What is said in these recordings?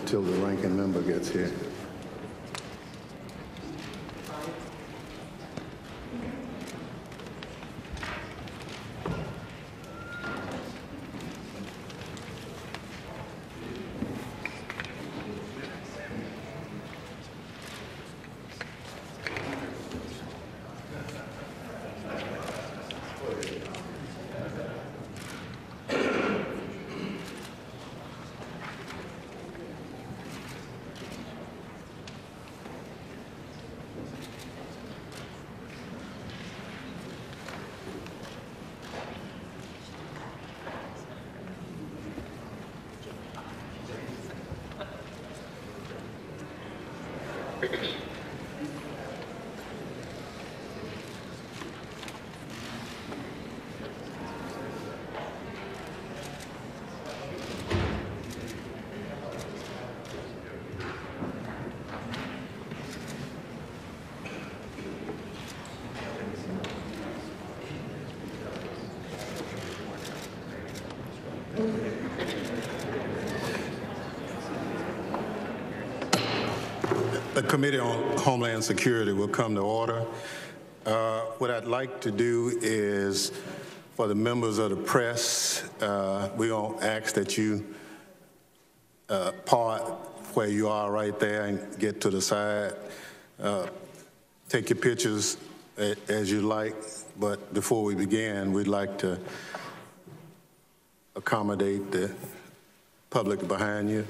till the ranking member gets here. The Committee on Homeland Security will come to order. What I'd like to do is, for the members of the press, we're going to ask that you part where you are right there and get to the side. Take your pictures as you like, but before we begin, we'd like to accommodate the public behind you.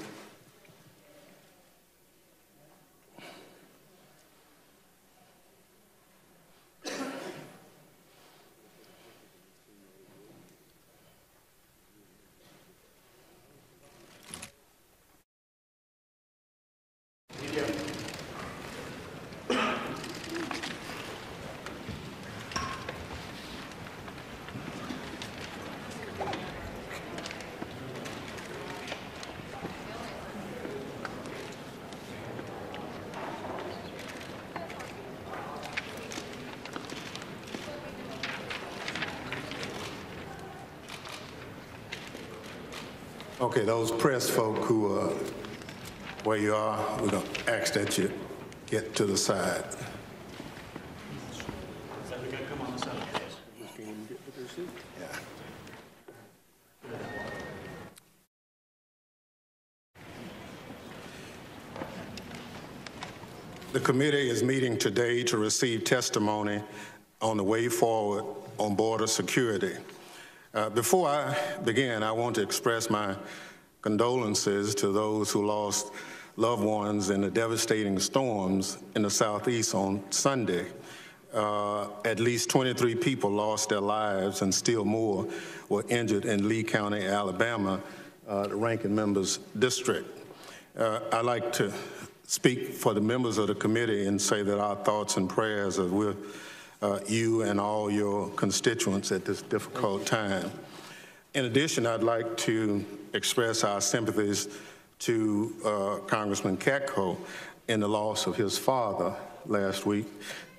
Okay, those press folk who are where you are, we're going to ask that you get to the side. Come on the side. Yeah. The committee is meeting today to receive testimony on the way forward on border security. Before I begin, I want to express my condolences to those who lost loved ones in the devastating storms in the Southeast on Sunday. At least 23 people lost their lives and still more were injured in Lee County, Alabama, the ranking member's district. I'd like to speak for the members of the committee and say that our thoughts and prayers are with you and all your constituents at this difficult time. In addition, I'd like to express our sympathies to Congressman Katko in the loss of his father last week.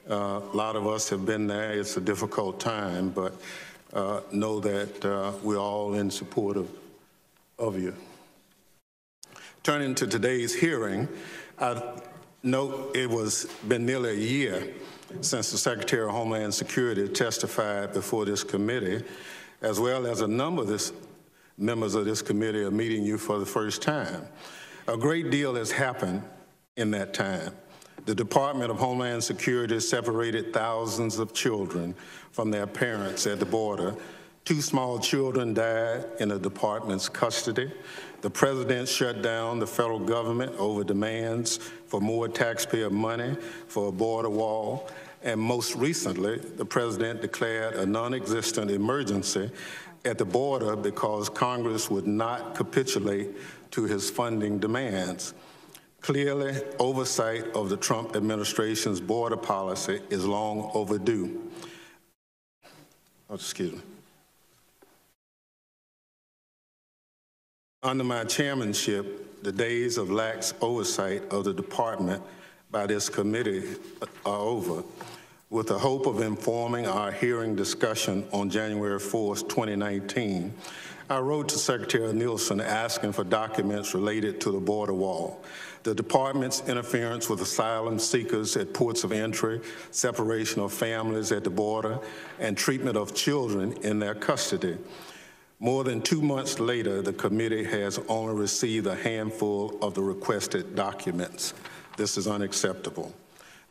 A lot of us have been there. It's a difficult time, but know that we're all in support of you. Turning to today's hearing, I note it was been nearly a year since the Secretary of Homeland Security testified before this committee, as well as a number of members of this committee are meeting you for the first time. A great deal has happened in that time. The Department of Homeland Security separated thousands of children from their parents at the border. 2 small children died in the department's custody. The president shut down the federal government over demands for more taxpayer money for a border wall. And most recently, the president declared a non-existent emergency at the border because Congress would not capitulate to his funding demands. Clearly, oversight of the Trump administration's border policy is long overdue. Oh, excuse me. Under my chairmanship, the days of lax oversight of the department by this committee are over. With the hope of informing our hearing discussion on January 4th, 2019, I wrote to Secretary Nielsen asking for documents related to the border wall, the department's interference with asylum seekers at ports of entry, separation of families at the border, and treatment of children in their custody. More than 2 months later, the committee has only received a handful of the requested documents. This is unacceptable.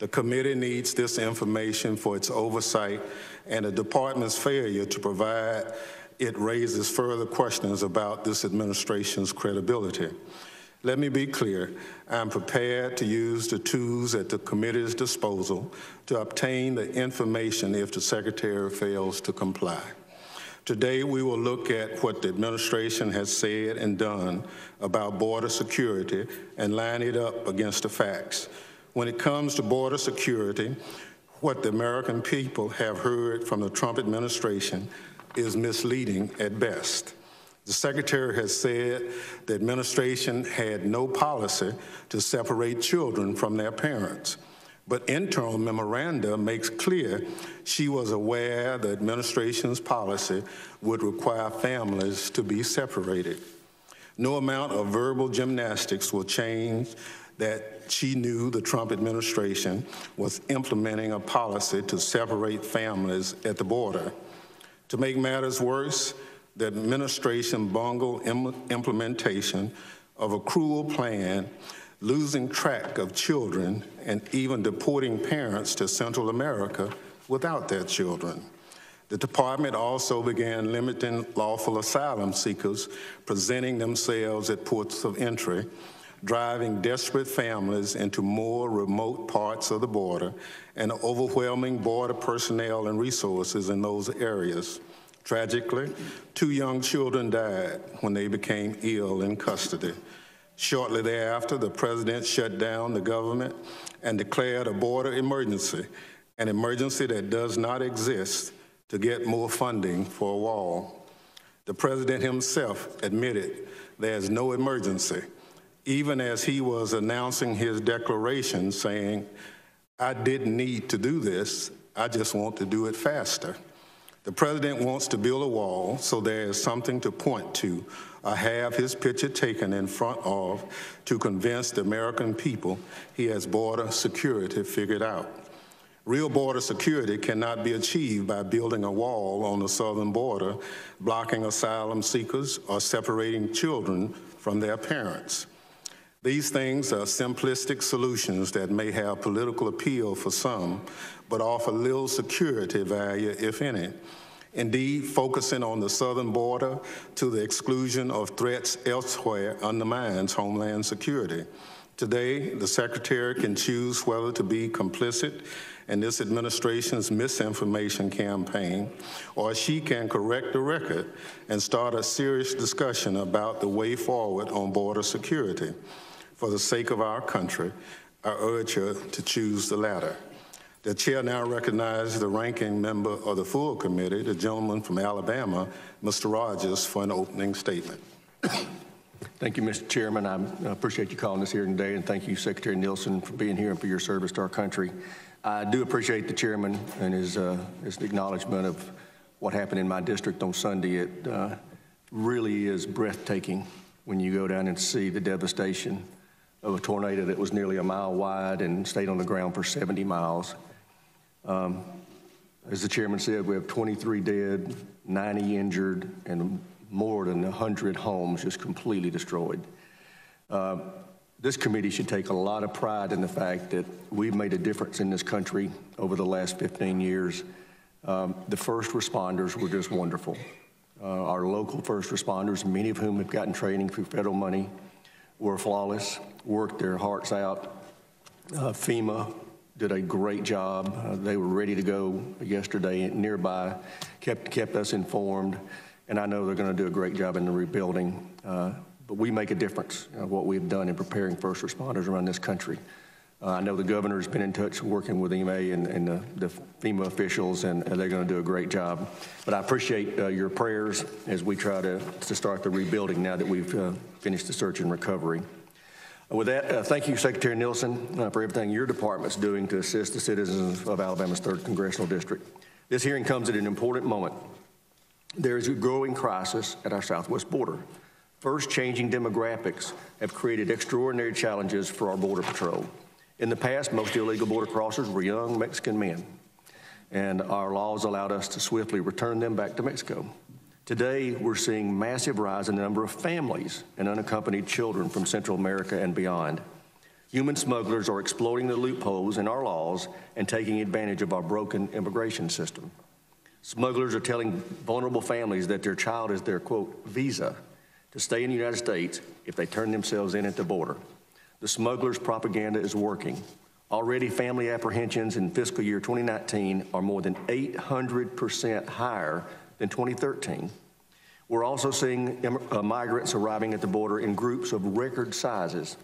The committee needs this information for its oversight, and the department's failure to provide it raises further questions about this administration's credibility. Let me be clear, I'm prepared to use the tools at the committee's disposal to obtain the information if the Secretary fails to comply. Today, we will look at what the administration has said and done about border security and line it up against the facts. When it comes to border security, what the American people have heard from the Trump administration is misleading at best. The Secretary has said the administration had no policy to separate children from their parents, but internal memoranda makes clear she was aware the administration's policy would require families to be separated. No amount of verbal gymnastics will change that she knew the Trump administration was implementing a policy to separate families at the border. To make matters worse, the administration bungled implementation of a cruel plan, losing track of children and even deporting parents to Central America without their children. The department also began limiting lawful asylum seekers presenting themselves at ports of entry, driving desperate families into more remote parts of the border and overwhelming border personnel and resources in those areas. Tragically, 2 young children died when they became ill in custody. Shortly thereafter, the president shut down the government and declared a border emergency, an emergency that does not exist, to get more funding for a wall. The president himself admitted there's no emergency, even as he was announcing his declaration saying, "I didn't need to do this, I just want to do it faster." The president wants to build a wall so there is something to point to or have his picture taken in front of to convince the American people he has border security figured out. Real border security cannot be achieved by building a wall on the southern border, blocking asylum seekers, or separating children from their parents. These things are simplistic solutions that may have political appeal for some, but offer little security value, if any. Indeed, focusing on the southern border to the exclusion of threats elsewhere undermines Homeland Security. Today, the Secretary can choose whether to be complicit in this administration's misinformation campaign, or she can correct the record and start a serious discussion about the way forward on border security. For the sake of our country, I urge her to choose the latter. The chair now recognizes the ranking member of the full committee, the gentleman from Alabama, Mr. Rogers, for an opening statement. Thank you, Mr. Chairman. I appreciate you calling us here today, and thank you, Secretary Nielsen, for being here and for your service to our country. I do appreciate the chairman and his acknowledgement of what happened in my district on Sunday. It really is breathtaking when you go down and see the devastation of a tornado that was nearly a mile wide and stayed on the ground for 70 miles. As the chairman said, we have 23 dead, 90 injured, and more than 100 homes just completely destroyed. This committee should take a lot of pride in the fact that we've made a difference in this country over the last 15 years. The first responders were just wonderful. Our local first responders, many of whom have gotten training through federal money, were flawless, worked their hearts out. FEMA did a great job. They were ready to go yesterday nearby, kept us informed, and I know they're going to do a great job in the rebuilding. But we make a difference in what we've done in preparing first responders around this country. I know the governor's been in touch working with EMA and the FEMA officials, and they're going to do a great job. But I appreciate your prayers as we try to start the rebuilding now that we've finished the search and recovery. With that, thank you, Secretary Nielsen, for everything your department's doing to assist the citizens of Alabama's 3rd Congressional District. This hearing comes at an important moment there is a growing crisis at our southwest border. First, changing demographics have created extraordinary challenges for our Border Patrol. In the past, most illegal border crossers were young Mexican men, and our laws allowed us to swiftly return them back to Mexico. Today, we're seeing massive rise in the number of families and unaccompanied children from Central America and beyond. Human smugglers are exploiting the loopholes in our laws and taking advantage of our broken immigration system. Smugglers are telling vulnerable families that their child is their, quote, visa to stay in the United States if they turn themselves in at the border. The smugglers' propaganda is working. Already, family apprehensions in fiscal year 2019 are more than 800% higher than 2013. We're also seeing migrants arriving at the border in groups of record sizes.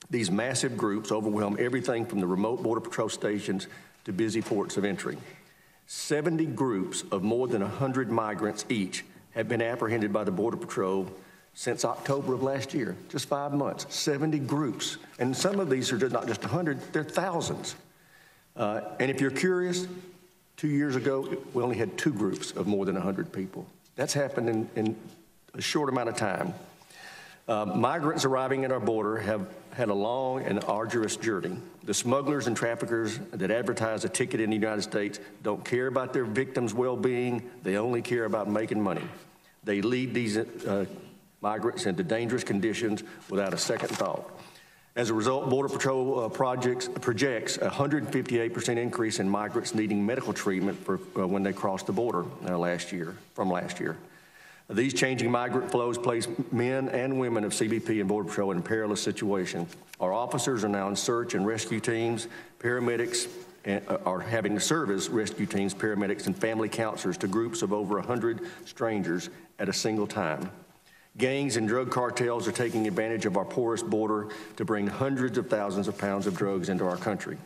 These massive groups overwhelm everything from the remote Border Patrol stations to busy ports of entry. 70 groups of more than 100 migrants each have been apprehended by the Border Patrol since October of last year, just 5 months. 70 groups, and some of these are not just 100, they're thousands. And if you're curious, 2 years ago, we only had 2 groups of more than 100 people. That's happened in a short amount of time. Migrants arriving at our border have had a long and arduous journey. The smugglers and traffickers that advertise a ticket in the United States don't care about their victims' well-being. They only care about making money. They lead these migrants into dangerous conditions without a second thought. As a result, Border Patrol projects a 158% increase in migrants needing medical treatment for when they crossed the border from last year. These changing migrant flows place men and women of CBP and Border Patrol in a perilous situation. Our officers are now in search and rescue teams, paramedics are having to serve as rescue teams, paramedics, and family counselors to groups of over 100 strangers at a single time. Gangs and drug cartels are taking advantage of our porous border to bring hundreds of thousands of pounds of drugs into our country.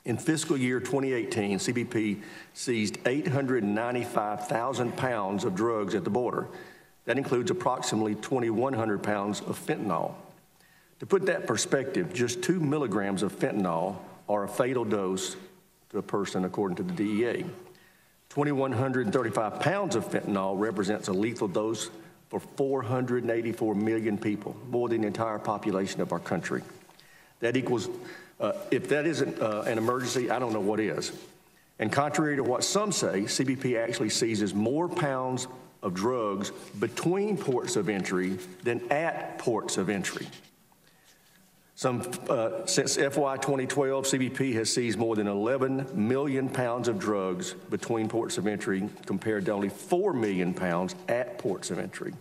In fiscal year 2018, CBP seized 895,000 pounds of drugs at the border. That includes approximately 2,100 pounds of fentanyl. To put that in perspective, just 2 milligrams of fentanyl are a fatal dose to a person according to the DEA. 2,135 pounds of fentanyl represents a lethal dose for 484 million people, more than the entire population of our country. That equals, if that isn't an emergency, I don't know what is. And contrary to what some say, CBP actually seizes more pounds of drugs between ports of entry than at ports of entry. Since FY 2012, CBP has seized more than 11 million pounds of drugs between ports of entry compared to only 4 million pounds at ports of entry.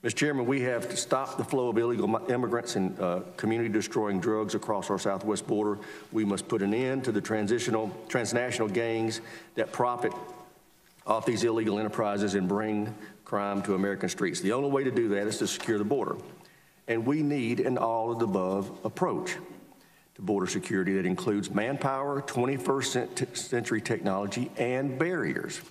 Mr. Chairman, we have to stop the flow of illegal immigrants and community-destroying drugs across our southwest border. We must put an end to the transnational gangs that profit off these illegal enterprises and bring crime to American streets. The only way to do that is to secure the border. And we need an all-of-the-above approach to border security that includes manpower, 21st century technology, and barriers.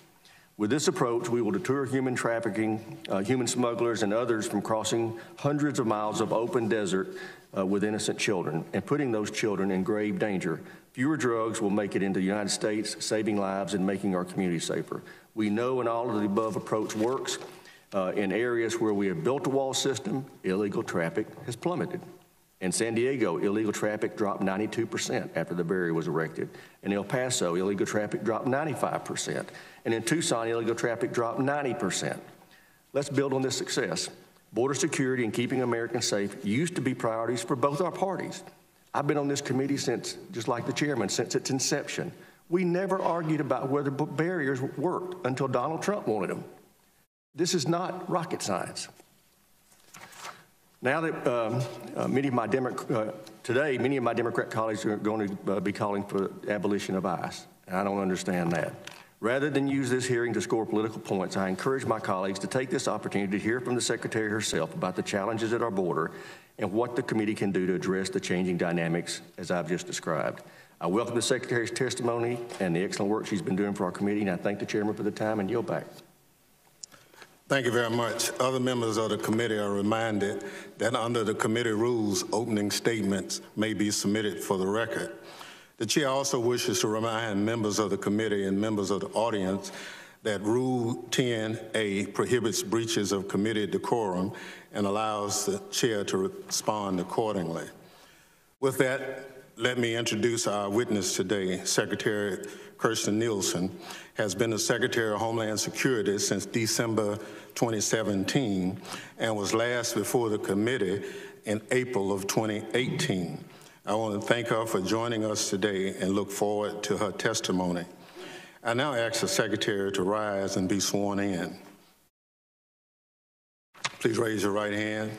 With this approach, we will deter human trafficking, human smugglers, and others from crossing hundreds of miles of open desert with innocent children and putting those children in grave danger. Fewer drugs will make it into the United States, saving lives and making our community safer. We know an all-of-the-above approach works. In areas where we have built a wall system, illegal traffic has plummeted. In San Diego, illegal traffic dropped 92% after the barrier was erected. In El Paso, illegal traffic dropped 95%. And in Tucson, illegal traffic dropped 90%. Let's build on this success. Border security and keeping Americans safe used to be priorities for both our parties. I've been on this committee since, just like the chairman, since its inception. We never argued about whether barriers worked until Donald Trump wanted them. This is not rocket science. Now that many of my Democrat colleagues are going to be calling for the abolition of ICE, and I don't understand that. Rather than use this hearing to score political points, I encourage my colleagues to take this opportunity to hear from the Secretary herself about the challenges at our border and what the committee can do to address the changing dynamics as I've just described. I welcome the Secretary's testimony and the excellent work she's been doing for our committee, and I thank the Chairman for the time and yield back. Thank you very much. Other members of the committee are reminded that under the committee rules, opening statements may be submitted for the record. The chair also wishes to remind members of the committee and members of the audience that Rule 10A prohibits breaches of committee decorum and allows the chair to respond accordingly. With that, let me introduce our witness today. Secretary Kirstjen Nielsen has been the Secretary of Homeland Security since December 2017 and was last before the committee in April of 2018. I want to thank her for joining us today and look forward to her testimony. I now ask the Secretary to rise and be sworn in. Please raise your right hand.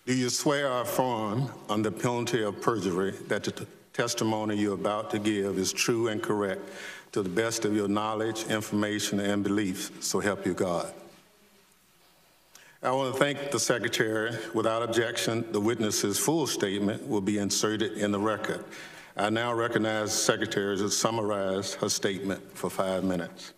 Do you swear or affirm under penalty of perjury that the testimony you're about to give is true and correct to the best of your knowledge, information, and beliefs, so help you God? I want to thank the Secretary. Without objection, the witness's full statement will be inserted in the record. I now recognize the Secretary to summarize her statement for 5 minutes.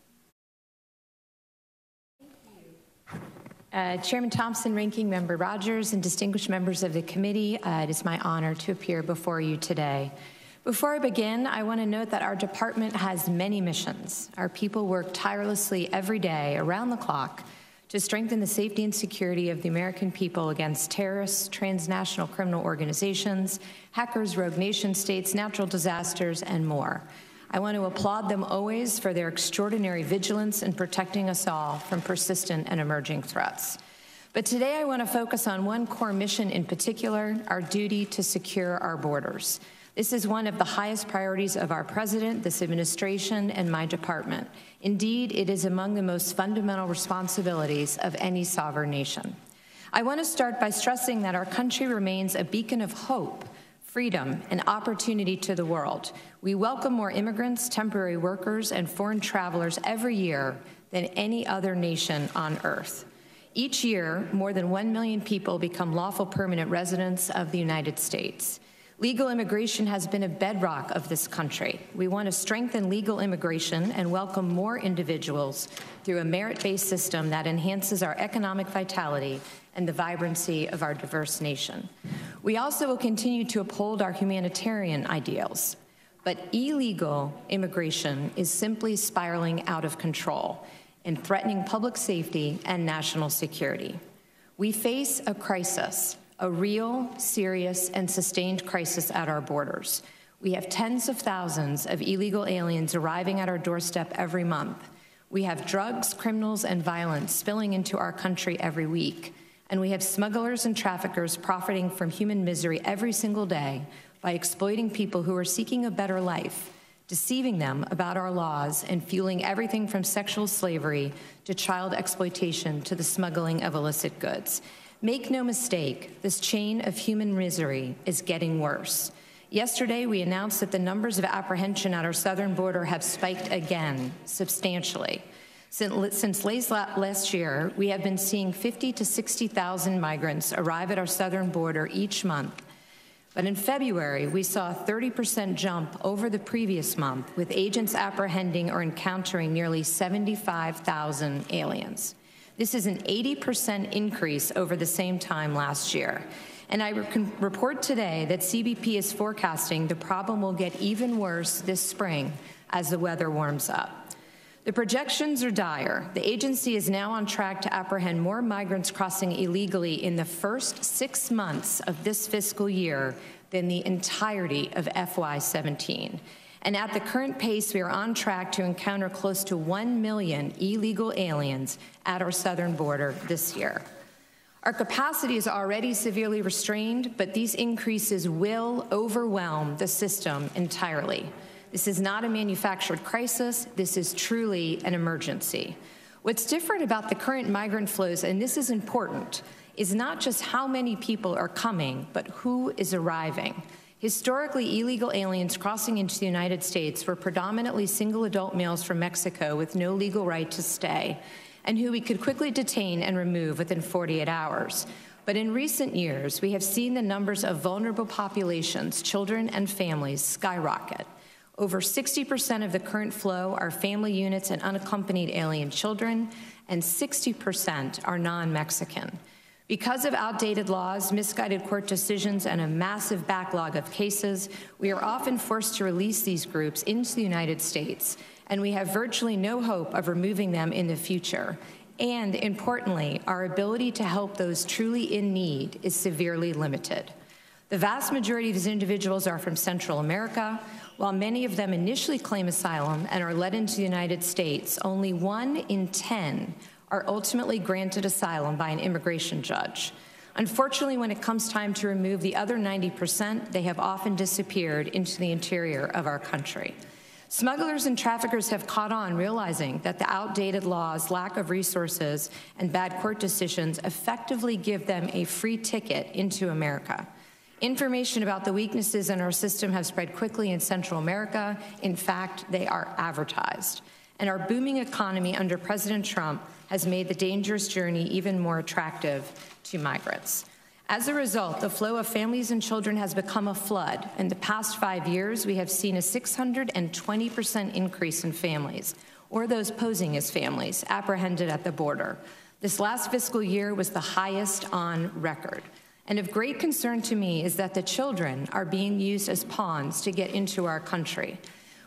Chairman Thompson, Ranking Member Rogers, and distinguished members of the committee, it is my honor to appear before you today. Before I begin, I want to note that our department has many missions. Our people work tirelessly every day, around the clock, to strengthen the safety and security of the American people against terrorists, transnational criminal organizations, hackers, rogue nation states, natural disasters, and more. I want to applaud them always for their extraordinary vigilance in protecting us all from persistent and emerging threats. But today I want to focus on one core mission in particular, our duty to secure our borders. This is one of the highest priorities of our President, this administration, and my department. Indeed, it is among the most fundamental responsibilities of any sovereign nation. I want to start by stressing that our country remains a beacon of hope, freedom, and opportunity to the world. We welcome more immigrants, temporary workers, and foreign travelers every year than any other nation on earth. Each year, more than 1 million people become lawful permanent residents of the United States. Legal immigration has been a bedrock of this country. We want to strengthen legal immigration and welcome more individuals through a merit-based system that enhances our economic vitality and the vibrancy of our diverse nation. We also will continue to uphold our humanitarian ideals. But illegal immigration is simply spiraling out of control and threatening public safety and national security. We face a crisis, a real, serious, and sustained crisis at our borders. We have tens of thousands of illegal aliens arriving at our doorstep every month. We have drugs, criminals, and violence spilling into our country every week. And we have smugglers and traffickers profiting from human misery every single day by exploiting people who are seeking a better life, deceiving them about our laws, and fueling everything from sexual slavery to child exploitation to the smuggling of illicit goods. Make no mistake, this chain of human misery is getting worse. Yesterday, we announced that the numbers of apprehension at our southern border have spiked again, substantially. Since late last year, we have been seeing 50,000 to 60,000 migrants arrive at our southern border each month. But in February, we saw a 30% jump over the previous month, with agents apprehending or encountering nearly 75,000 aliens. This is an 80% increase over the same time last year. And I can report today that CBP is forecasting the problem will get even worse this spring as the weather warms up. The projections are dire. The agency is now on track to apprehend more migrants crossing illegally in the first 6 months of this fiscal year than the entirety of FY17. And at the current pace, we are on track to encounter close to 1 million illegal aliens at our southern border this year. Our capacity is already severely restrained, but these increases will overwhelm the system entirely. This is not a manufactured crisis. This is truly an emergency. What's different about the current migrant flows, and this is important, is not just how many people are coming, but who is arriving. Historically, illegal aliens crossing into the United States were predominantly single adult males from Mexico with no legal right to stay, and who we could quickly detain and remove within 48 hours. But in recent years, we have seen the numbers of vulnerable populations, children and families, skyrocket. Over 60% of the current flow are family units and unaccompanied alien children, and 60% are non-Mexican. Because of outdated laws, misguided court decisions, and a massive backlog of cases, we are often forced to release these groups into the United States. and we have virtually no hope of removing them in the future. And importantly, our ability to help those truly in need is severely limited. The vast majority of these individuals are from Central America. While many of them initially claim asylum and are led into the United States, only 1 in 10 are ultimately granted asylum by an immigration judge. Unfortunately, when it comes time to remove the other 90%, they have often disappeared into the interior of our country. Smugglers and traffickers have caught on, realizing that the outdated laws, lack of resources, and bad court decisions effectively give them a free ticket into America. Information about the weaknesses in our system have spread quickly in Central America. In fact, they are advertised. And our booming economy under President Trump has made the dangerous journey even more attractive to migrants. As a result, the flow of families and children has become a flood. In the past 5 years, we have seen a 620% increase in families, or those posing as families, apprehended at the border. This last fiscal year was the highest on record. And of great concern to me is that the children are being used as pawns to get into our country.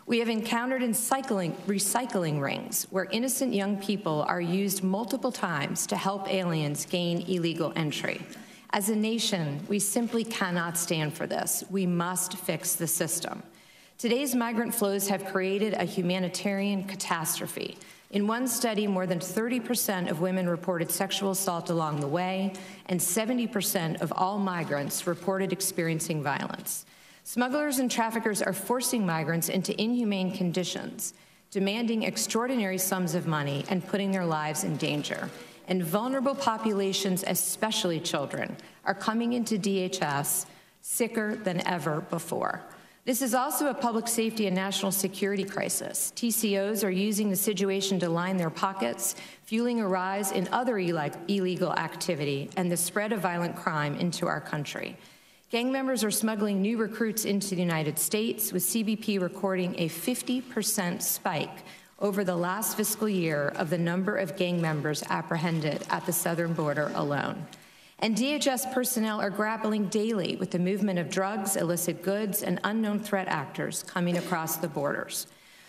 We have encountered recycling rings where innocent young people are used multiple times to help aliens gain illegal entry. As a nation, we simply cannot stand for this. We must fix the system. Today's migrant flows have created a humanitarian catastrophe. In one study, more than 30% of women reported sexual assault along the way, and 70% of all migrants reported experiencing violence. Smugglers and traffickers are forcing migrants into inhumane conditions, demanding extraordinary sums of money and putting their lives in danger. And vulnerable populations, especially children, are coming into DHS sicker than ever before. This is also a public safety and national security crisis. TCOs are using the situation to line their pockets, fueling a rise in other illegal activity and the spread of violent crime into our country. Gang members are smuggling new recruits into the United States, with CBP recording a 50% spike over the last fiscal year of the number of gang members apprehended at the southern border alone. And DHS personnel are grappling daily with the movement of drugs, illicit goods, and unknown threat actors coming across the borders.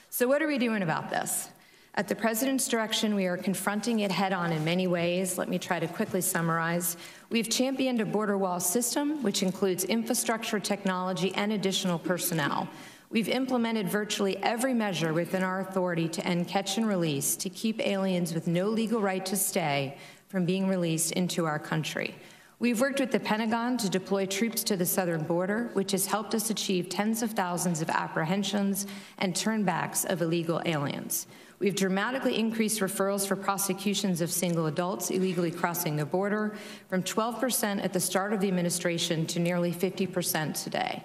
So what are we doing about this? At the President's direction, we are confronting it head-on in many ways. Let me try to quickly summarize. We've championed a border wall system, which includes infrastructure, technology, and additional personnel. We've implemented virtually every measure within our authority to end catch and release, to keep aliens with no legal right to stay from being released into our country. We've worked with the Pentagon to deploy troops to the southern border, which has helped us achieve tens of thousands of apprehensions and turnbacks of illegal aliens. We've dramatically increased referrals for prosecutions of single adults illegally crossing the border from 12% at the start of the administration to nearly 50% today.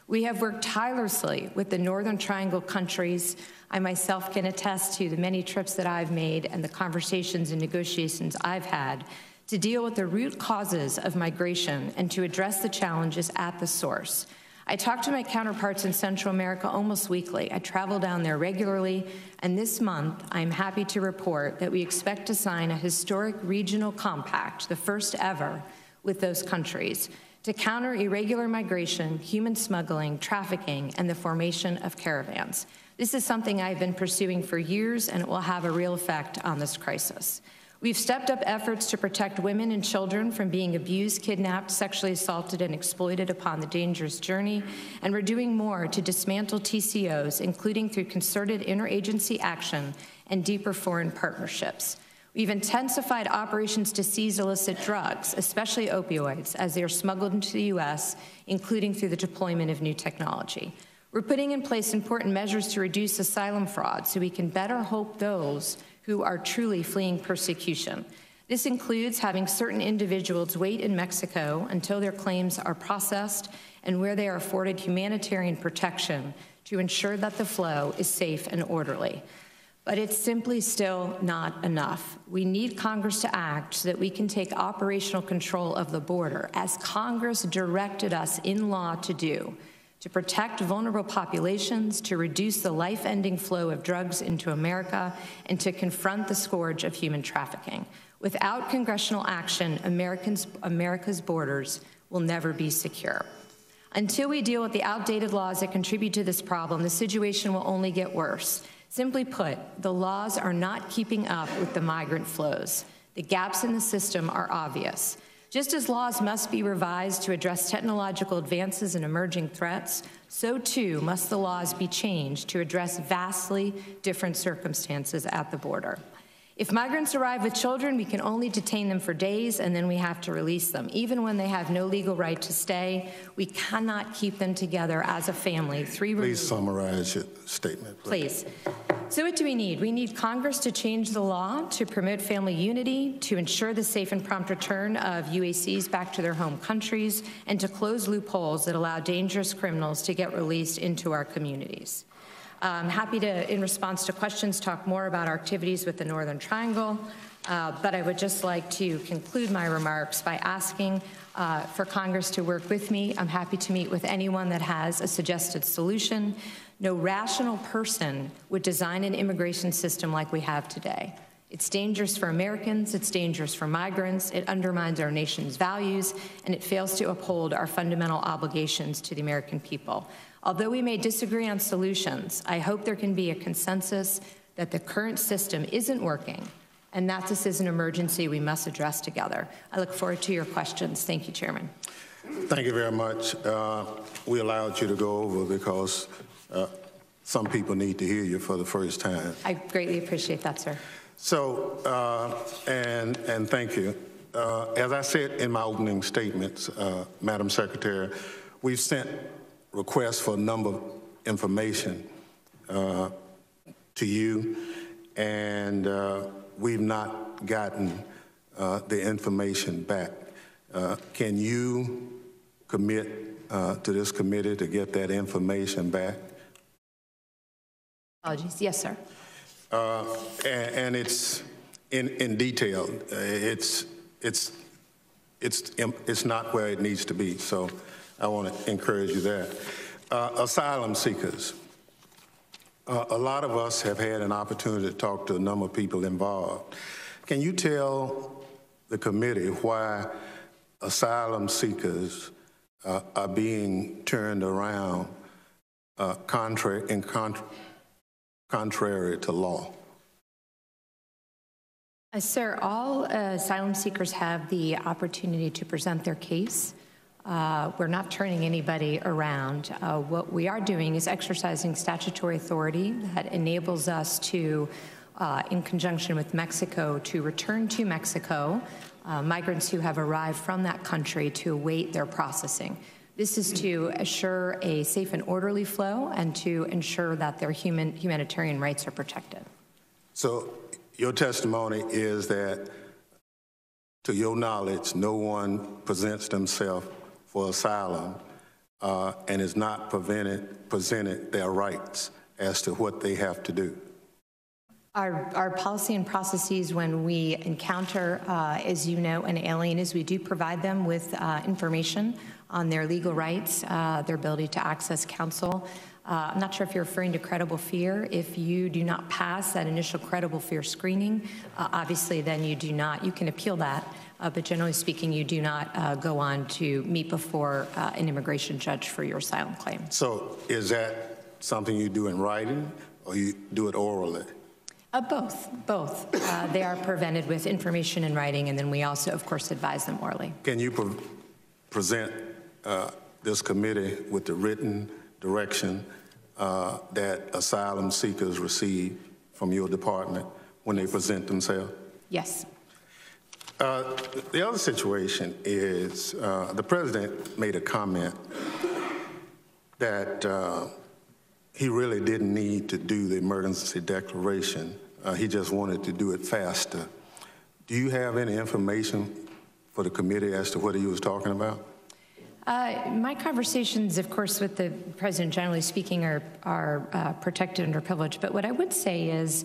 We have worked tirelessly with the Northern Triangle countries. I myself can attest to the many trips that I've made and the conversations and negotiations I've had to deal with the root causes of migration and to address the challenges at the source. I talk to my counterparts in Central America almost weekly. I travel down there regularly, and this month I'm happy to report that we expect to sign a historic regional compact, the first ever, with those countries, to counter irregular migration, human smuggling, trafficking, and the formation of caravans. This is something I've been pursuing for years, and it will have a real effect on this crisis. We've stepped up efforts to protect women and children from being abused, kidnapped, sexually assaulted, and exploited upon the dangerous journey, and we're doing more to dismantle TCOs, including through concerted interagency action and deeper foreign partnerships. We've intensified operations to seize illicit drugs, especially opioids, as they are smuggled into the U.S., including through the deployment of new technology. We're putting in place important measures to reduce asylum fraud so we can better help those who are truly fleeing persecution. This includes having certain individuals wait in Mexico until their claims are processed and where they are afforded humanitarian protection to ensure that the flow is safe and orderly. But it's simply still not enough. We need Congress to act so that we can take operational control of the border, as Congress directed us in law to do, to protect vulnerable populations, to reduce the life-ending flow of drugs into America, and to confront the scourge of human trafficking. Without congressional action, America's borders will never be secure. Until we deal with the outdated laws that contribute to this problem, the situation will only get worse. Simply put, the laws are not keeping up with the migrant flows. The gaps in the system are obvious. Just as laws must be revised to address technological advances and emerging threats, so too must the laws be changed to address vastly different circumstances at the border. If migrants arrive with children, we can only detain them for days and then we have to release them. Even when they have no legal right to stay, we cannot keep them together as a family. Please summarize your statement. Please. So what do we need? We need Congress to change the law to promote family unity, to ensure the safe and prompt return of UACs back to their home countries, and to close loopholes that allow dangerous criminals to get released into our communities. I'm happy to, in response to questions, talk more about our activities with the Northern Triangle, but I would just like to conclude my remarks by asking for Congress to work with me. I'm happy to meet with anyone that has a suggested solution. No rational person would design an immigration system like we have today. It's dangerous for Americans, it's dangerous for migrants, it undermines our nation's values, and it fails to uphold our fundamental obligations to the American people. Although we may disagree on solutions, I hope there can be a consensus that the current system isn't working and that this is an emergency we must address together. I look forward to your questions. Thank you, Chairman. Thank you very much. We allowed you to go over because some people need to hear you for the first time. I greatly appreciate that, sir. So, and thank you. As I said in my opening statements, Madam Secretary, we've sent requests for a number of information to you, and we've not gotten the information back. Can you commit to this committee to get that information back? Apologies. Yes, sir. And it's in detail. It's not where it needs to be. So I want to encourage you there. Asylum seekers. A lot of us have had an opportunity to talk to a number of people involved. Can you tell the committee why asylum seekers are being turned around contrary to law? Sir, all asylum seekers have the opportunity to present their case. We're not turning anybody around. What we are doing is exercising statutory authority that enables us to, in conjunction with Mexico, to return to Mexico migrants who have arrived from that country to await their processing. This is to assure a safe and orderly flow and to ensure that their humanitarian rights are protected. So your testimony is that, to your knowledge, no one presents themselves for asylum and is not presented their rights as to what they have to do. Our policy and processes when we encounter, as you know, an alien is we do provide them with information on their legal rights, their ability to access counsel. I'm not sure if you're referring to credible fear. If you do not pass that initial credible fear screening, obviously then you do not, you can appeal that, but generally speaking, you do not go on to meet before an immigration judge for your asylum claim. So is that something you do in writing or you do it orally? Both. They are presented with information in writing, and then we also, of course, advise them orally. Can you present this committee with the written direction that asylum seekers receive from your department when they present themselves? Yes. The other situation is the president made a comment that he really didn't need to do the emergency declaration. He just wanted to do it faster. Do you have any information for the committee as to what he was talking about? My conversations, of course, with the president, generally speaking, are protected under privilege. But what I would say is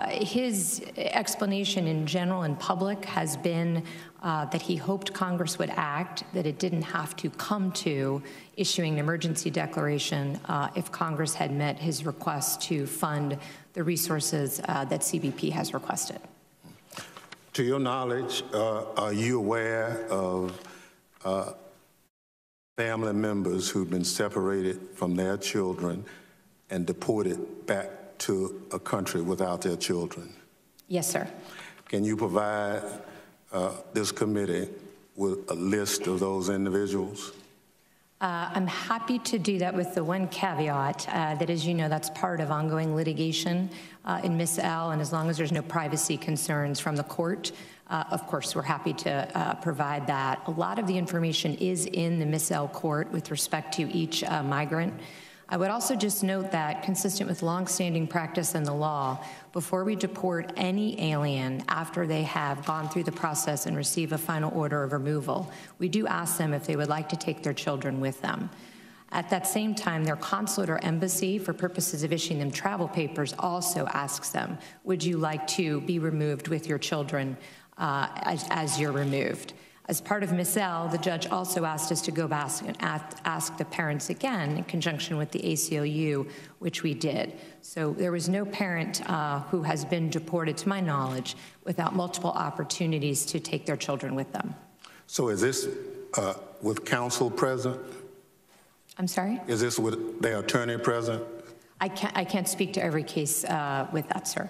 his explanation in general and public has been that he hoped Congress would act, that it didn't have to come to issuing an emergency declaration if Congress had met his request to fund the resources that CBP has requested. To your knowledge, are you aware of family members who've been separated from their children and deported back to a country without their children? Yes, sir. Can you provide this committee with a list of those individuals? I'm happy to do that with the one caveat that, as you know, that's part of ongoing litigation in Miss L, and as long as there's no privacy concerns from the court, of course, we're happy to provide that. A lot of the information is in the Miss L court with respect to each migrant. I would also just note that, consistent with longstanding practice in the law, before we deport any alien after they have gone through the process and receive a final order of removal, we do ask them if they would like to take their children with them. At that same time, their consulate or embassy, for purposes of issuing them travel papers, also asks them, would you like to be removed with your children as you're removed? As part of Miss L, the judge also asked us to go back and ask the parents again in conjunction with the ACLU, which we did. So there was no parent who has been deported, to my knowledge, without multiple opportunities to take their children with them. So is this with counsel present? I'm sorry? Is this with their attorney present? I can't speak to every case with that, sir.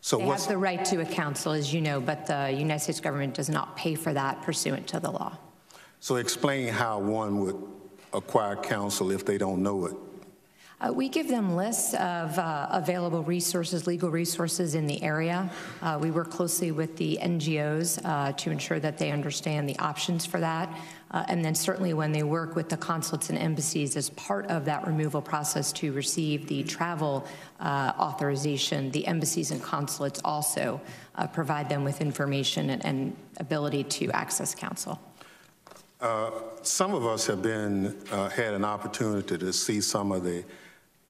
So they have the right to a counsel, as you know, but the United States government does not pay for that pursuant to the law. So explain how one would acquire counsel if they don't know it. We give them lists of available resources, legal resources in the area. We work closely with the NGOs to ensure that they understand the options for that. And then certainly when they work with the consulates and embassies as part of that removal process to receive the travel authorization, the embassies and consulates also provide them with information and ability to access counsel. Some of us have had an opportunity to see some of the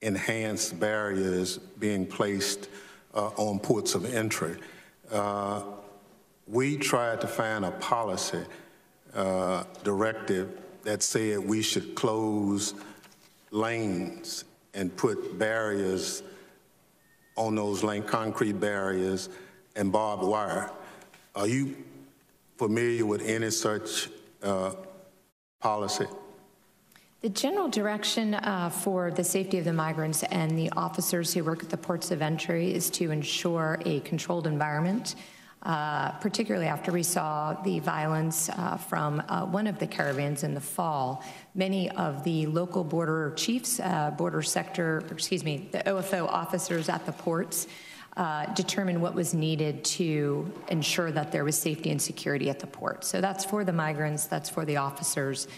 enhanced barriers being placed on ports of entry. We tried to find a policy directive that said we should close lanes and put barriers on those lanes, concrete barriers and barbed wire. Are you familiar with any such policy? The general direction for the safety of the migrants and the officers who work at the ports of entry is to ensure a controlled environment, particularly after we saw the violence from one of the caravans in the fall. Many of the local border chiefs, the OFO officers at the ports determined what was needed to ensure that there was safety and security at the port. So that's for the migrants, that's for the officers.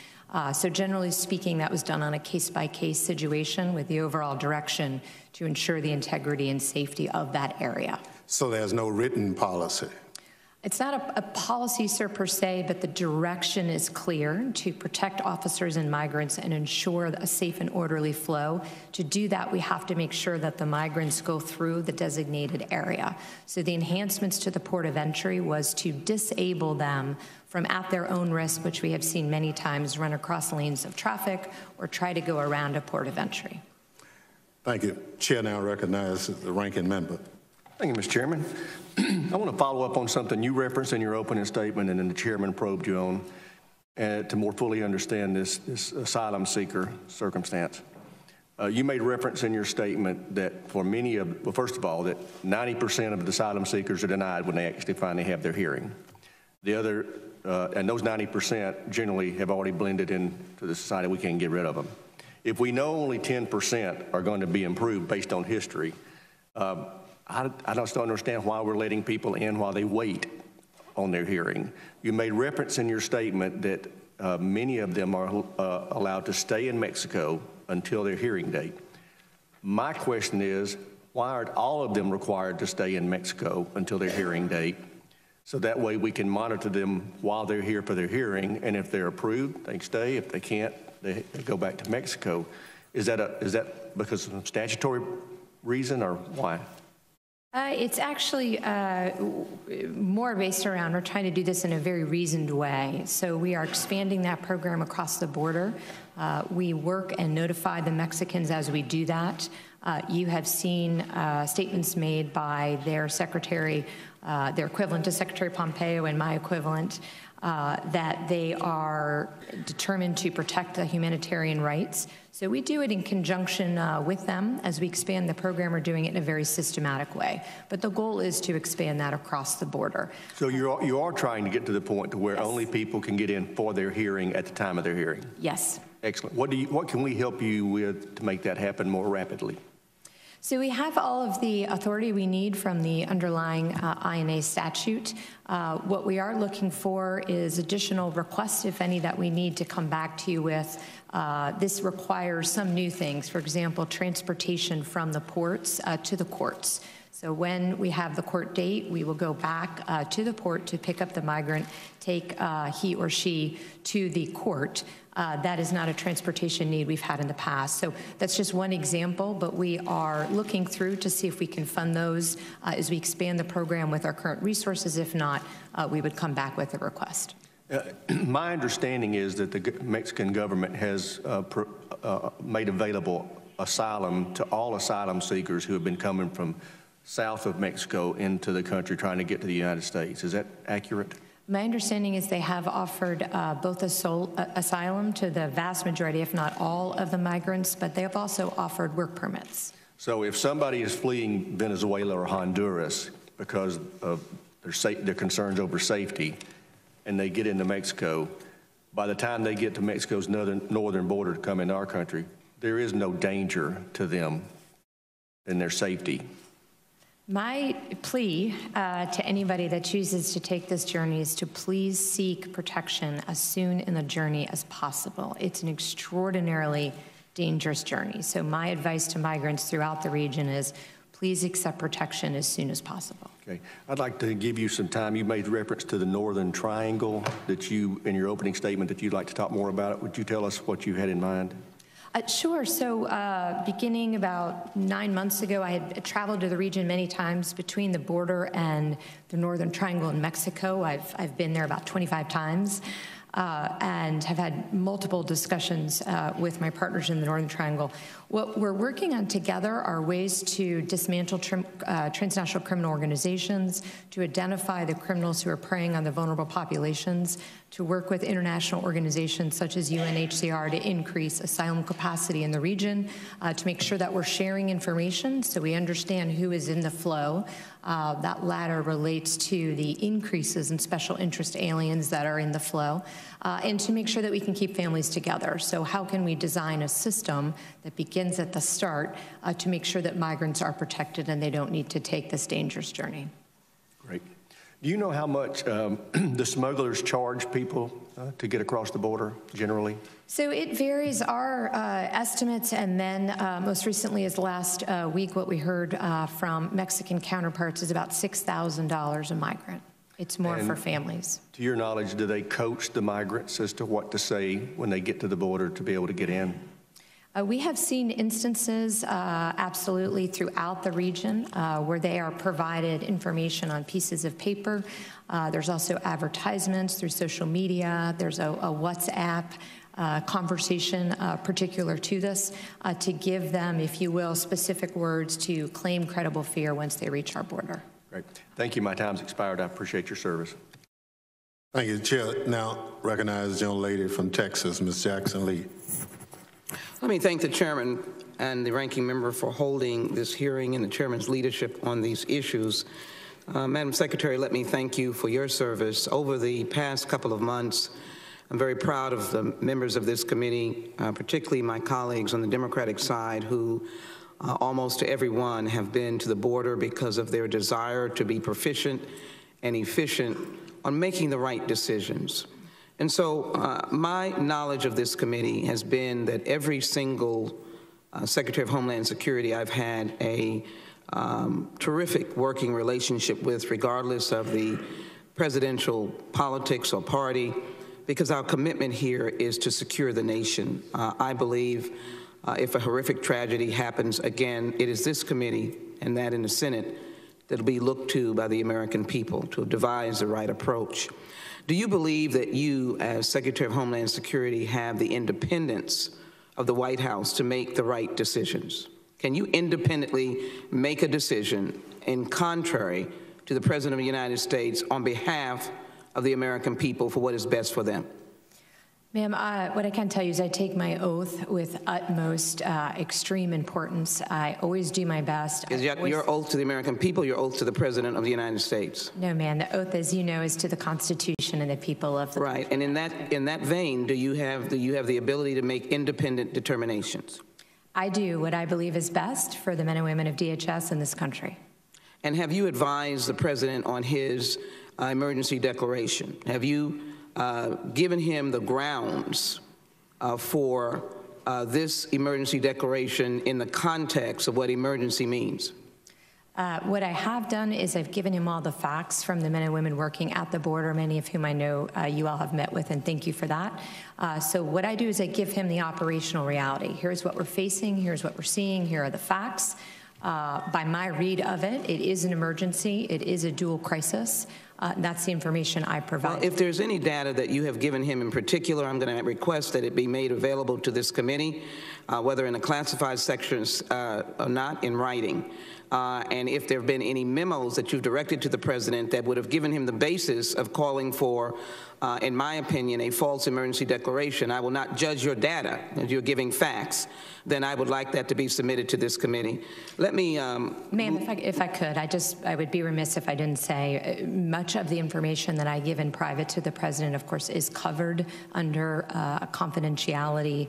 So generally speaking, that was done on a case-by-case situation with the overall direction to ensure the integrity and safety of that area. So there's no written policy? It's not a policy, sir, per se, but the direction is clear to protect officers and migrants and ensure a safe and orderly flow. To do that, we have to make sure that the migrants go through the designated area. So the enhancements to the port of entry was to disable them from at their own risk, which we have seen many times, run across lanes of traffic or try to go around a port of entry. Thank you. Chair now recognizes the ranking member. Thank you, Mr. Chairman. I want to follow up on something you referenced in your opening statement and then the chairman probed you on to more fully understand this asylum seeker circumstance. You made reference in your statement that for many of, well, first of all, that 90% of the asylum seekers are denied when they actually finally have their hearing. The other, and those 90% generally have already blended into the society. We can't get rid of them. If we know only 10% are going to be improved based on history, I just don't understand why we're letting people in while they wait on their hearing. You made reference in your statement that many of them are allowed to stay in Mexico until their hearing date. My question is, why aren't all of them required to stay in Mexico until their hearing date? So that way we can monitor them while they're here for their hearing, and if they're approved, they stay. If they can't, they go back to Mexico. Is that because of a statutory reason, or why? It's actually more based around, we're trying to do this in a very reasoned way. So we are expanding that program across the border. We work and notify the Mexicans as we do that. You have seen statements made by their secretary, their equivalent to Secretary Pompeo and my equivalent, that they are determined to protect the humanitarian rights. So we do it in conjunction with them. As we expand the program, we're doing it in a very systematic way. But the goal is to expand that across the border. So you are trying to get to the point to where Yes. only people can get in for their hearing at the time of their hearing? Yes. Excellent. What can we help you with to make that happen more rapidly? So we have all of the authority we need from the underlying INA statute. What we are looking for is additional requests, if any, that we need to come back to you with. This requires some new things. For example, transportation from the ports to the courts. So when we have the court date, we will go back to the port to pick up the migrant, take he or she to the court. That is not a transportation need we've had in the past. So that's just one example, but we are looking through to see if we can fund those as we expand the program with our current resources. If not, we would come back with a request. My understanding is that the Mexican government has made available asylum to all asylum seekers who have been coming from south of Mexico into the country trying to get to the United States. Is that accurate? My understanding is they have offered both asylum to the vast majority, if not all, of the migrants, but they have also offered work permits. So if somebody is fleeing Venezuela or Honduras because of their concerns over safety, and they get into Mexico, by the time they get to Mexico's northern border to come into our country, there is no danger to them and their safety. My plea to anybody that chooses to take this journey is to please seek protection as soon in the journey as possible. It's an extraordinarily dangerous journey. So my advice to migrants throughout the region is please accept protection as soon as possible. Okay. I'd like to give you some time. You made reference to the Northern Triangle that you, in your opening statement, that you'd like to talk more about it. Would you tell us what you had in mind? Sure. So beginning about 9 months ago, I had traveled to the region many times between the border and the Northern Triangle in Mexico. I've been there about 25 times and have had multiple discussions with my partners in the Northern Triangle. What we're working on together are ways to dismantle transnational criminal organizations, to identify the criminals who are preying on the vulnerable populations, to work with international organizations such as UNHCR to increase asylum capacity in the region, to make sure that we're sharing information so we understand who is in the flow. That latter relates to the increases in special interest aliens that are in the flow, and to make sure that we can keep families together. So how can we design a system that begins at the start to make sure that migrants are protected and they don't need to take this dangerous journey? Great. Do you know how much the smugglers charge people to get across the border generally? So it varies. Our estimates, and then most recently as last week, what we heard from Mexican counterparts is about $6,000 a migrant. It's more for families. To your knowledge, do they coach the migrants as to what to say when they get to the border to be able to get in? We have seen instances, absolutely, throughout the region where they are provided information on pieces of paper. There's also advertisements through social media. There's a WhatsApp conversation particular to this to give them, if you will, specific words to claim credible fear once they reach our border. Great. Thank you. My time's expired. I appreciate your service. Thank you, Chair. Now recognize the young lady from Texas, Ms. Jackson Lee. Let me thank the chairman and the ranking member for holding this hearing and the chairman's leadership on these issues. Madam Secretary, let me thank you for your service. Over the past couple of months, I'm very proud of the members of this committee, particularly my colleagues on the Democratic side who almost everyone have been to the border because of their desire to be proficient and efficient on making the right decisions. And so my knowledge of this committee has been that every single Secretary of Homeland Security I've had a terrific working relationship with, regardless of the presidential politics or party, because our commitment here is to secure the nation. I believe if a horrific tragedy happens again, it is this committee and that in the Senate that will be looked to by the American people to devise the right approach. Do you believe that you, as Secretary of Homeland Security, have the independence of the White House to make the right decisions? Can you independently make a decision in contrary to the President of the United States on behalf of the American people for what is best for them? Ma'am, what I can tell you is I take my oath with utmost extreme importance. I always do my best. Is your oath to the American people, your oath to the President of the United States? No, ma'am. The oath, as you know, is to the Constitution and the people of the Right. And in that vein, do you have the ability to make independent determinations? I do what I believe is best for the men and women of DHS in this country. And have you advised the President on his emergency declaration? Have you given him the grounds for this emergency declaration in the context of what emergency means? What I have done is I've given him all the facts from the men and women working at the border, many of whom I know you all have met with, and thank you for that. So what I do is I give him the operational reality. Here's what we're facing, here's what we're seeing, here are the facts. By my read of it, it is an emergency, it is a dual crisis. That's the information I provide. Well, if there's any data that you have given him in particular, I'm going to request that it be made available to this committee, whether in the classified sections or not, in writing. And if there have been any memos that you've directed to the President that would have given him the basis of calling for, in my opinion, a false emergency declaration, I will not judge your data as you're giving facts, then I would like that to be submitted to this committee. Let me... Ma'am, if I could, I would be remiss if I didn't say much of the information that I give in private to the President, of course, is covered under confidentiality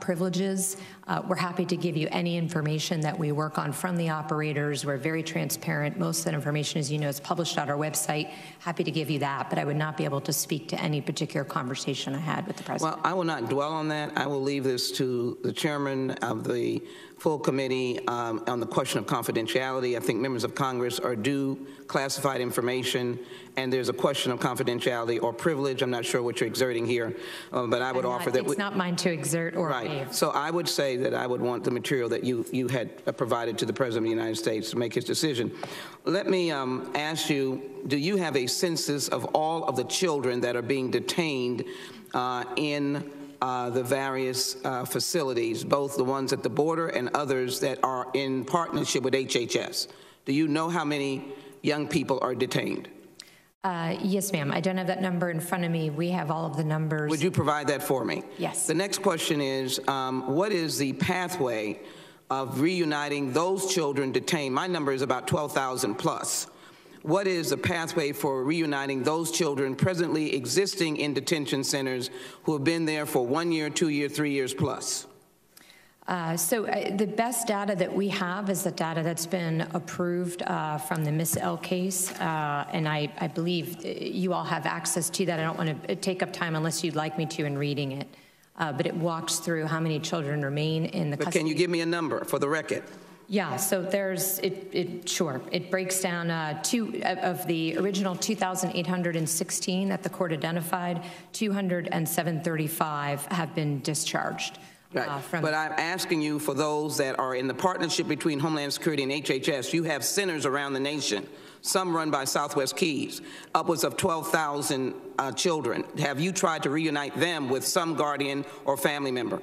privileges. We're happy to give you any information that we work on from the operators. We're very transparent. Most of that information, as you know, is published on our website. Happy to give you that, but I would not be able to speak to any particular conversation I had with the President. Well, I will not dwell on that. I will leave this to the chairman of the full committee on the question of confidentiality. I think members of Congress are due classified information, and there's a question of confidentiality or privilege. I'm not sure what you're exerting here, but I would offer that... It's not mine to exert or right. waive. So I would say that I would want the material that you had provided to the President of the United States to make his decision. Let me ask you, do you have a census of all of the children that are being detained in the various facilities, both the ones at the border and others that are in partnership with HHS? Do you know how many young people are detained? Yes, ma'am. I don't have that number in front of me. We have all of the numbers. Would you provide that for me? Yes. The next question is, what is the pathway of reuniting those children detained? My number is about 12,000 plus. What is the pathway for reuniting those children presently existing in detention centers who have been there for 1 year, 2 years, 3 years plus? The best data that we have is the data that's been approved from the Miss L case, and I believe you all have access to that. I don't want to take up time unless you'd like me to in reading it, but it walks through how many children remain in the custody. But can you give me a number for the record? Yeah, so there's, sure. It breaks down two of the original 2,816 that the court identified, 207,35 have been discharged. Right, but I'm asking you for those that are in the partnership between Homeland Security and HHS. You have centers around the nation, some run by Southwest Keys, upwards of 12,000 children. Have you tried to reunite them with some guardian or family member?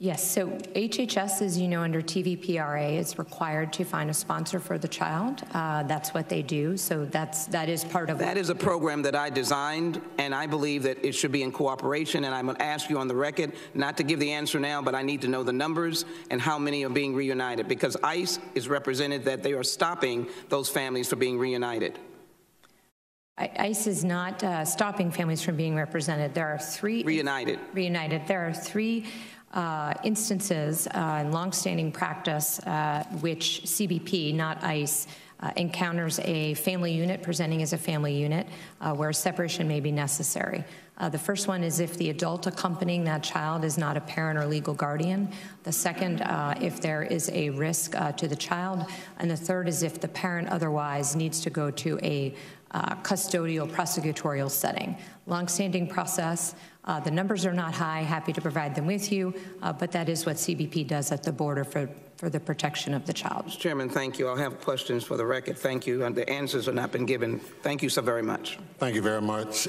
Yes, so HHS, as you know, under TVPRA, is required to find a sponsor for the child. That's what they do, so that is part of... That is a program that I designed, and I believe that it should be in cooperation, and I'm going to ask you on the record, not to give the answer now, but I need to know the numbers and how many are being reunited, because ICE is represented that they are stopping those families from being reunited. ICE is not stopping families from being represented. There are three... Reunited. There are three... instances in longstanding practice which CBP, not ICE, encounters a family unit presenting as a family unit where separation may be necessary. The first one is if the adult accompanying that child is not a parent or legal guardian. The second, if there is a risk to the child. And the third is if the parent otherwise needs to go to a custodial prosecutorial setting. Longstanding process. The numbers are not high. Happy to provide them with you, but that is what CBP does at the border for the protection of the child. Mr. Chairman, thank you. I'll have questions for the record. Thank you. The answers have not been given. Thank you so very much. Thank you very much.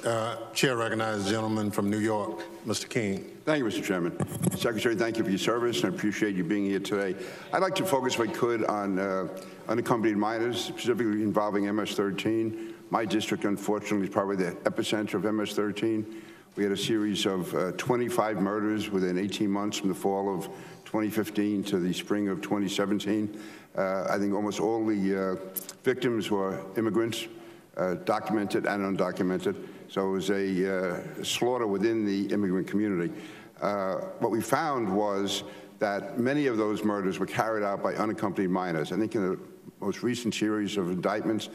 Chair recognizes the gentleman from New York, Mr. King. Thank you, Mr. Chairman. Secretary, thank you for your service, and I appreciate you being here today. I'd like to focus, if I could, on unaccompanied minors, specifically involving MS-13. My district, unfortunately, is probably the epicenter of MS-13. We had a series of 25 murders within 18 months from the fall of 2015 to the spring of 2017. I think almost all the victims were immigrants, documented and undocumented. So it was a slaughter within the immigrant community. What we found was that many of those murders were carried out by unaccompanied minors. I think in the most recent series of indictments,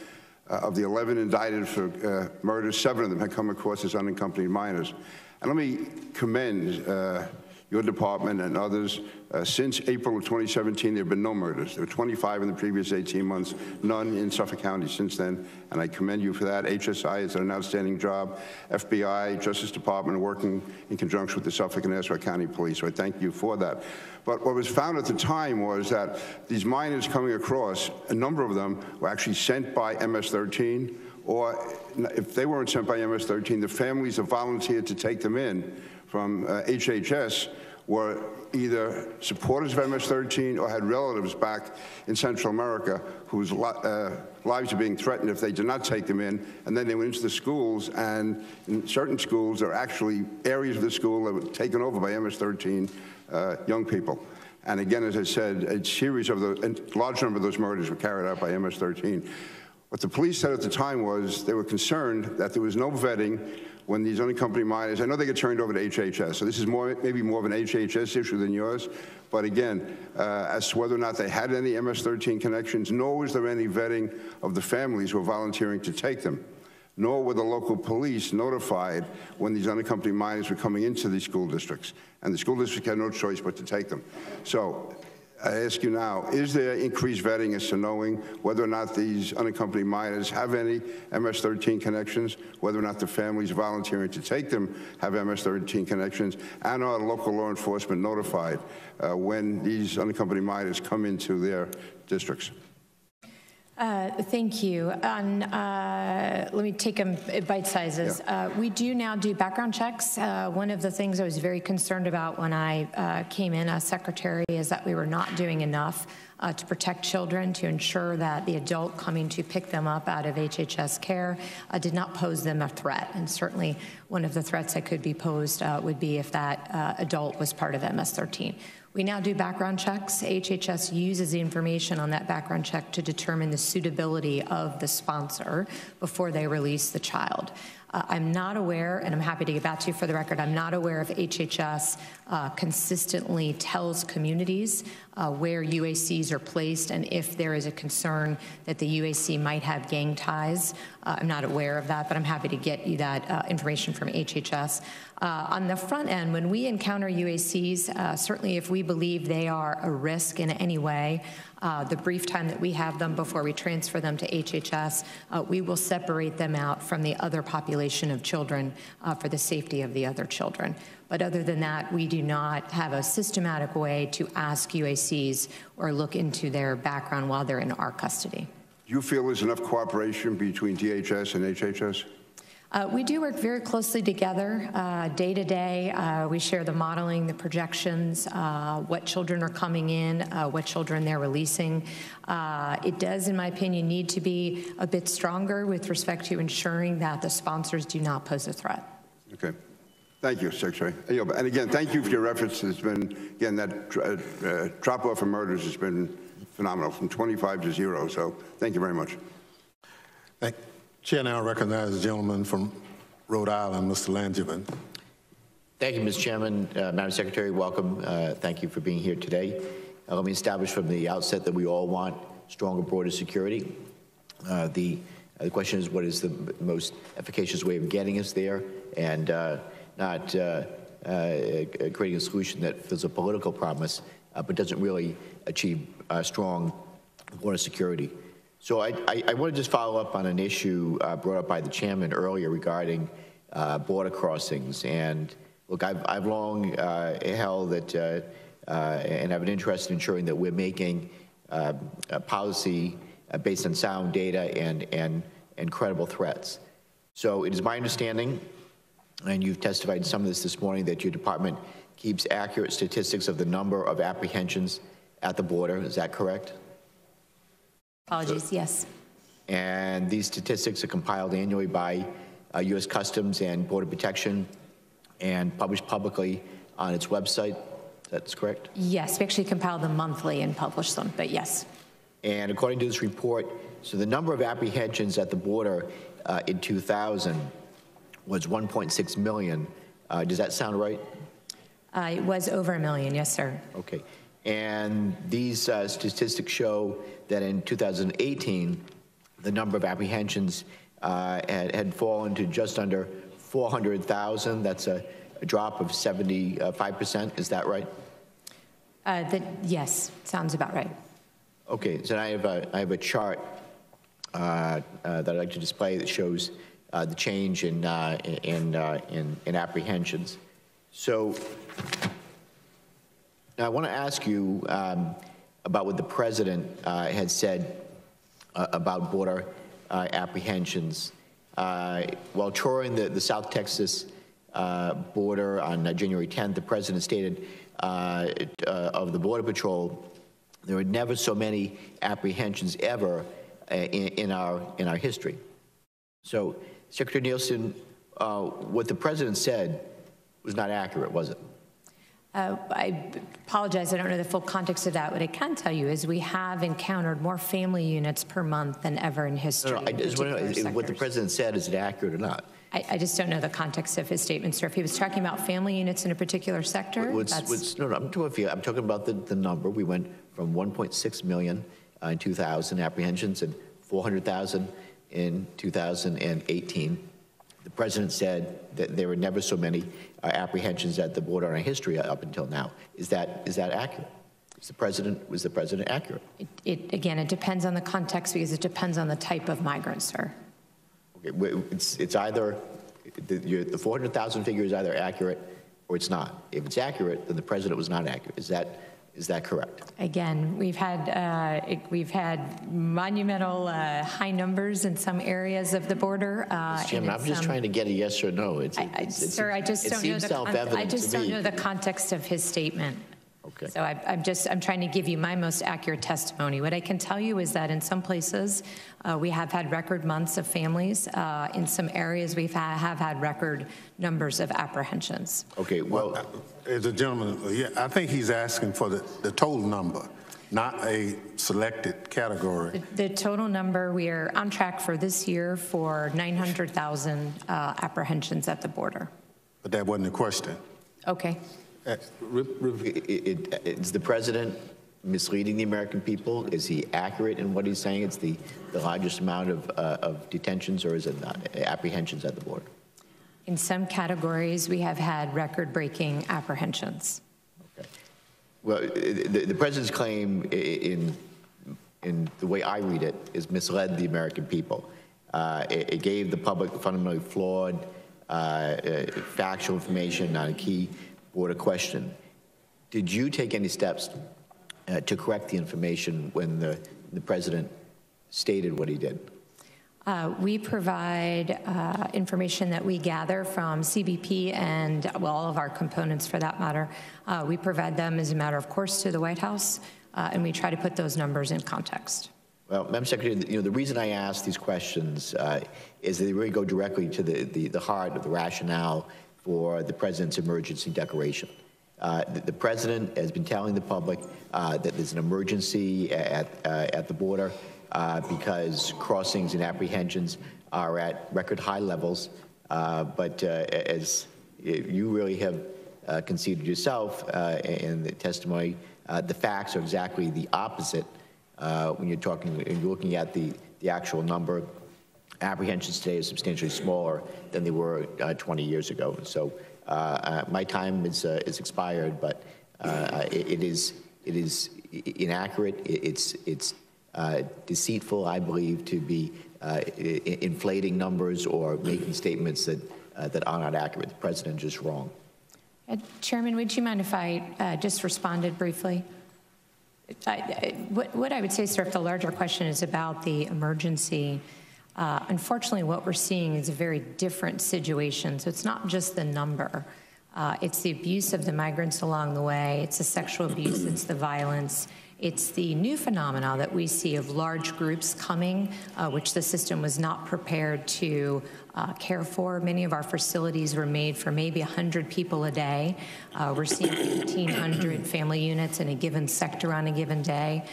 of the 11 indicted for murders, 7 of them had come across as unaccompanied minors. And let me commend your department and others. Since April of 2017, there have been no murders. There were 25 in the previous 18 months, none in Suffolk County since then, and I commend you for that. HSI has done an outstanding job. FBI, Justice Department working in conjunction with the Suffolk and Nassau County Police, so I thank you for that. But what was found at the time was that these minors coming across, a number of them were actually sent by MS-13, or if they weren't sent by MS-13, the families that volunteered to take them in from HHS were either supporters of MS-13 or had relatives back in Central America whose lives are being threatened if they did not take them in. And then they went into the schools, and in certain schools, there are actually areas of the school that were taken over by MS-13 young people. And again, as I said, a large number of those murders were carried out by MS-13. What the police said at the time was they were concerned that there was no vetting when these unaccompanied minors, I know they get turned over to HHS, so this is maybe more of an HHS issue than yours, but again, as to whether or not they had any MS-13 connections, nor was there any vetting of the families who were volunteering to take them, nor were the local police notified when these unaccompanied minors were coming into these school districts, and the school district had no choice but to take them. So I ask you now, is there increased vetting as to knowing whether or not these unaccompanied minors have any MS-13 connections, whether or not the families volunteering to take them have MS-13 connections, and are local law enforcement notified when these unaccompanied minors come into their districts? Thank you. Let me take them bite sizes. Yeah. We do now do background checks. One of the things I was very concerned about when I came in as secretary is that we were not doing enough to protect children, to ensure that the adult coming to pick them up out of HHS care did not pose them a threat. And certainly one of the threats that could be posed would be if that adult was part of MS-13. We now do background checks. HHS uses the information on that background check to determine the suitability of the sponsor before they release the child. I'm not aware, and I'm happy to get back to you for the record, I'm not aware if HHS consistently tells communities where UACs are placed and if there is a concern that the UAC might have gang ties. I'm not aware of that, but I'm happy to get you that information from HHS. On the front end, when we encounter UACs, certainly if we believe they are a risk in any way, the brief time that we have them before we transfer them to HHS, we will separate them out from the other population of children for the safety of the other children. But other than that, we do not have a systematic way to ask UACs or look into their background while they're in our custody. Do you feel there's enough cooperation between DHS and HHS? We do work very closely together day to day. We share the modeling, the projections, what children are coming in, what children they're releasing. It does, in my opinion, need to be a bit stronger with respect to ensuring that the sponsors do not pose a threat. Okay. Thank you, Secretary. And again, thank you for your efforts. It's been, again, that drop-off of murders has been phenomenal, from 25 to 0. So thank you very much. Thank you. Chair now recognizes the gentleman from Rhode Island, Mr. Langevin. Thank you, Mr. Chairman. Madam Secretary, welcome. Thank you for being here today. Let me establish from the outset that we all want stronger border security. The question is, what is the most efficacious way of getting us there, and not creating a solution that fills a political promise but doesn't really achieve strong border security. So I want to just follow up on an issue brought up by the chairman earlier regarding border crossings. And look, I've long held that and have an interest in ensuring that we're making a policy based on sound data and credible threats. So it is my understanding, and you've testified in some of this morning, that your department keeps accurate statistics of the number of apprehensions at the border. Is that correct? Apologies, yes. And these statistics are compiled annually by U.S. Customs and Border Protection and published publicly on its website. That's correct? Yes, we actually compile them monthly and publish them, but yes. And according to this report, so the number of apprehensions at the border in 2000 was 1.6 million. Does that sound right? It was over 1 million, yes, sir. Okay. And these statistics show that in 2018, the number of apprehensions had fallen to just under 400,000. That's a drop of 75%. Is that right? Yes, sounds about right. Okay, so I have a chart that I'd like to display that shows the change in apprehensions. So now I want to ask you about what the president had said about border apprehensions. While touring the South Texas border on January 10th, the president stated of the Border Patrol, there were never so many apprehensions ever in our history. So, Secretary Nielsen, what the president said was not accurate, was it? I apologize, I don't know the full context of that. What I can tell you is we have encountered more family units per month than ever in history. No, I just want to know what the president said, is it accurate or not? I just don't know the context of his statement, sir. If he was talking about family units in a particular sector, no, I'm talking about the number. We went from 1.6 million in 2000 apprehensions and 400,000 in 2018. The president said that there were never so many apprehensions at the border in our history up until now. Is that accurate? Was the president accurate? Again, it depends on the context because it depends on the type of migrant, sir. Okay, it's either the 400,000 figure is either accurate or it's not. If it's accurate, then the president was not accurate. Is that correct? Again, we've had monumental high numbers in some areas of the border. Jim, I'm just trying to get a yes or no. Sir, I just don't know the context of his statement. Okay. So I'm trying to give you my most accurate testimony. What I can tell you is that in some places we have had record months of families. In some areas we have had record numbers of apprehensions. Okay, well, as a gentleman, yeah, I think he's asking for the total number, not a selected category. The total number, we are on track for this year for 900,000 apprehensions at the border. But that wasn't the question. Okay. Is the president misleading the American people? Is he accurate in what he's saying? It's the largest amount of detentions, or is it not apprehensions at the border? In some categories, we have had record-breaking apprehensions. Okay. Well, the president's claim, in the way I read it, is misled the American people. It gave the public fundamentally flawed factual information on a key border question. Did you take any steps to correct the information when the president stated what he did? We provide information that we gather from CBP and all of our components for that matter. We provide them as a matter of course to the White House, and we try to put those numbers in context. Well, Madam Secretary, the reason I ask these questions is that they really go directly to the heart of the rationale for the president's emergency declaration. The president has been telling the public that there's an emergency at the border because crossings and apprehensions are at record high levels. But as you really have conceded yourself in the testimony, the facts are exactly the opposite when you're looking at the actual number. Apprehensions today are substantially smaller than they were 20 years ago. So my time is expired, but it is inaccurate. It's deceitful, I believe, to be inflating numbers or making statements that are not accurate. The president is just wrong. Chairman, would you mind if I just responded briefly? What I would say, sir, if the larger question is about the emergency, unfortunately, what we're seeing is a very different situation. So it's not just the number. It's the abuse of the migrants along the way. It's the sexual abuse. It's the violence. It's the new phenomena that we see of large groups coming, which the system was not prepared to care for. Many of our facilities were made for maybe 100 people a day. We're seeing 1,800 family units in a given sector on a given day.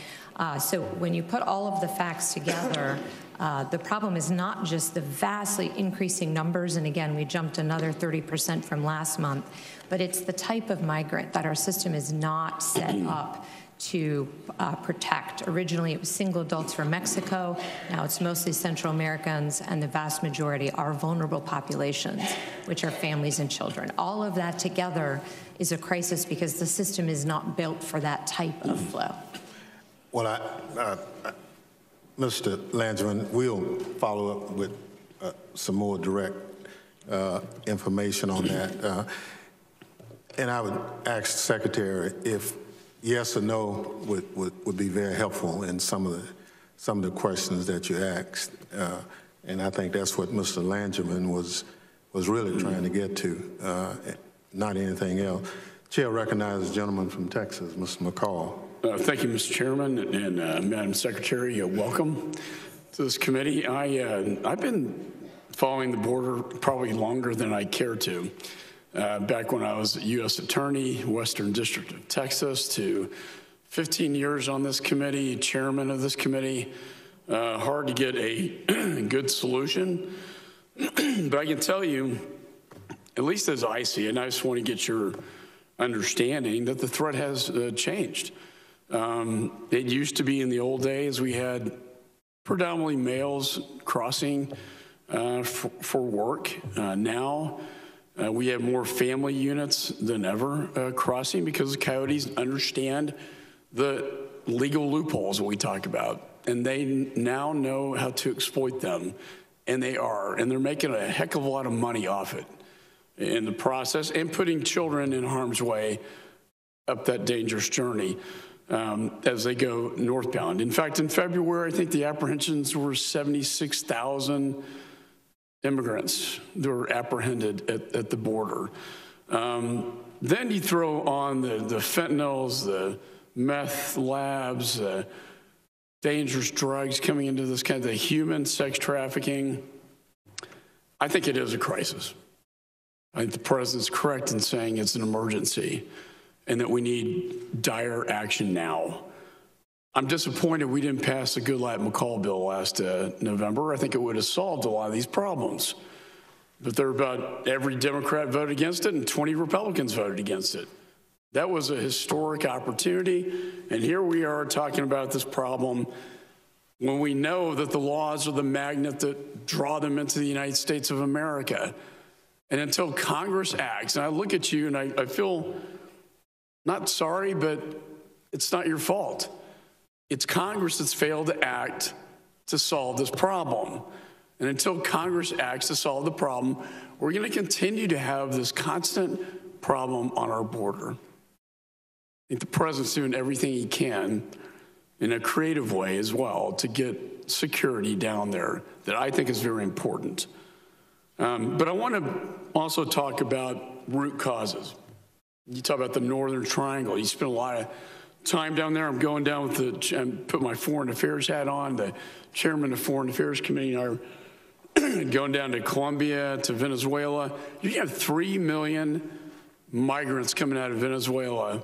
So when you put all of the facts together, the problem is not just the vastly increasing numbers, and again, we jumped another 30% from last month, but it's the type of migrant that our system is not set up to protect. Originally, it was single adults from Mexico. Now it's mostly Central Americans, and the vast majority are vulnerable populations, which are families and children. All of that together is a crisis because the system is not built for that type of flow. Well, Mr. Langerman, we'll follow up with some more direct information on that. And I would ask the Secretary if yes or no would be very helpful in some of the questions that you asked. And I think that's what Mr. Langerman was really trying to get to, not anything else. Chair recognizes the gentleman from Texas, Mr. McCall. Thank you, Mr. Chairman, and Madam Secretary, welcome to this committee. I've been following the border probably longer than I care to. Back when I was U.S. Attorney, Western District of Texas, to 15 years on this committee, chairman of this committee. Hard to get a good solution. But I can tell you, at least as I see it, and I just want to get your understanding that the threat has changed. It used to be in the old days we had predominantly males crossing for work. Now we have more family units than ever crossing because the Coyotes understand the legal loopholes that we talk about, and they now know how to exploit them, and they're making a heck of a lot of money off it in the process and putting children in harm's way up that dangerous journey as they go northbound. In fact, in February, I think the apprehensions were 76,000 immigrants that were apprehended at the border. Then you throw on the fentanyls, the meth labs, dangerous drugs coming into this kind of human sex trafficking. I think it is a crisis. I think the president's correct in saying it's an emergency and that we need dire action now. I'm disappointed we didn't pass the Goodlatte-McCall bill last November. I think it would have solved a lot of these problems. But there were about every Democrat voted against it and 20 Republicans voted against it. That was a historic opportunity. And here we are talking about this problem when we know that the laws are the magnet that draw them into the United States of America. And until Congress acts, and I look at you and I feel not sorry, but it's not your fault. It's Congress that's failed to act to solve this problem. And until Congress acts to solve the problem, we're going to continue to have this constant problem on our border. I think the president's doing everything he can in a creative way as well to get security down there that I think is very important. But I want to also talk about root causes. You talk about the Northern Triangle. You spend a lot of time down there. I'm going down with put my Foreign Affairs hat on. The chairman of the Foreign Affairs Committee and I are going down to Colombia, to Venezuela. You have 3 million migrants coming out of Venezuela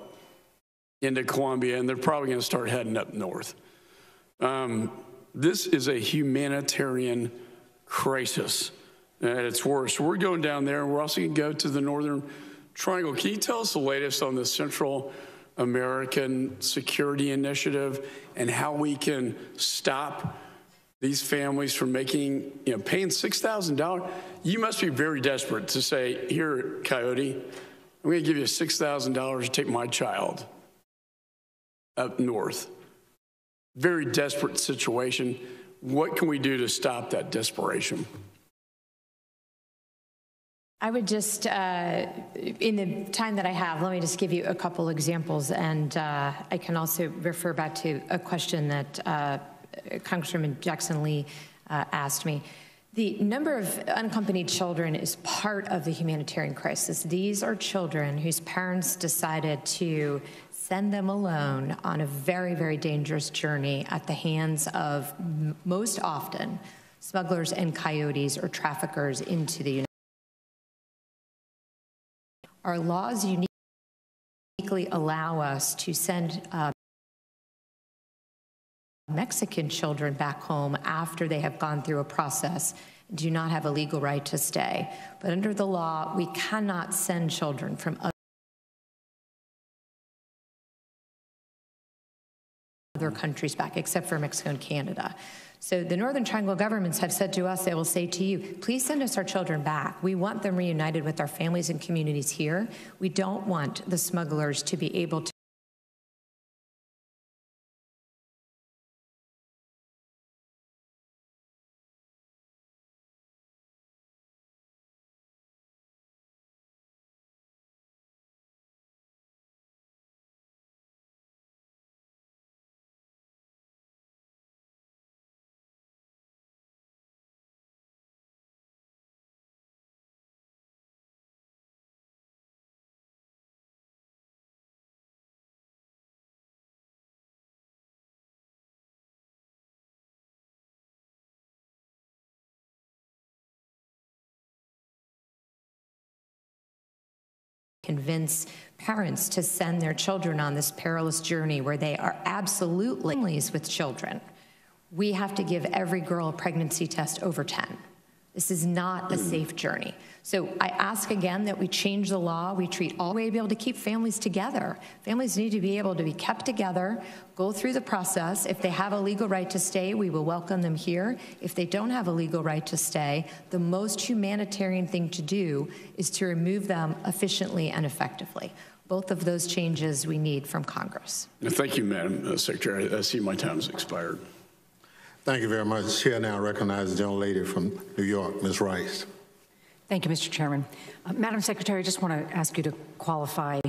into Colombia, and they're probably going to start heading up north. This is a humanitarian crisis at its worst. We're going down there, and we're also going to go to the Northern Triangle. Can you tell us the latest on the Central American Security Initiative and how we can stop these families from making, paying $6,000? You must be very desperate to say, here, Coyote, I'm going to give you $6,000 to take my child up north. Very desperate situation. What can we do to stop that desperation? I would just, in the time that I have, let me just give you a couple examples, and I can also refer back to a question that Congresswoman Jackson Lee asked me. The number of unaccompanied children is part of the humanitarian crisis. These are children whose parents decided to send them alone on a very, very dangerous journey at the hands of, most often, smugglers and coyotes or traffickers into the United States. Our laws uniquely allow us to send Mexican children back home after they have gone through a process and do not have a legal right to stay. But under the law, we cannot send children from other countries back, except for Mexico and Canada. So the Northern Triangle governments have said to us, they will say to you, please send us our children back. We want them reunited with our families and communities here. We don't want the smugglers to be able to convince parents to send their children on this perilous journey where they are absolutely families with children. We have to give every girl a pregnancy test over 10. This is not a safe journey. So I ask again that we change the law. We treat all ways to be able to keep families together. Families need to be able to be kept together, go through the process. If they have a legal right to stay, we will welcome them here. If they don't have a legal right to stay, the most humanitarian thing to do is to remove them efficiently and effectively. Both of those changes we need from Congress. Thank you, Madam Secretary. I see my time has expired. Thank you very much. Chair now recognizes the gentlelady from New York, Ms. Rice. Thank you, Mr. Chairman. Madam Secretary, I just want to ask you to qualify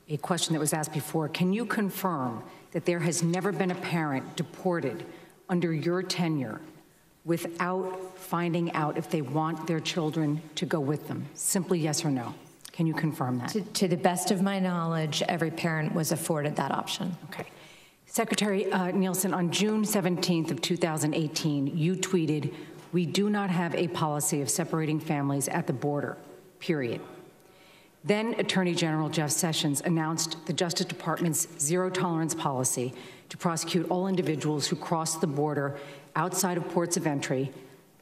a question that was asked before. Can you confirm that there has never been a parent deported under your tenure without finding out if they want their children to go with them? Simply yes or no. Can you confirm that? To the best of my knowledge, every parent was afforded that option. Okay. Secretary Nielsen, on June 17th of 2018, you tweeted, "We do not have a policy of separating families at the border, period." Then Attorney General Jeff Sessions announced the Justice Department's zero-tolerance policy to prosecute all individuals who cross the border outside of ports of entry,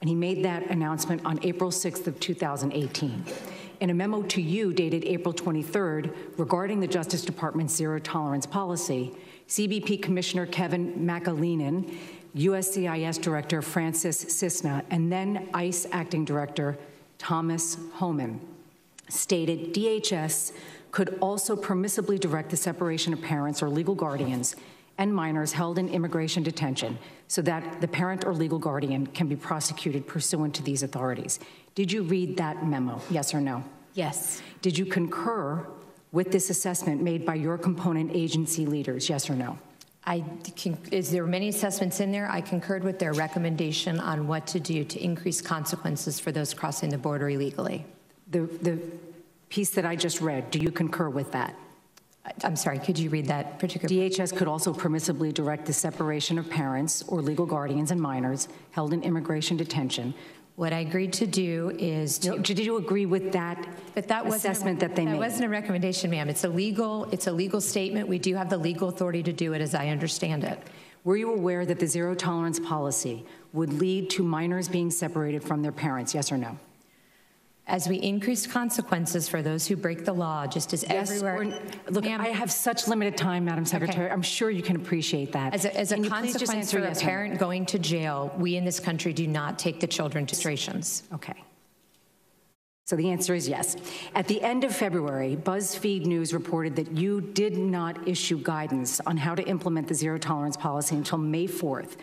and he made that announcement on April 6th of 2018. In a memo to you dated April 23rd regarding the Justice Department's zero-tolerance policy, CBP Commissioner Kevin McAleenan, USCIS Director Francis Cisna, and then ICE Acting Director Thomas Homan stated DHS could also permissibly direct the separation of parents or legal guardians and minors held in immigration detention so that the parent or legal guardian can be prosecuted pursuant to these authorities. Did you read that memo, yes or no? Yes. Did you concur with this assessment made by your component agency leaders, yes or no? There many assessments in there. I concurred with their recommendation on what to do to increase consequences for those crossing the border illegally. The piece that I just read, do you concur with that? I'm sorry, could you read that particular? DHS could also permissibly direct the separation of parents or legal guardians and minors held in immigration detention. What I agreed to do is to... No, did you agree with that assessment that they made? That wasn't a recommendation, ma'am. It's a legal statement. We do have the legal authority to do it as I understand it. Were you aware that the zero-tolerance policy would lead to minors being separated from their parents, yes or no? As we increase consequences for those who break the law, just as yes, everywhere. Look, I have such limited time, Madam Secretary. Okay. I'm sure you can appreciate that. As a consequence for a parent going to jail, we in this country do not take the children to registrations. Okay. So the answer is yes. At the end of February, BuzzFeed News reported that you did not issue guidance on how to implement the zero-tolerance policy until May 4th,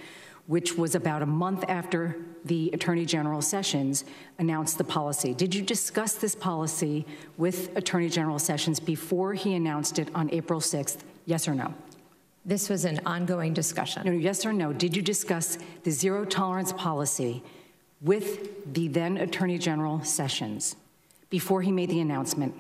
which was about a month after the Attorney General Sessions announced the policy. Did you discuss this policy with Attorney General Sessions before he announced it on April 6th, yes or no? This was an ongoing discussion. No, yes or no. Did you discuss the zero-tolerance policy with the then Attorney General Sessions before he made the announcement?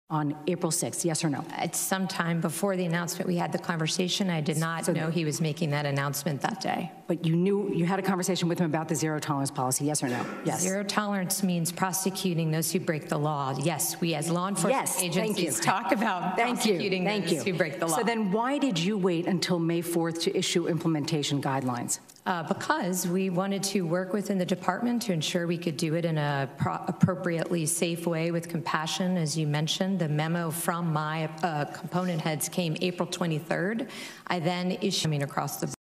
on April 6th, yes or no? It's sometime before the announcement. We had the conversation. I did not know he was making that announcement that day. But you knew, you had a conversation with him about the zero tolerance policy, yes or no? Yes. Zero tolerance means prosecuting those who break the law. Yes, we as law enforcement agencies talk about prosecuting those who break the law. So then why did you wait until May 4th to issue implementation guidelines? Because we wanted to work within the department to ensure we could do it in a appropriately safe way with compassion. As you mentioned, the memo from my component heads came April 23rd. I then issued across the board.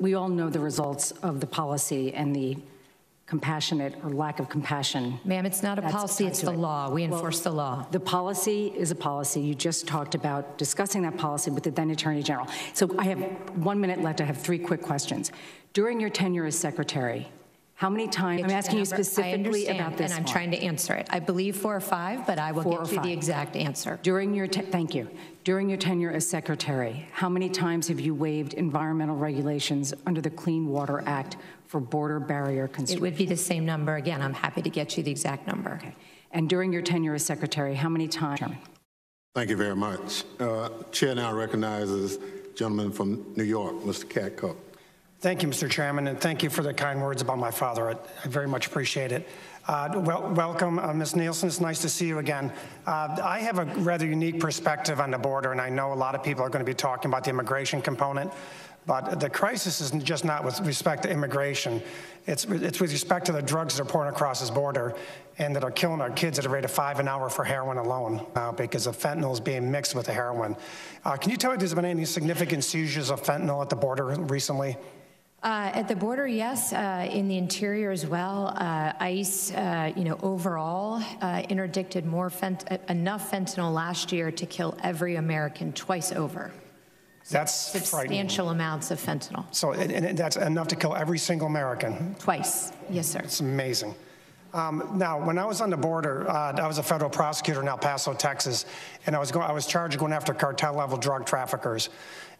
We all know the results of the policy and the compassionate or lack of compassion. Ma'am, it's not a policy, it's the law. We enforce the law. The policy is a policy. You just talked about discussing that policy with the then Attorney General. So I have 1 minute left. I have 3 quick questions. During your tenure as Secretary, how many times, I'm asking you specifically about this and I'm trying to answer it. I believe 4 or 5, but I will get you the exact answer. During your, thank you. During your tenure as Secretary, how many times have you waived environmental regulations under the Clean Water Act for border barrier construction? It would be the same number. Again, I'm happy to get you the exact number. Okay. And during your tenure as Secretary, how many times? Thank you very much. Chair now recognizes gentleman from New York, Mr. Katko. Thank you, Mr. Chairman, and thank you for the kind words about my father. I very much appreciate it. Welcome, Ms. Nielsen. It's nice to see you again. I have a rather unique perspective on the border, and I know a lot of people are going to be talking about the immigration component, but the crisis is just not with respect to immigration. It's with respect to the drugs that are pouring across this border and that are killing our kids at a rate of 5 an hour for heroin alone because of fentanyl is being mixed with the heroin. Can you tell me if there's been any significant seizures of fentanyl at the border recently? At the border, yes. In the interior as well. ICE, overall interdicted enough fentanyl last year to kill every American twice over. So that's substantial amounts of fentanyl. So and that's enough to kill every single American? Twice, yes, sir. It's amazing. Now, when I was on the border, I was a federal prosecutor in El Paso, Texas, and I was charged with going after cartel-level drug traffickers.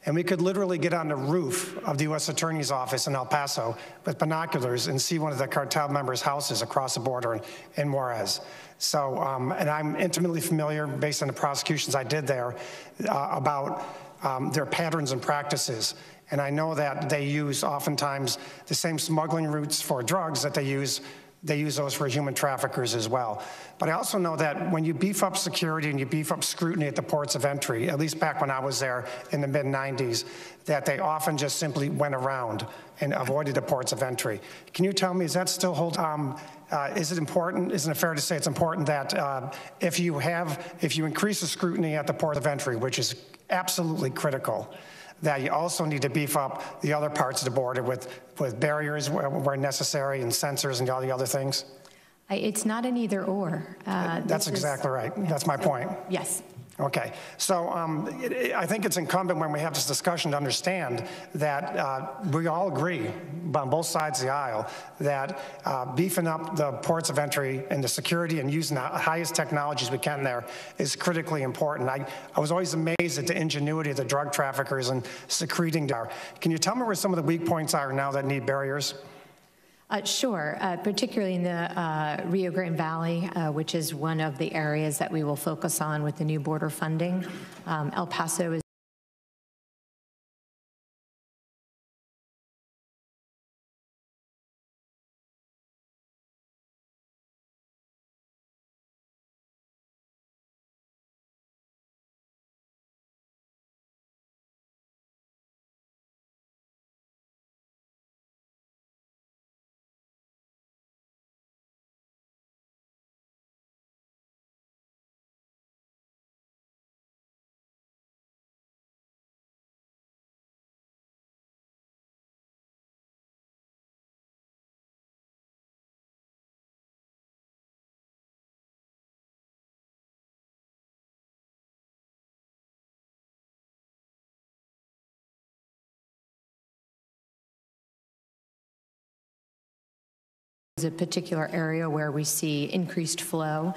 And we could literally get on the roof of the U.S. Attorney's Office in El Paso with binoculars and see one of the cartel members' houses across the border in Juarez. So, and I'm intimately familiar, based on the prosecutions I did there, about their patterns and practices. And I know that they use oftentimes the same smuggling routes for drugs that they use those for human traffickers as well. But I also know that when you beef up security and you beef up scrutiny at the ports of entry, at least back when I was there in the mid-90s, that they often just simply went around and avoided the ports of entry. Can you tell me, is that still hold? Is it important? Isn't it fair to say it's important that if you increase the scrutiny at the port of entry, which is absolutely critical, that you also need to beef up the other parts of the border with barriers where necessary and sensors and all the other things? It's not an either or. That's exactly right. That's my point. Yes. Okay. So I think it's incumbent when we have this discussion to understand that we all agree on both sides of the aisle that beefing up the ports of entry and the security and using the highest technologies we can there is critically important. I was always amazed at the ingenuity of the drug traffickers and secreting there. Can you tell me where some of the weak points are now that need barriers? Sure, particularly in the Rio Grande Valley, which is one of the areas that we will focus on with the new border funding. El Paso is is a particular area where we see increased flow,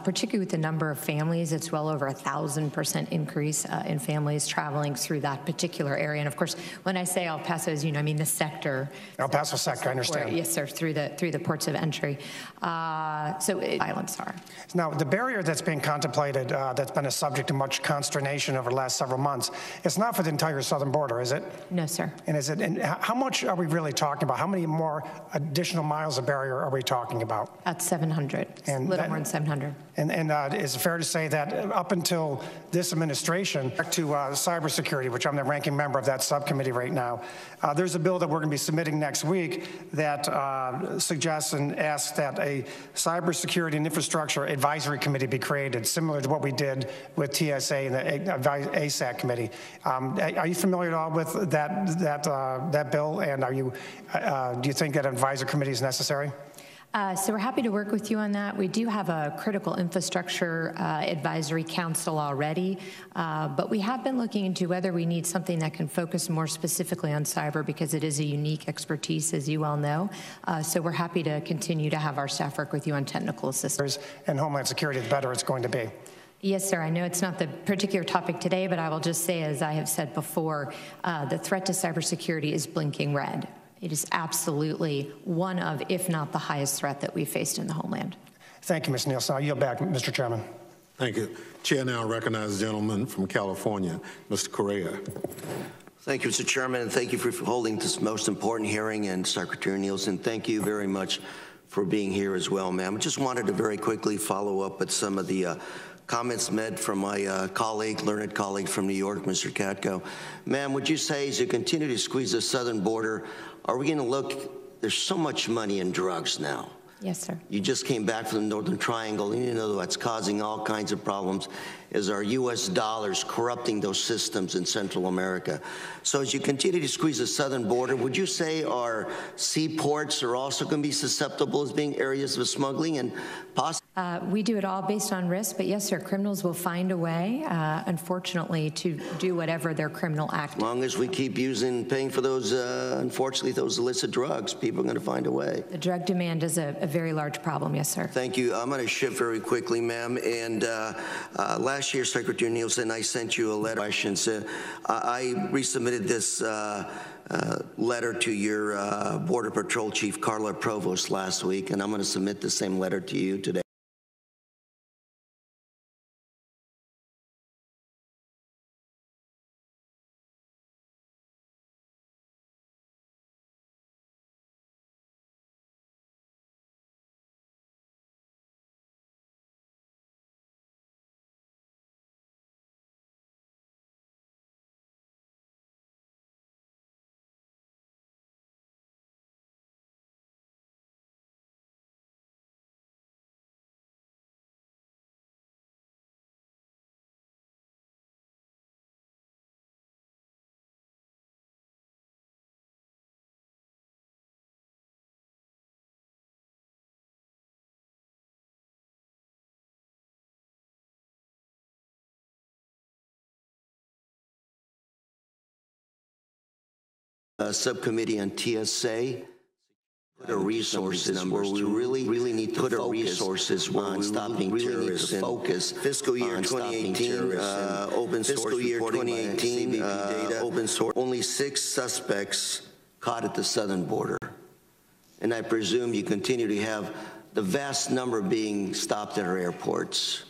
particularly with the number of families. It's well over 1,000% increase in families traveling through that particular area. And of course, when I say El Paso, as you know, I mean the sector. El Paso sector, I understand. Yes, sir, through the ports of entry. Violence are. Now, the barrier that's being contemplated, that's been a subject of much consternation over the last several months, it's not for the entire southern border, is it? No, sir. And how much are we really talking about? How many more additional miles of barrier are we talking about? At 700, a little more than 700. And is it fair to say that up until this administration, back to cybersecurity, which I'm the ranking member of that subcommittee right now, there's a bill that we're going to be submitting next week that suggests and asks that a cybersecurity and infrastructure advisory committee be created, similar to what we did with TSA and the ASAC committee. Are you familiar at all with that bill? And do you think that an advisory committee is necessary? So we're happy to work with you on that. We do have a critical infrastructure advisory council already, but we have been looking into whether we need something that can focus more specifically on cyber because it is a unique expertise, as you all know. So we're happy to continue to have our staff work with you on technical assistance. And Homeland Security, the better it's going to be. Yes, sir. I know it's not the particular topic today, but I will just say, as I have said before, the threat to cybersecurity is blinking red. It is absolutely one of, if not the highest threat that we've faced in the homeland. Thank you, Ms. Nielsen. I'll yield back, Mr. Chairman. Thank you. Chair now recognizes the gentleman from California, Mr. Correa. Thank you, Mr. Chairman, and thank you for holding this most important hearing. And Secretary Nielsen, thank you very much for being here as well, ma'am. I just wanted to very quickly follow up with some of the comments made from my colleague, learned colleague from New York, Mr. Katko. Ma'am, would you say, as you continue to squeeze the southern border, are we going to look, there's so much money in drugs now. Yes, sir. You just came back from the Northern Triangle, and you know that's causing all kinds of problems, is our U.S. dollars corrupting those systems in Central America. So as you continue to squeeze the southern border, would you say our seaports are also going to be susceptible as being areas of smuggling and possibly? We do it all based on risk, but yes, sir, criminals will find a way, unfortunately, to do whatever their criminal act. As long as we keep paying for those, unfortunately, those illicit drugs, people are going to find a way. The drug demand is a very large problem, yes, sir. Thank you. I'm going to shift very quickly, ma'am. And last year, Secretary Nielsen, I sent you a letter. I resubmitted this letter to your Border Patrol Chief, Carla Provost, last week, and I'm going to submit the same letter to you today. Subcommittee on TSA, put a resources where we really need to put a resources on stopping terrorists and focus. Fiscal year 2018, open source fiscal year 2018 data, open source. Only 6 suspects caught at the southern border, and I presume you continue to have the vast number being stopped at our airports.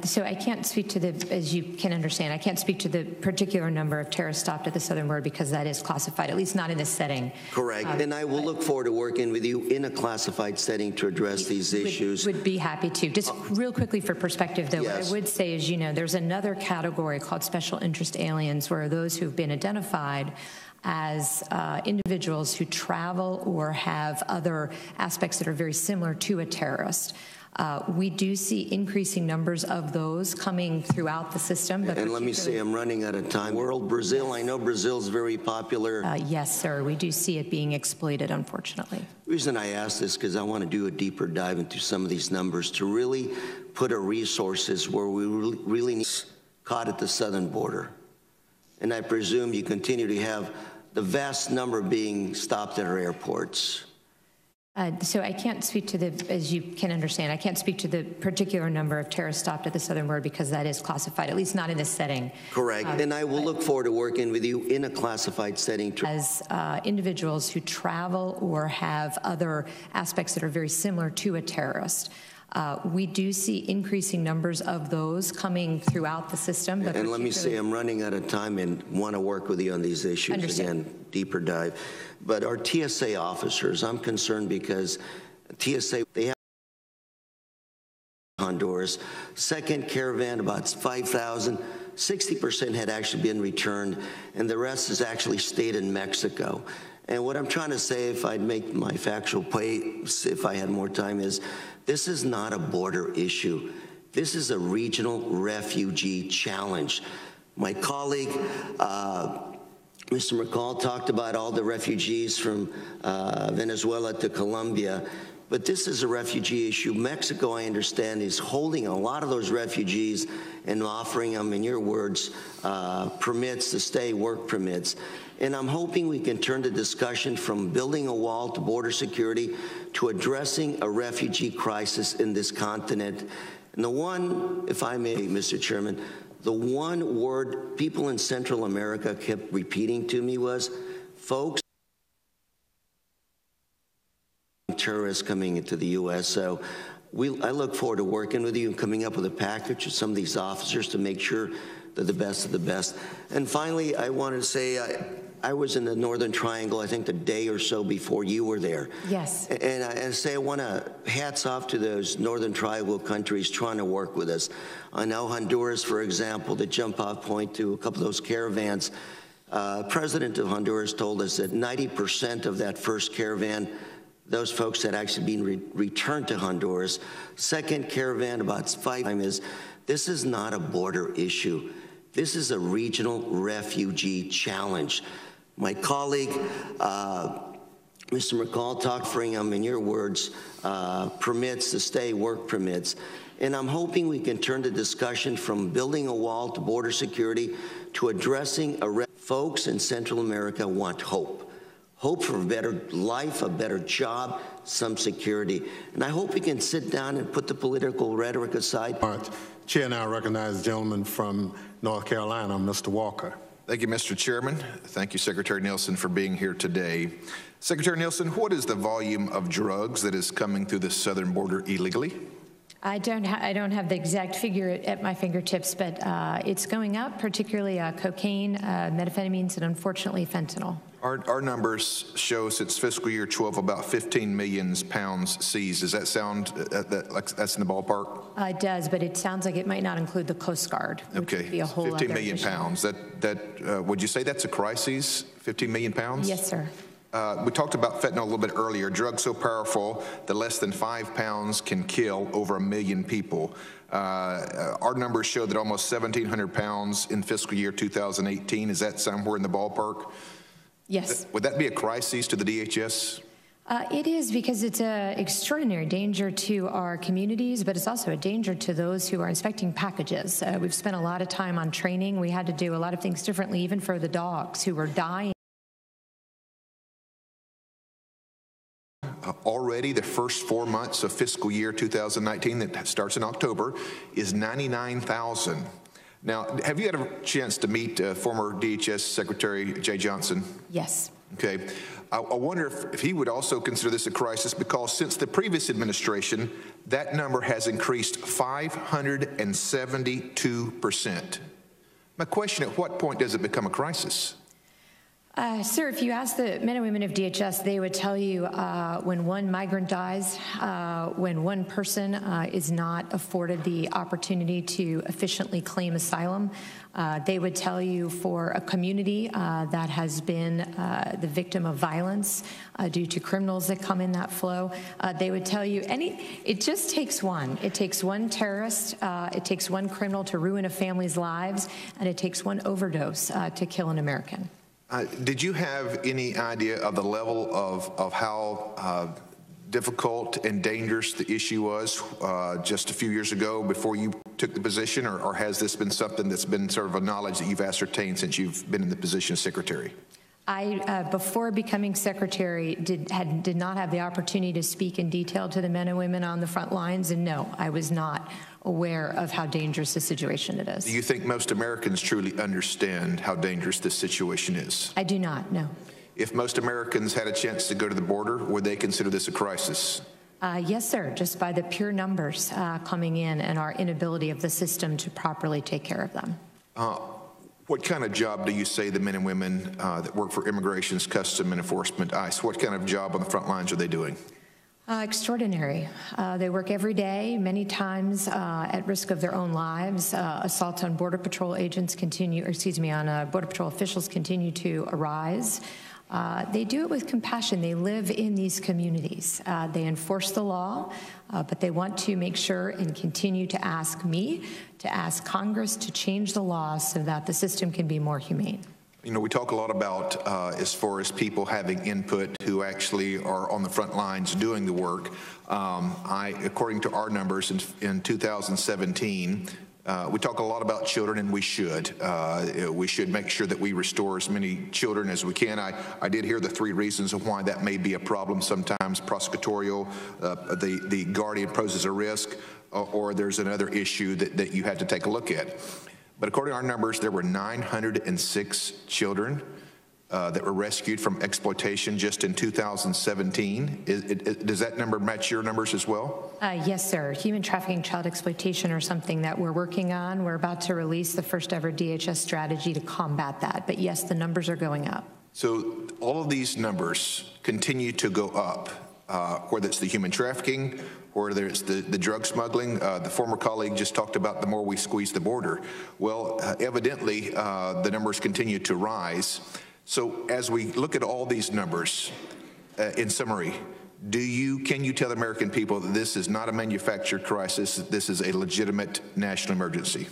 So I can't speak to the, as you can understand, I can't speak to the particular number of terrorists stopped at the southern border because that is classified, at least not in this setting. Correct. And I will look forward to working with you in a classified setting to address these issues. Would be happy to. Just real quickly for perspective, though, yes. What I would say is, you know, there's another category called special interest aliens, where those who've been identified as individuals who travel or have other aspects that are very similar to a terrorist. We do see increasing numbers of those coming throughout the system. But and let me say, I'm running out of time. Brazil, I know Brazil's very popular. Yes, sir. We do see it being exploited, unfortunately. The reason I ask this is because I want to do a deeper dive into some of these numbers to really put our resources where we really need caught at the southern border. And I presume you continue to have the vast number being stopped at our airports. So I can't speak to the, as you can understand, I can't speak to the particular number of terrorists stopped at the southern border because that is classified, at least not in this setting. Correct. And I will look forward to working with you in a classified setting. As individuals who travel or have other aspects that are very similar to a terrorist. We do see increasing numbers of those coming throughout the system. But and let me say, I'm running out of time and want to work with you on these issues. Understand. Again, deeper dive. But our TSA officers, I'm concerned because TSA, they have Honduras. Second caravan, about 5,000. 60% had actually been returned, and the rest has actually stayed in Mexico. And what I'm trying to say, if I'd make my factual points, if I had more time, is this is not a border issue. This is a regional refugee challenge. My colleague, Mr. McCall, talked about all the refugees from Venezuela to Colombia, but this is a refugee issue. Mexico, I understand, is holding a lot of those refugees and offering them, in your words, permits to stay, work permits. And I'm hoping we can turn the discussion from building a wall to border security to addressing a refugee crisis in this continent. And the one, if I may, Mr. Chairman, the one word people in Central America kept repeating to me was, folks, terrorists coming into the U.S. So I look forward to working with you and coming up with a package with some of these officers to make sure they're the best of the best. And finally, I wanted to say, I was in the Northern Triangle, I think the day or so before you were there. Yes. And I say I want to hats off to those Northern Triangle countries trying to work with us. I know Honduras, for example, the jump-off point to a couple of those caravans. President of Honduras told us that 90% of that first caravan, those folks had actually been returned to Honduras. Second caravan, about 5 times, this is not a border issue. This is a regional refugee challenge. My colleague, Mr. McCall, talked offering them, in your words, permits to stay, work permits. And I'm hoping we can turn the discussion from building a wall to border security to addressing folks in Central America want hope. Hope for a better life, a better job, some security. And I hope we can sit down and put the political rhetoric aside. Chair now recognizes the gentleman from North Carolina, Mr. Walker. Thank you, Mr. Chairman. Thank you, Secretary Nielsen, for being here today. Secretary Nielsen, what is the volume of drugs that is coming through the southern border illegally? I don't have the exact figure at my fingertips, but it's going up, particularly cocaine, methamphetamines, and unfortunately fentanyl. Our numbers show since fiscal year 12 about 15 million pounds seized. Does that sound like that's in the ballpark? It does, but it sounds like it might not include the Coast Guard. Which would be a whole 15 other million issue. pounds. Would you say that's a crisis? 15 million pounds? Yes, sir. We talked about fentanyl a little bit earlier. Drugs so powerful that less than 5 pounds can kill over 1 million people. Our numbers show that almost 1,700 pounds in fiscal year 2018. Is that somewhere in the ballpark? Yes. Would that be a crisis to the DHS? It is, because it's an extraordinary danger to our communities, but it's also a danger to those who are inspecting packages. We've spent a lot of time on training. We had to do a lot of things differently, even for the dogs who were dying. Already the first 4 months of fiscal year 2019 that starts in October is 99,000. Now, have you had a chance to meet former DHS Secretary Jay Johnson? Yes. Okay. I wonder if he would also consider this a crisis, because since the previous administration, that number has increased 572%. My question, at what point does it become a crisis? Sir, if you ask the men and women of DHS, they would tell you when one migrant dies, when one person is not afforded the opportunity to efficiently claim asylum, they would tell you for a community that has been the victim of violence due to criminals that come in that flow, they would tell you it just takes one. It takes one terrorist, it takes one criminal to ruin a family's lives, and it takes one overdose to kill an American. Did you have any idea of the level of how difficult and dangerous the issue was just a few years ago before you took the position, or has this been something that's been sort of a knowledge that you've ascertained since you've been in the position of Secretary? I, before becoming secretary, did not have the opportunity to speak in detail to the men and women on the front lines, and no, I was not aware of how dangerous the situation it is. Do you think most Americans truly understand how dangerous this situation is? I do not, no. If most Americans had a chance to go to the border, would they consider this a crisis? Yes, sir, just by the pure numbers coming in and our inability of the system to properly take care of them. What kind of job do you say the men and women that work for Immigrations, Custom and Enforcement, ICE, what kind of job on the front lines are they doing? Extraordinary. They work every day, many times at risk of their own lives. Assaults on Border Patrol agents continue, on Border Patrol officials continue to arise. They do it with compassion. They live in these communities. They enforce the law, but they want to make sure and continue to ask me, to ask Congress to change the law so that the system can be more humane. You know, we talk a lot about as far as people having input who actually are on the front lines doing the work. According to our numbers in 2017, we talk a lot about children, and we should. We should make sure that we restore as many children as we can. I did hear the 3 reasons of why that may be a problem. Sometimes prosecutorial, the guardian poses a risk, or there's another issue that you had to take a look at. But according to our numbers, there were 906 children that were rescued from exploitation just in 2017. Does that number match your numbers as well? Yes, sir. Human trafficking, child exploitation are something that we're working on. We're about to release the first ever DHS strategy to combat that. But yes, the numbers are going up. So all of these numbers continue to go up, whether it's the human trafficking, or there's the drug smuggling. The former colleague just talked about the more we squeeze the border. Well, evidently, the numbers continue to rise. So as we look at all these numbers, in summary, can you tell the American people that this is not a manufactured crisis, this is a legitimate national emergency?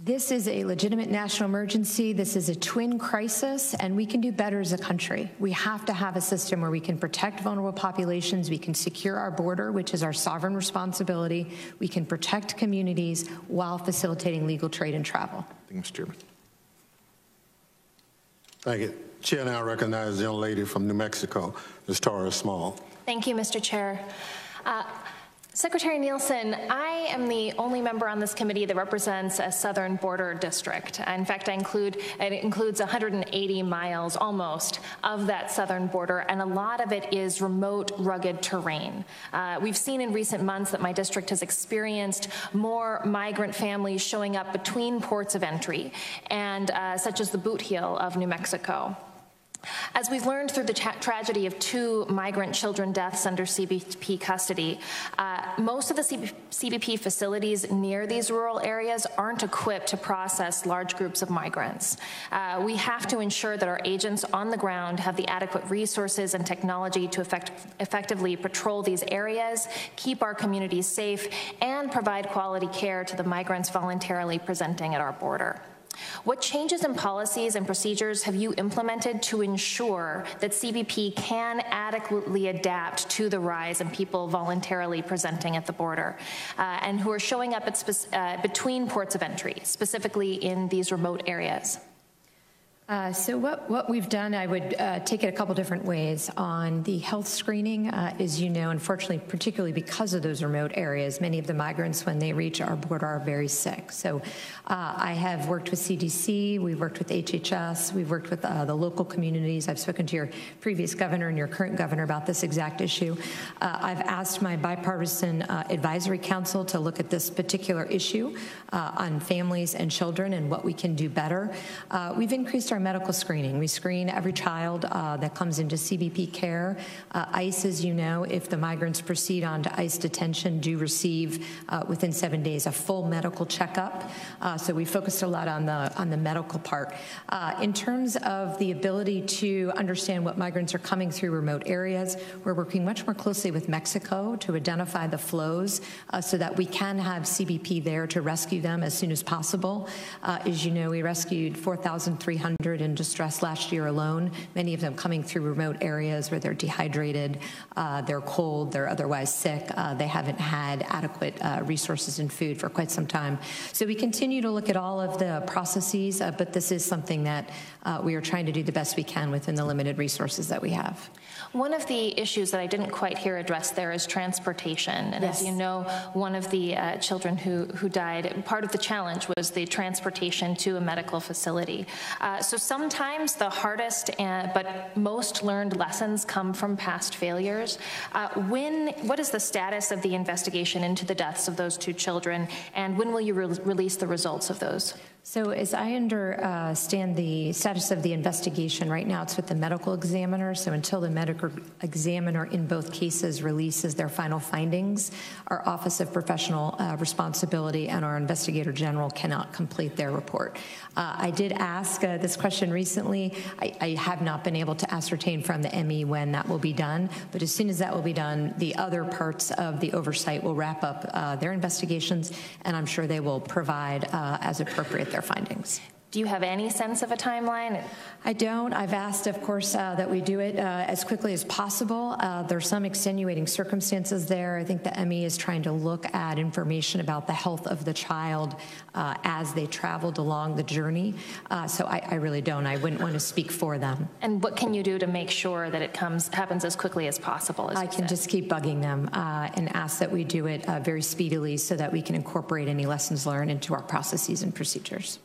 This is a legitimate national emergency. This is a twin crisis, and we can do better as a country. We have to have a system where we can protect vulnerable populations, we can secure our border, which is our sovereign responsibility, we can protect communities while facilitating legal trade and travel. Thank you, Mr. Chairman. Thank you. Chair now recognizes the young lady from New Mexico, Ms. Tara Small. Thank you, Mr. Chair. Secretary Nielsen, I am the only member on this committee that represents a southern border district. In fact, it includes 180 miles almost of that southern border, and a lot of it is remote, rugged terrain. We've seen in recent months that my district has experienced more migrant families showing up between ports of entry, and such as the Boot Heel of New Mexico. As we've learned through the tragedy of 2 migrant children deaths under CBP custody, most of the CBP facilities near these rural areas aren't equipped to process large groups of migrants. We have to ensure that our agents on the ground have the adequate resources and technology to effectively patrol these areas, keep our communities safe, and provide quality care to the migrants voluntarily presenting at our border. What changes in policies and procedures have you implemented to ensure that CBP can adequately adapt to the rise in people voluntarily presenting at the border and who are showing up at between ports of entry, specifically in these remote areas? So what we've done, I would take it a couple different ways. On the health screening, as you know, unfortunately, particularly because of those remote areas, many of the migrants, when they reach our border, are very sick. So I have worked with CDC, we've worked with HHS, we've worked with the local communities. I've spoken to your previous governor and your current governor about this exact issue. I've asked my bipartisan advisory council to look at this particular issue on families and children and what we can do better. We've increased our medical screening. We screen every child that comes into CBP care. ICE, as you know, if the migrants proceed on to ICE detention, do receive within 7 days a full medical checkup. So we focused a lot on the medical part. In terms of the ability to understand what migrants are coming through remote areas, we're working much more closely with Mexico to identify the flows so that we can have CBP there to rescue them as soon as possible. As you know, we rescued 4,300 100 in distress last year alone, many of them coming through remote areas where they're dehydrated, they're cold, they're otherwise sick, they haven't had adequate resources and food for quite some time. So we continue to look at all of the processes, but this is something that we are trying to do the best we can within the limited resources that we have. One of the issues that I didn't quite hear addressed there is transportation. And yes. As you know, one of the children who died, part of the challenge was the transportation to a medical facility. So sometimes the hardest but most learned lessons come from past failures. What is the status of the investigation into the deaths of those two children, and when will you release the results of those? So as I understand the status of the investigation, right now it's with the medical examiner. So until the medical examiner in both cases releases their final findings, our Office of Professional Responsibility and our Investigator General cannot complete their report. I did ask this question recently. I have not been able to ascertain from the ME when that will be done, but as soon as that will be done, the other parts of the oversight will wrap up their investigations, and I'm sure they will provide, as appropriate, their findings. Do you have any sense of a timeline? I don't. I've asked, of course, that we do it as quickly as possible. There's some extenuating circumstances there. I think the ME is trying to look at information about the health of the child as they traveled along the journey. So I really don't. I wouldn't want to speak for them. And what can you do to make sure that it happens as quickly as possible? I can just keep bugging them and ask that we do it very speedily so that we can incorporate any lessons learned into our processes and procedures.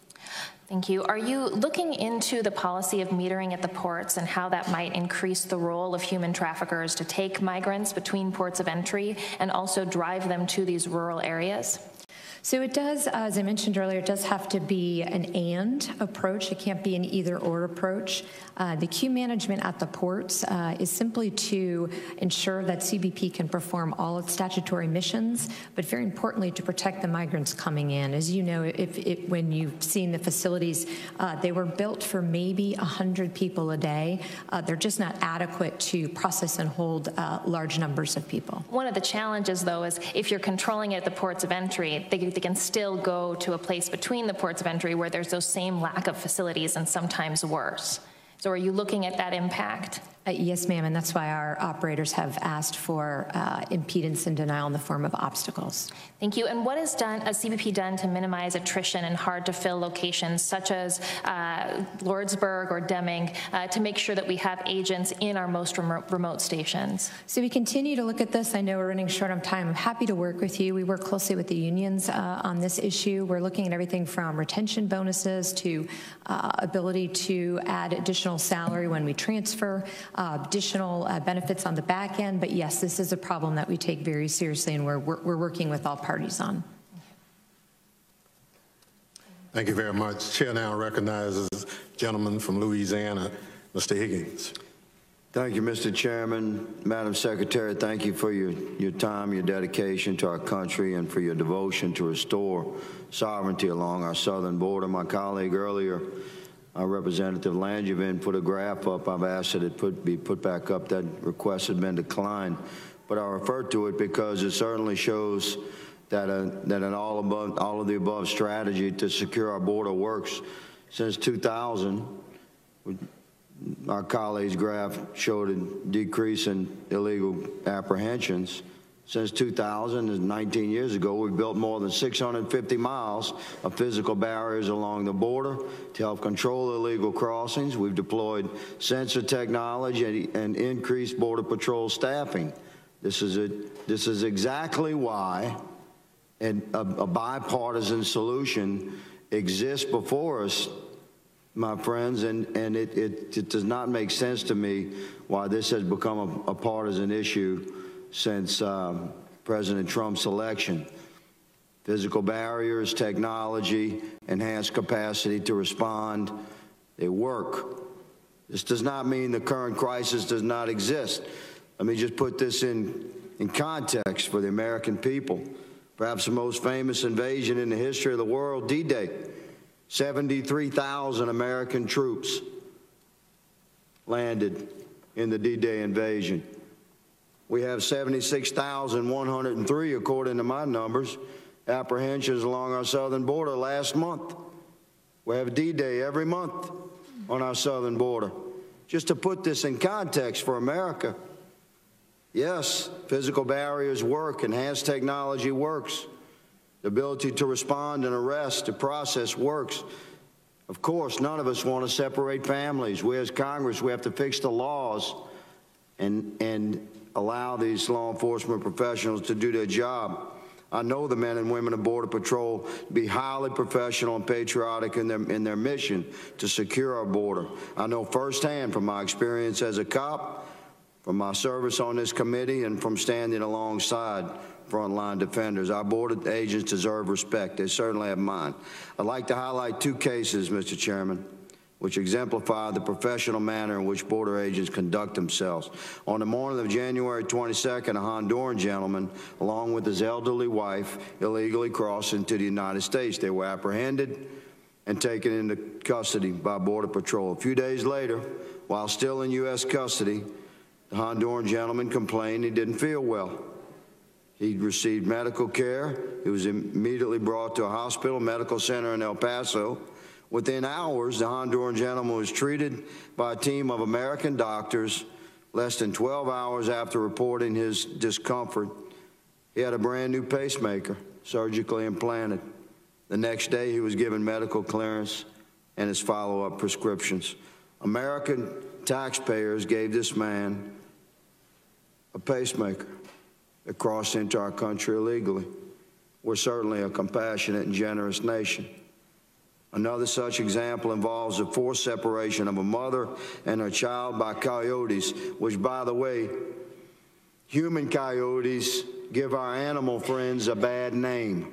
Thank you. Are you looking into the policy of metering at the ports and how that might increase the role of human traffickers to take migrants between ports of entry and also drive them to these rural areas? So it does, as I mentioned earlier, it does have to be an and approach. It can't be an either or approach. The queue management at the ports is simply to ensure that CBP can perform all its statutory missions, but very importantly to protect the migrants coming in. As you know, when you've seen the facilities, they were built for maybe 100 people a day. They're just not adequate to process and hold large numbers of people. One of the challenges, though, is if you're controlling it at the ports of entry, they can still go to a place between the ports of entry where there's those same lack of facilities and sometimes worse. So are you looking at that impact? Yes, ma'am, and that's why our operators have asked for impedance and denial in the form of obstacles. Thank you. And what has CBP done to minimize attrition in hard-to-fill locations such as Lordsburg or Deming to make sure that we have agents in our most remote stations? So we continue to look at this. I know we're running short on time. I'm happy to work with you. We work closely with the unions on this issue. We're looking at everything from retention bonuses to ability to add additional salary when we transfer, additional benefits on the back end. But yes, this is a problem that we take very seriously, and we're working with all parties on. Thank you very much. Chair now recognizes the gentleman from Louisiana, Mr. Higgins. Thank you, Mr. Chairman. Madam Secretary, thank you for your time, your dedication to our country, and for your devotion to restore sovereignty along our southern border. My colleague earlier, Representative Langevin, put a graph up. I've asked that it be put back up. That request had been declined. But I refer to it because it certainly shows that an all of the above strategy to secure our border works. Since 2000, our colleague's graph showed a decrease in illegal apprehensions. Since 2000, 19 years ago, we built more than 650 miles of physical barriers along the border to help control illegal crossings. We've deployed sensor technology and increased Border Patrol staffing. This is exactly why a bipartisan solution exists before us, my friends, and it does not make sense to me why this has become a partisan issue since President Trump's election. Physical barriers, technology, enhanced capacity to respond, they work. This does not mean the current crisis does not exist. Let me just put this in context for the American people. Perhaps the most famous invasion in the history of the world, D-Day. 73,000 American troops landed in the D-Day invasion. We have 76,103, according to my numbers, apprehensions along our southern border last month. We have D-Day every month. on our southern border. Just to put this in context for America, yes, physical barriers work, enhanced technology works. The ability to respond and arrest, to process works. Of course, none of us want to separate families. We as Congress, we have to fix the laws and allow these law enforcement professionals to do their job. I know the men and women of Border Patrol to be highly professional and patriotic in their mission to secure our border. I know firsthand from my experience as a cop, from my service on this committee, and from standing alongside frontline defenders. Our border agents deserve respect. They certainly have mine. I'd like to highlight two cases, Mr. Chairman, which exemplify the professional manner in which border agents conduct themselves. On the morning of January 22nd, a Honduran gentleman, along with his elderly wife, illegally crossed into the United States. They were apprehended and taken into custody by Border Patrol. A few days later, while still in U.S. custody, the Honduran gentleman complained he didn't feel well. He received medical care. He was immediately brought to a hospital, medical center in El Paso. Within hours, the Honduran gentleman was treated by a team of American doctors. Less than 12 hours after reporting his discomfort, he had a brand new pacemaker surgically implanted. The next day, he was given medical clearance and his follow-up prescriptions. American taxpayers gave this man a pacemaker that crossed into our country illegally. We're certainly a compassionate and generous nation. Another such example involves the forced separation of a mother and her child by coyotes, which, by the way, human coyotes give our animal friends a bad name.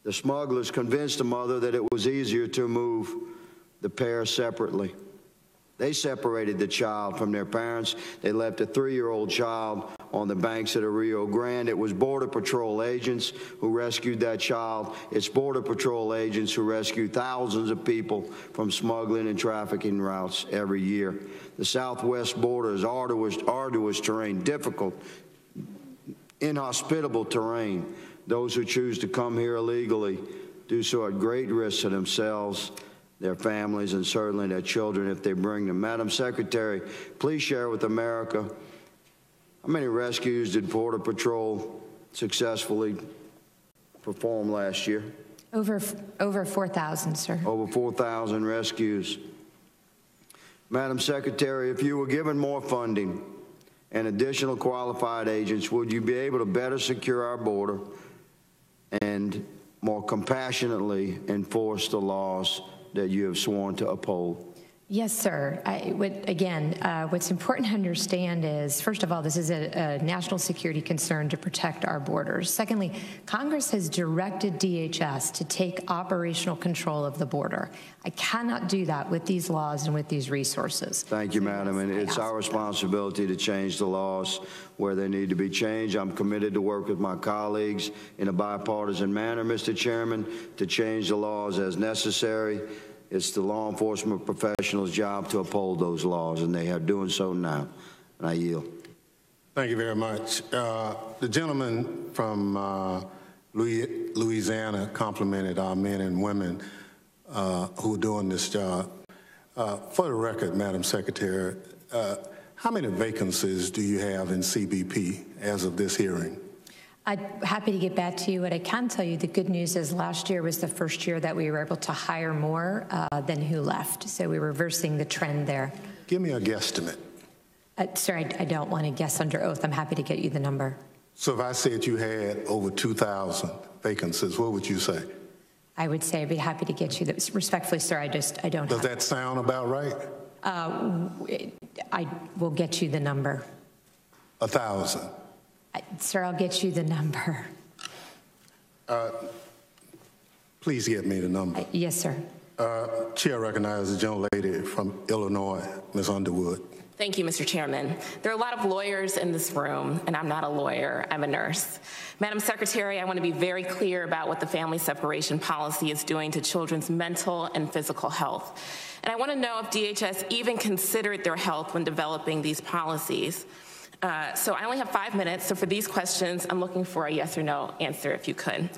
The smugglers convinced the mother that it was easier to move the pair separately. They separated the child from their parents. They left a 3-year-old child on the banks of the Rio Grande. It was Border Patrol agents who rescued that child. It's Border Patrol agents who rescue thousands of people from smuggling and trafficking routes every year. The southwest border is arduous terrain, difficult, inhospitable terrain. Those who choose to come here illegally do so at great risk to themselves, their families, and certainly their children if they bring them. Madam Secretary, please share with America how many rescues did Border Patrol successfully perform last year? Over 4,000, sir. Over 4,000 rescues. Madam Secretary, if you were given more funding and additional qualified agents, would you be able to better secure our border and more compassionately enforce the laws that you have sworn to uphold? Yes, sir. What's important to understand is, first of all, this is a national security concern to protect our borders. Secondly, Congress has directed DHS to take operational control of the border. I cannot do that with these laws and with these resources. Thank you, Madam. And it's our responsibility to change the laws where they need to be changed. I'm committed to work with my colleagues in a bipartisan manner, Mr. Chairman, to change the laws as necessary. It's the law enforcement professionals' job to uphold those laws, and they are doing so now. And I yield. Thank you very much. The gentleman from Louisiana complimented our men and women who are doing this job. For the record, Madam Secretary, how many vacancies do you have in CBP as of this hearing? I'm happy to get back to you. What I can tell you, the good news is last year was the first year that we were able to hire more than who left. So we're reversing the trend there. Give me a guesstimate. Sir, I don't want to guess under oath. I'm happy to get you the number. So if I said you had over 2,000 vacancies, what would you say? I would say I'd be happy to get you that. Respectfully, sir, I don't Does that sound about right? I will get you the number. 1,000. Sir, I'll get you the number. Please get me the number. Yes, sir. Chair recognizes the gentlelady from Illinois, Ms. Underwood. Thank you, Mr. Chairman. There are a lot of lawyers in this room, and I'm not a lawyer, I'm a nurse. Madam Secretary, I want to be very clear about what the family separation policy is doing to children's mental and physical health. And I want to know if DHS even considered their health when developing these policies. So I only have 5 minutes, so for these questions, I'm looking for a yes or no answer, if you could.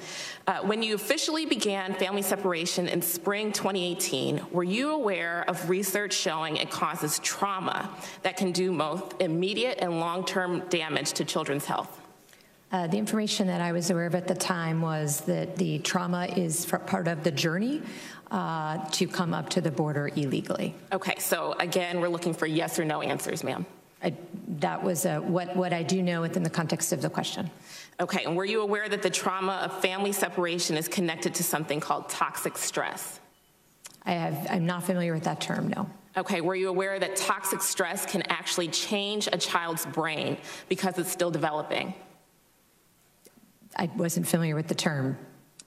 When you officially began family separation in spring 2018, were you aware of research showing it causes trauma that can do both immediate and long-term damage to children's health? The information that I was aware of at the time was that the trauma is part of the journey to come up to the border illegally. Okay, so again, we're looking for yes or no answers, ma'am. That was what I do know within the context of the question. Okay, and were you aware that the trauma of family separation is connected to something called toxic stress? I'm not familiar with that term, no. Okay, were you aware that toxic stress can actually change a child's brain because it's still developing? I wasn't familiar with the term.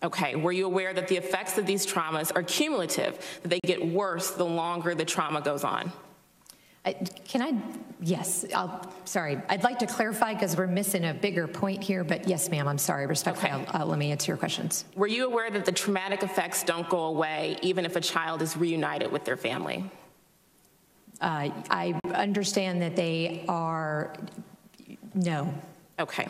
Okay, were you aware that the effects of these traumas are cumulative, that they get worse the longer the trauma goes on? Yes, sorry. I'd like to clarify because we're missing a bigger point here, but yes, ma'am, I'm sorry. Respectfully, okay. Let me answer your questions. Were you aware that the traumatic effects don't go away even if a child is reunited with their family? I understand that they are, no. Okay.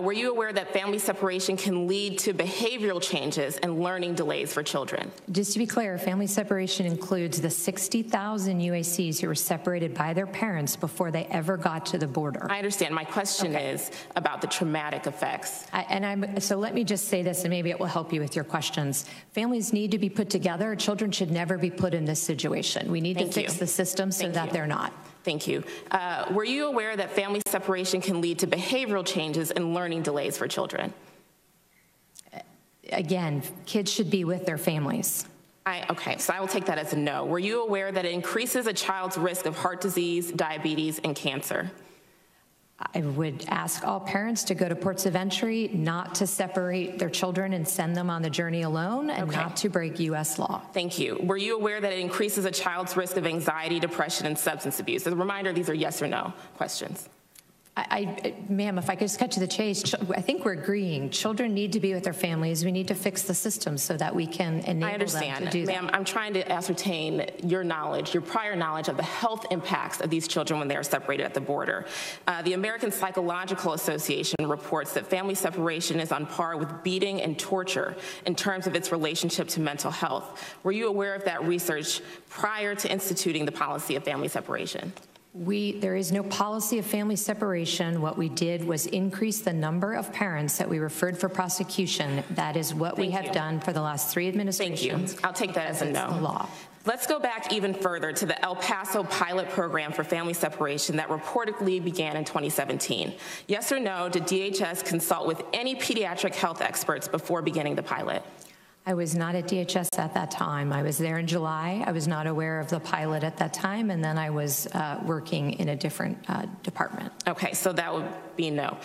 Were you aware that family separation can lead to behavioral changes and learning delays for children? Just to be clear, family separation includes the 60,000 UACs who were separated by their parents before they ever got to the border. I understand. My question is about the traumatic effects. So let me just say this, and maybe it will help you with your questions. Families need to be put together. Children should never be put in this situation. We need to fix the system so that they're not. Thank you. Were you aware that family separation can lead to behavioral changes and learning delays for children? Again, kids should be with their families. Okay, so I will take that as a no. Were you aware that it increases a child's risk of heart disease, diabetes, and cancer? I would ask all parents to go to ports of entry, not to separate their children and send them on the journey alone, and not to break U.S. law. Thank you. Were you aware that it increases a child's risk of anxiety, depression, and substance abuse? As a reminder, these are yes or no questions. Ma'am, if I could just cut to the chase, I think we're agreeing. Children need to be with their families. We need to fix the system so that we can enable them to do that. Ma'am, I'm trying to ascertain your knowledge, your prior knowledge of the health impacts of these children when they are separated at the border. The American Psychological Association reports that family separation is on par with beating and torture in terms of its relationship to mental health. Were you aware of that research prior to instituting the policy of family separation? There is no policy of family separation. What we did was increase the number of parents that we referred for prosecution. That is what we have done for the last 3 administrations. Thank you. I'll take that as a no. Law. Let's go back even further to the El Paso pilot program for family separation that reportedly began in 2017. Yes or no, did DHS consult with any pediatric health experts before beginning the pilot? I was not at DHS at that time. I was there in July. I was not aware of the pilot at that time, and then I was working in a different department. Okay, so that would be no.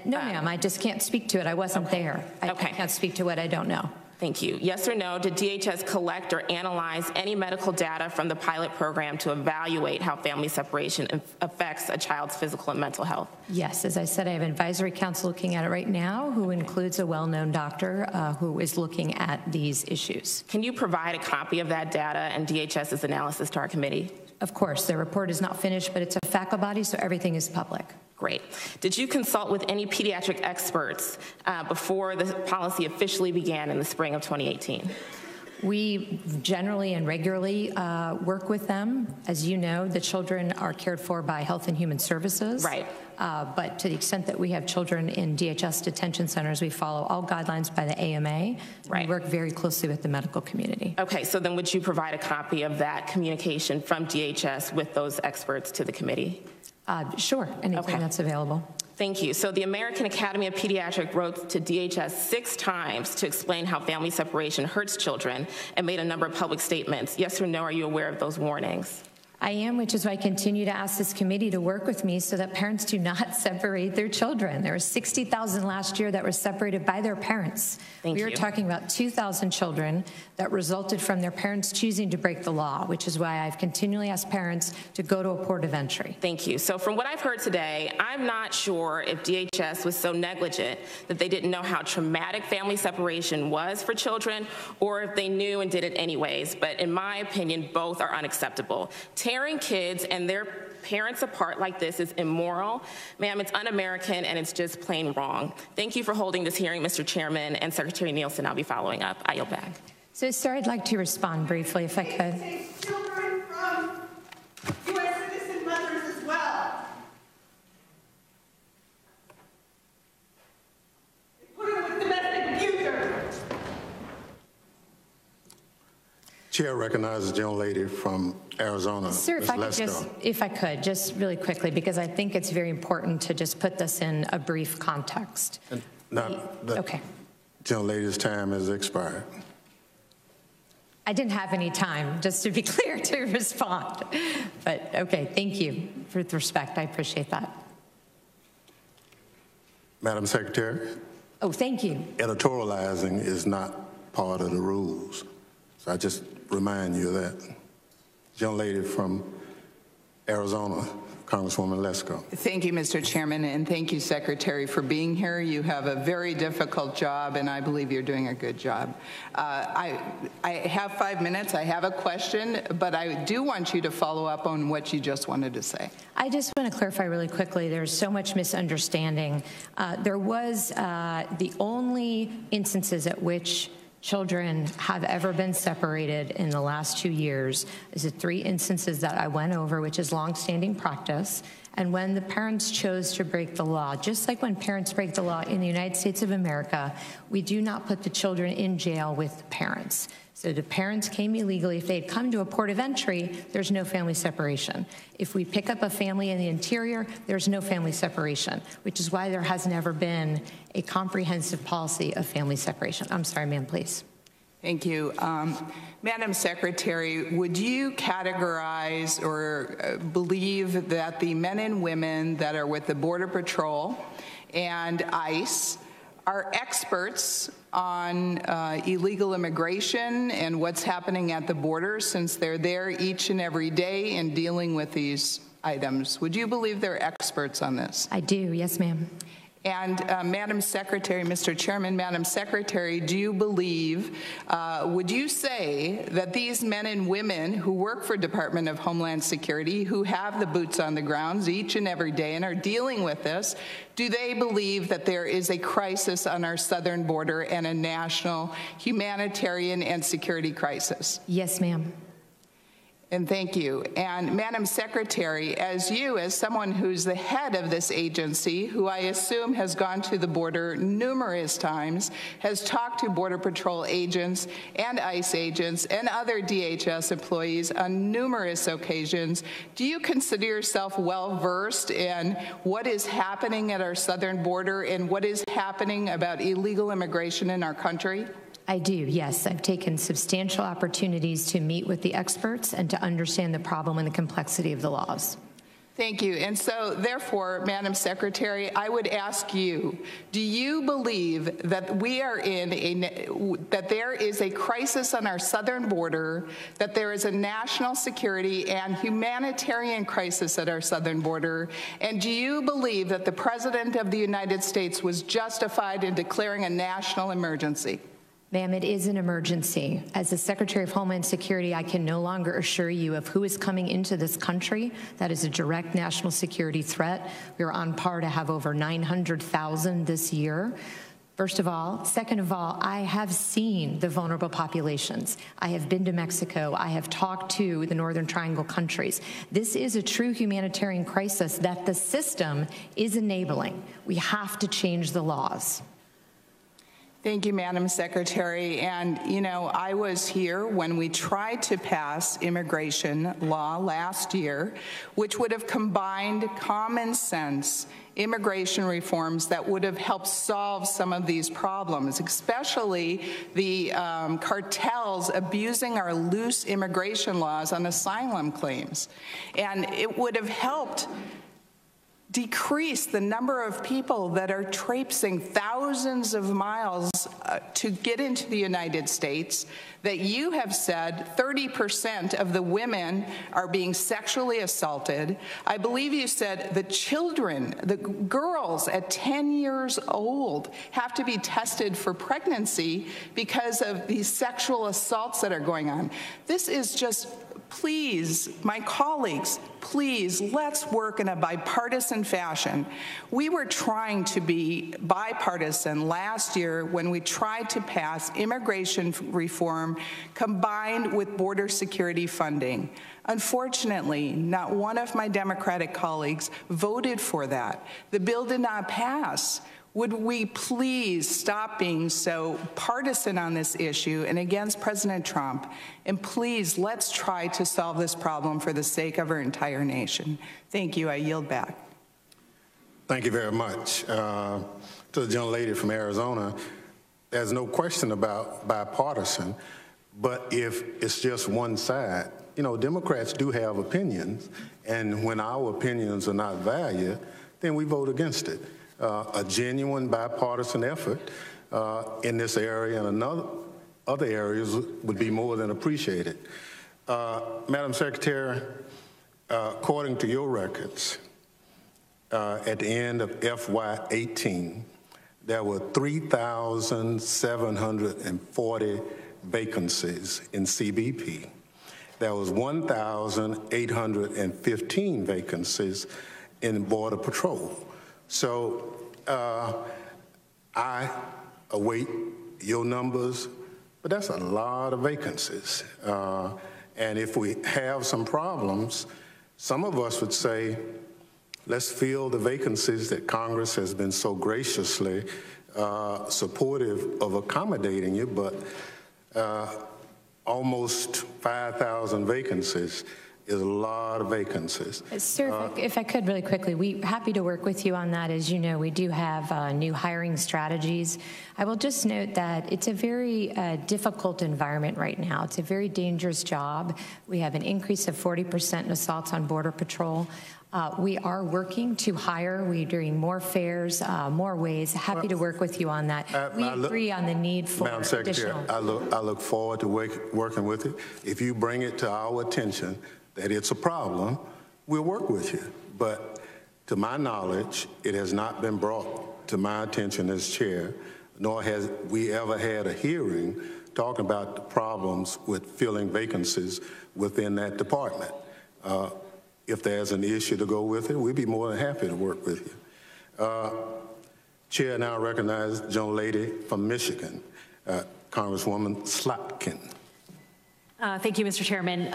No, ma'am, I just can't speak to it. I wasn't there. I can't speak to what I don't know. Thank you. Yes or no, did DHS collect or analyze any medical data from the pilot program to evaluate how family separation affects a child's physical and mental health? Yes, as I said, I have an advisory council looking at it right now who includes a well-known doctor who is looking at these issues. Can you provide a copy of that data and DHS's analysis to our committee? Of course. The report is not finished, but it's a FACA body, so everything is public. Great. Did you consult with any pediatric experts before the policy officially began in the spring of 2018? We generally and regularly work with them. As you know, the children are cared for by Health and Human Services. Right. But to the extent that we have children in DHS detention centers, we follow all guidelines by the AMA. Right. We work very closely with the medical community. Okay, so then would you provide a copy of that communication from DHS with those experts to the committee? Sure, anything that's available. Thank you. So the American Academy of Pediatrics wrote to DHS 6 times to explain how family separation hurts children and made a number of public statements. Yes or no, are you aware of those warnings? I am, which is why I continue to ask this committee to work with me so that parents do not separate their children. There were 60,000 last year that were separated by their parents. We are talking about 2,000 children that resulted from their parents choosing to break the law, which is why I've continually asked parents to go to a port of entry. Thank you. So from what I've heard today, I'm not sure if DHS was so negligent that they didn't know how traumatic family separation was for children, or if they knew and did it anyways. But in my opinion, both are unacceptable. Tearing kids and their parents apart like this is immoral. Ma'am, it's un-American and it's just plain wrong. Thank you for holding this hearing, Mr. Chairman, and Secretary Nielsen, I'll be following up. I yield back. So, sir, I'd like to respond briefly, if I could. Children from U.S. citizen mothers as well. They put them with domestic abusers. Chair recognizes the gentlelady from Arizona. Sir, if I could, just really quickly, because I think it's very important to just put this in a brief context. Okay. Gentlelady's time has expired. I didn't have any time, just to be clear, to respond. But okay, thank you for the respect. I appreciate that. Madam Secretary? Oh, thank you. Editorializing is not part of the rules. So I just remind you of that. Gentlelady from Arizona, Congresswoman Lesko. Thank you, Mr. Chairman, and thank you, Secretary, for being here. You have a very difficult job, and I believe you're doing a good job. I have 5 minutes. I have a question, but I do want you to follow up on what you just wanted to say. I just want to clarify really quickly. There's so much misunderstanding. There was the only instances at which children have ever been separated in the last 2 years is the 3 instances that I went over, which is longstanding practice, and when the parents chose to break the law. Just like when parents break the law in the United States of America, we do not put the children in jail with the parents. So the parents came illegally. If they had come to a port of entry, there's no family separation. If we pick up a family in the interior, there's no family separation, which is why there has never been a comprehensive policy of family separation. I'm sorry, ma'am, please. Thank you. Madam Secretary, would you categorize or believe that the men and women that are with the Border Patrol and ICE are experts on illegal immigration and what's happening at the border, since they're there each and every day and dealing with these items? Would you believe they're experts on this? I do, yes, ma'am. And Madam Secretary, Mr. Chairman, Madam Secretary, do you believe, would you say that these men and women who work for Department of Homeland Security, who have the boots on the ground each and every day and are dealing with this, do they believe that there is a crisis on our southern border and a national humanitarian and security crisis? Yes, ma'am. And thank you. And Madam Secretary, as someone who's the head of this agency, who I assume has gone to the border numerous times, has talked to Border Patrol agents and ICE agents and other DHS employees on numerous occasions, do you consider yourself well-versed in what is happening at our southern border and what is happening about illegal immigration in our country? I do, yes. I've taken substantial opportunities to meet with the experts and to understand the problem and the complexity of the laws. Thank you. And so, therefore, Madam Secretary, I would ask you, do you believe that we are that there is a crisis on our southern border, that there is a national security and humanitarian crisis at our southern border, and do you believe that the President of the United States was justified in declaring a national emergency? Ma'am, it is an emergency. As the Secretary of Homeland Security, I can no longer assure you of who is coming into this country. That is a direct national security threat. We are on par to have over 900,000 this year. First of all. Second of all, I have seen the vulnerable populations. I have been to Mexico. I have talked to the Northern Triangle countries. This is a true humanitarian crisis that the system is enabling. We have to change the laws. Thank you, Madam Secretary. And, you know, I was here when we tried to pass immigration law last year, which would have combined common sense immigration reforms that would have helped solve some of these problems, especially the cartels abusing our loose immigration laws on asylum claims. And it would have helped decrease the number of people that are traipsing thousands of miles to get into the United States, that you have said 30% of the women are being sexually assaulted. I believe you said the children, the girls at 10 years old have to be tested for pregnancy because of these sexual assaults that are going on. This is just, please, my colleagues, please, let's work in a bipartisan fashion. We were trying to be bipartisan last year when we tried to pass immigration reform combined with border security funding. Unfortunately, not one of my Democratic colleagues voted for that. The bill did not pass. Would we please stop being so partisan on this issue and against President Trump? And please, let's try to solve this problem for the sake of our entire nation. Thank you. I yield back. Thank you very much. To the gentlelady from Arizona, there's no question about bipartisan, but if it's just one side, you know, Democrats do have opinions, and when our opinions are not valued, then we vote against it. A genuine bipartisan effort in this area and other areas would be more than appreciated. Madam Secretary, according to your records, at the end of FY18, there were 3,740 vacancies in CBP. There was 1,815 vacancies in Border Patrol. So I await your numbers, but that's a lot of vacancies. And if we have some problems, some of us would say, let's fill the vacancies that Congress has been so graciously supportive of accommodating you, but almost 5,000 vacancies is a lot of vacancies. Sir, if I could really quickly, we're happy to work with you on that. As you know, we do have new hiring strategies. I will just note that it's a very difficult environment right now. It's a very dangerous job. We have an increase of 40% in assaults on Border Patrol. We are working to hire. We're doing more fairs, more ways. Happy to work with you on that. We agree on the need for Madam Secretary, additional. I look forward to working with you. If you bring it to our attention that it's a problem, we'll work with you. But to my knowledge, it has not been brought to my attention as chair, nor has we ever had a hearing talking about the problems with filling vacancies within that department. If there's an issue to go with it, we'd be more than happy to work with you. Chair now recognizes the gentlelady from Michigan, Congresswoman Slotkin. Thank you, Mr. Chairman.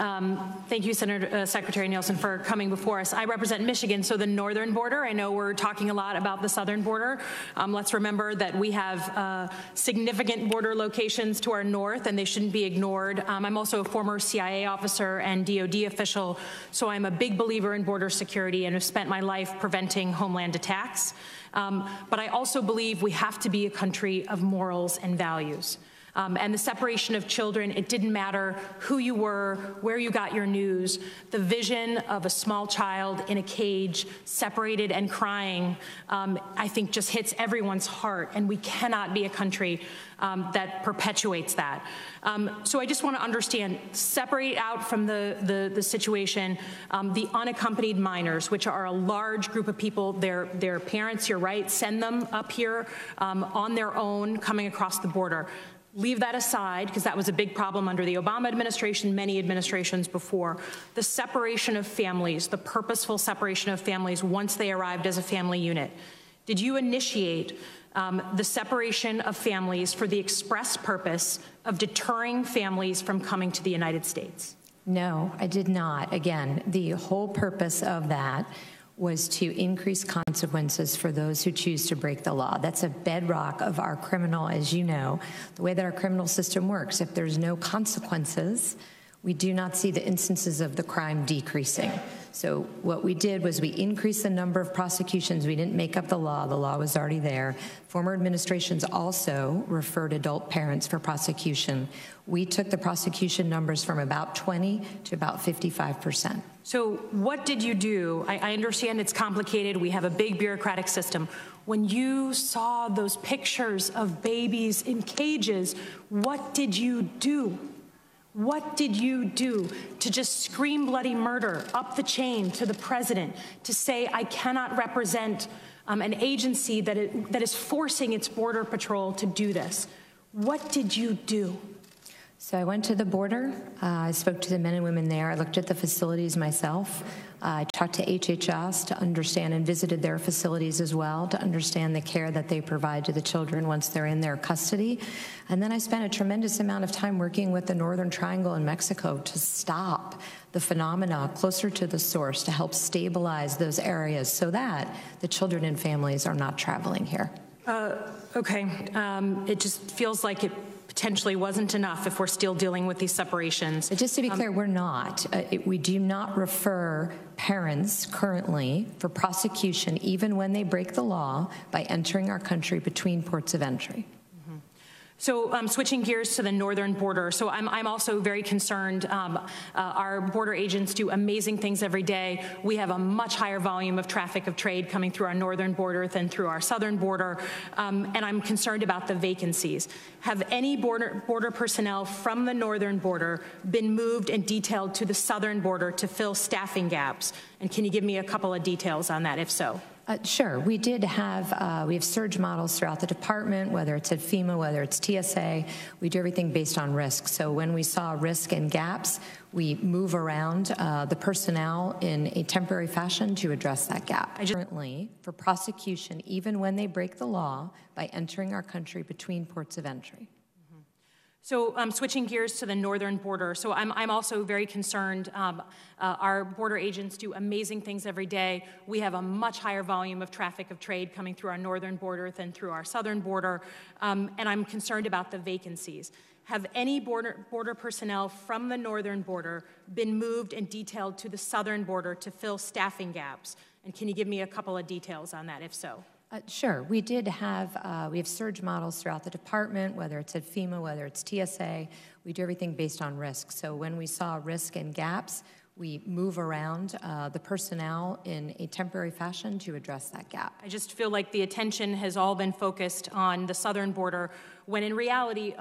Thank you, Secretary Nielsen, for coming before us. I represent Michigan, so the northern border. I know we're talking a lot about the southern border. Let's remember that we have significant border locations to our north, and they shouldn't be ignored. I'm also a former CIA officer and DOD official, so I'm a big believer in border security and have spent my life preventing homeland attacks. But I also believe we have to be a country of morals and values. And the separation of children, it didn't matter who you were, where you got your news. The vision of a small child in a cage, separated and crying, I think just hits everyone's heart, and we cannot be a country that perpetuates that. So I just want to understand, separate out from the situation the unaccompanied minors, which are a large group of people. Their parents, you're right, send them up here on their own, coming across the border. Leave that aside, because that was a big problem under the Obama administration, many administrations before. The separation of families, the purposeful separation of families once they arrived as a family unit. Did you initiate the separation of families for the express purpose of deterring families from coming to the United States? No, I did not. Again, the whole purpose of that was to increase consequences for those who choose to break the law. That's a bedrock of our criminal, as you know, the way that our criminal system works. If there's no consequences, we do not see the instances of the crime decreasing. So what we did was we increased the number of prosecutions. We didn't make up the law. The law was already there. Former administrations also referred adult parents for prosecution. We took the prosecution numbers from about 20 to about 55%. So what did you do? I understand it's complicated. We have a big bureaucratic system. When you saw those pictures of babies in cages, what did you do? What did you do to just scream bloody murder up the chain to the president, to say, I cannot represent an agency that is forcing its border patrol to do this? What did you do? So I went to the border. I spoke to the men and women there. I looked at the facilities myself. I talked to HHS to understand and visited their facilities as well to understand the care that they provide to the children once they're in their custody. And then I spent a tremendous amount of time working with the Northern Triangle in Mexico to stop the phenomena closer to the source, to help stabilize those areas so that the children and families are not traveling here. Okay. It just feels like it potentially wasn't enough if we're still dealing with these separations. But just to be clear, we're not. We do not refer parents currently for prosecution, even when they break the law, by entering our country between ports of entry. So switching gears to the northern border. So I'm also very concerned. Our border agents do amazing things every day. We have a much higher volume of traffic of trade coming through our northern border than through our southern border. And I'm concerned about the vacancies. Have any border personnel from the northern border been moved and detailed to the southern border to fill staffing gaps? And can you give me a couple of details on that, if so? Sure. We did have, we have surge models throughout the department, whether it's at FEMA, whether it's TSA. We do everything based on risk. So when we saw risk and gaps, we move around the personnel in a temporary fashion to address that gap. Currently, for prosecution, even when they break the law, by entering our country between ports of entry. So switching gears to the northern border. So I'm also very concerned. Our border agents do amazing things every day. We have a much higher volume of traffic of trade coming through our northern border than through our southern border. And I'm concerned about the vacancies. Have any border personnel from the northern border been moved and detailed to the southern border to fill staffing gaps? And can you give me a couple of details on that, if so? Sure. We did have, we have surge models throughout the department, whether it's at FEMA, whether it's TSA. We do everything based on risk. So when we saw risk and gaps, we move around the personnel in a temporary fashion to address that gap. I just feel like the attention has all been focused on the southern border, when in reality,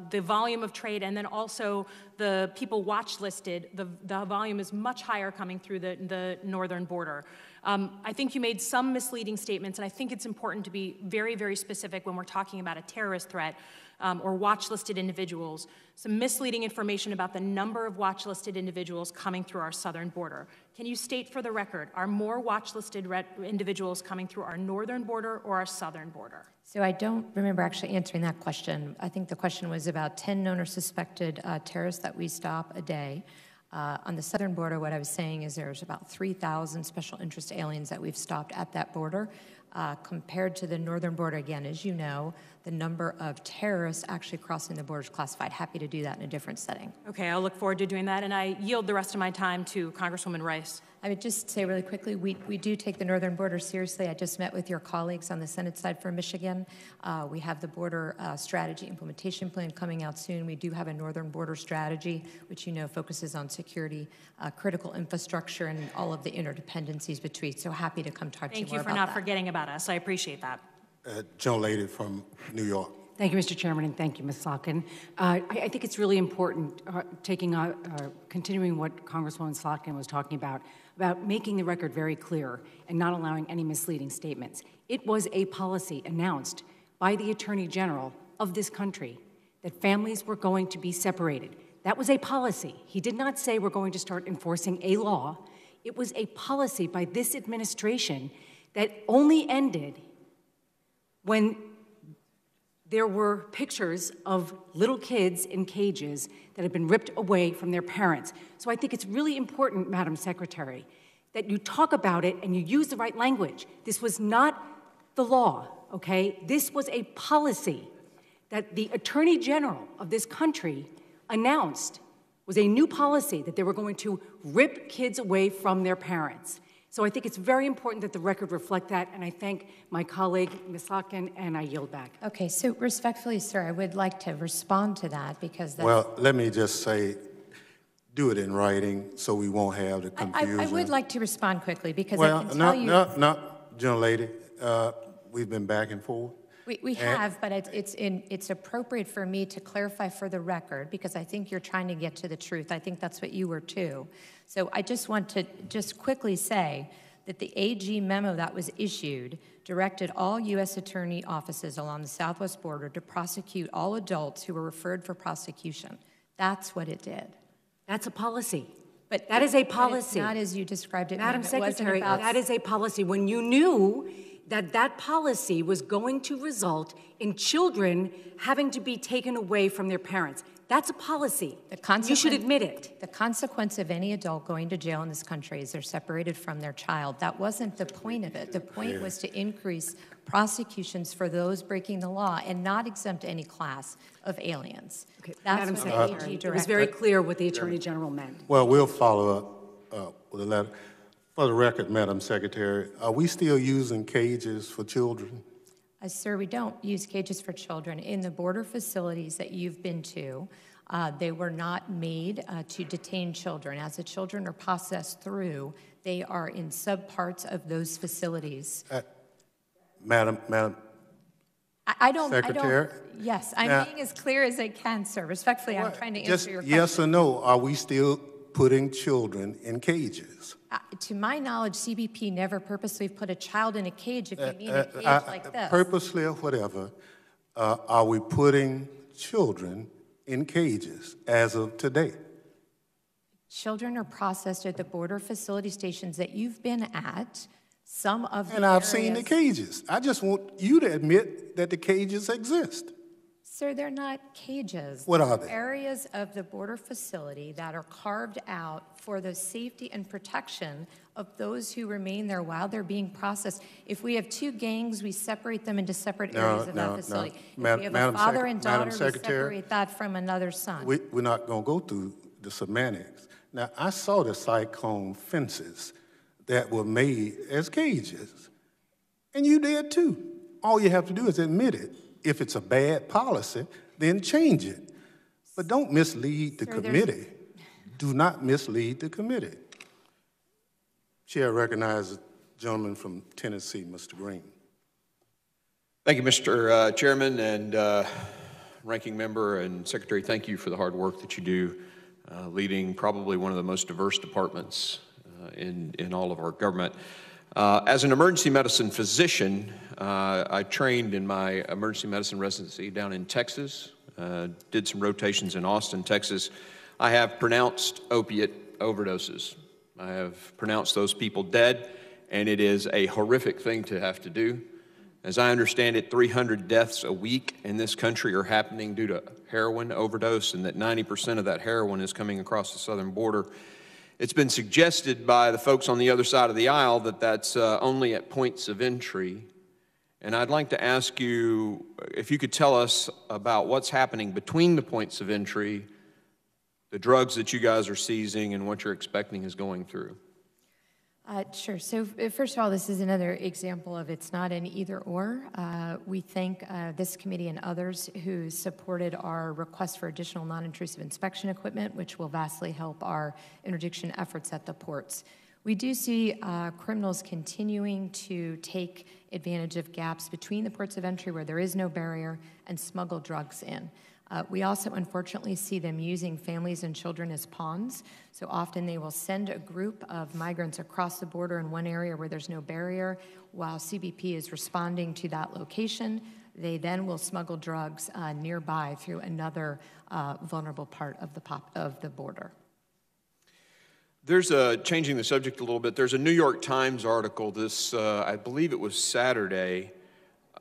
the volume of trade and then also the people watch listed, the volume is much higher coming through the northern border. I think you made some misleading statements, and I think it's important to be very, very specific when we're talking about a terrorist threat or watch-listed individuals. Some misleading information about the number of watch-listed individuals coming through our southern border. Can you state for the record, are more watch-listed individuals coming through our northern border or our southern border? So I don't remember actually answering that question. I think the question was about 10 known or suspected terrorists that we stop a day. On the southern border, what I was saying is there's about 3,000 special interest aliens that we've stopped at that border. Compared to the northern border, again, as you know, the number of terrorists actually crossing the border is classified. Happy to do that in a different setting. Okay, I'll look forward to doing that, and I yield the rest of my time to Congresswoman Rice. I would just say really quickly, we do take the northern border seriously. I just met with your colleagues on the Senate side for Michigan. We have the border strategy implementation plan coming out soon. We do have a northern border strategy, which you know focuses on security, critical infrastructure, and all of the interdependencies between. So happy to come talk to you more about that. Thank you for not forgetting about us. I appreciate that. Gentlelady from New York. Thank you, Mr. Chairman, and thank you, Ms. Slotkin. I think it's really important, continuing what Congresswoman Slotkin was talking about making the record very clear and not allowing any misleading statements. It was a policy announced by the Attorney General of this country that families were going to be separated. That was a policy. He did not say we're going to start enforcing a law. It was a policy by this administration that only ended when there were pictures of little kids in cages that had been ripped away from their parents. So I think it's really important, Madam Secretary, that you talk about it and you use the right language. This was not the law, okay? This was a policy that the Attorney General of this country announced was a new policy that they were going to rip kids away from their parents. So I think it's very important that the record reflect that, and I thank my colleague, Ms. Hawken, and I yield back. Okay, so respectfully, sir, I would like to respond to that because that's... Well, let me just say, do it in writing so we won't have the confusion. I would like to respond quickly because well, I can tell you... No, gentlelady, we've been back and forth. We have, but it's appropriate for me to clarify for the record because I think you're trying to get to the truth. I think that's what you were too. So I just want to just quickly say that the AG memo that was issued directed all U.S. attorney offices along the southwest border to prosecute all adults who were referred for prosecution. That's what it did. That's a policy. But that is a policy. It's not as you described it. Madam Secretary, that is a policy. When you knew that that policy was going to result in children having to be taken away from their parents. That's a policy. You should admit it. The consequence of any adult going to jail in this country is they're separated from their child. That wasn't the point of it. The point was to increase prosecutions for those breaking the law and not exempt any class of aliens. Okay. That's Madam what Secretary, the AG it was very clear what the Attorney General meant. Well, we'll follow up with a letter. For the record, Madam Secretary, are we still using cages for children? Sir, we don't use cages for children. In the border facilities that you've been to, they were not made to detain children. As the children are processed through, they are in subparts of those facilities. Madam Secretary? Yes, I'm being as clear as I can, sir. Respectfully, I'm trying to answer your question. Yes or no, are we still putting children in cages? To my knowledge, CBP never purposely put a child in a cage if you mean a cage like this. Purposely or whatever, are we putting children in cages as of today? Children are processed at the border facility stations that you've been at. Some of the And I've seen the cages. I just want you to admit that the cages exist. Sir, they're not cages. What are they? Areas of the border facility that are carved out for the safety and protection of those who remain there while they're being processed. If we have two gangs, we separate them into separate areas of that facility. If we have a father and daughter, we separate that from another son. We're not going to go through the semantics. Now, I saw the cyclone fences that were made as cages, and you did too. All you have to do is admit it. If it's a bad policy, then change it. But don't mislead the committee. Do not mislead the committee. Chair recognizes the gentleman from Tennessee, Mr. Green. Thank you, Mr. Chairman and Ranking Member and Secretary. Thank you for the hard work that you do, leading probably one of the most diverse departments in all of our government. As an emergency medicine physician, I trained in my emergency medicine residency down in Texas, did some rotations in Austin, Texas. I have pronounced opiate overdoses. I have pronounced those people dead, and it is a horrific thing to have to do. As I understand it, 300 deaths a week in this country are happening due to heroin overdose, and that 90% of that heroin is coming across the southern border. It's been suggested by the folks on the other side of the aisle that that's only at points of entry. And I'd like to ask you if you could tell us about what's happening between the points of entry, the drugs that you guys are seizing, and what you're expecting is going through. Sure. So first of all, this is another example of it's not an either or. We thank this committee and others who supported our request for additional non-intrusive inspection equipment, which will vastly help our interdiction efforts at the ports. We do see criminals continuing to take advantage of gaps between the ports of entry where there is no barrier and smuggle drugs in. We also, unfortunately, see them using families and children as pawns. So often they will send a group of migrants across the border in one area where there's no barrier, while CBP is responding to that location. They then will smuggle drugs nearby through another vulnerable part of the border. There's changing the subject a little bit, there's a New York Times article this, I believe it was Saturday,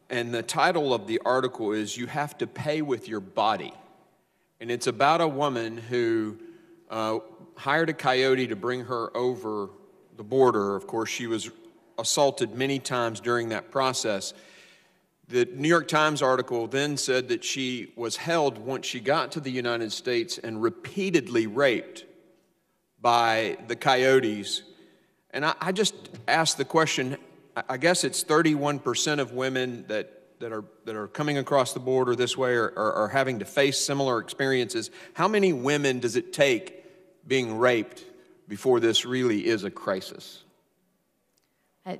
and the title of the article is "You Have to Pay with Your Body." And it's about a woman who hired a coyote to bring her over the border. Of course, she was assaulted many times during that process. The New York Times article then said that she was held once she got to the United States and repeatedly raped by the Coyotes. And I just asked the question, I guess it's 31% of women that are coming across the border this way are having to face similar experiences. How many women does it take being raped before this really is a crisis?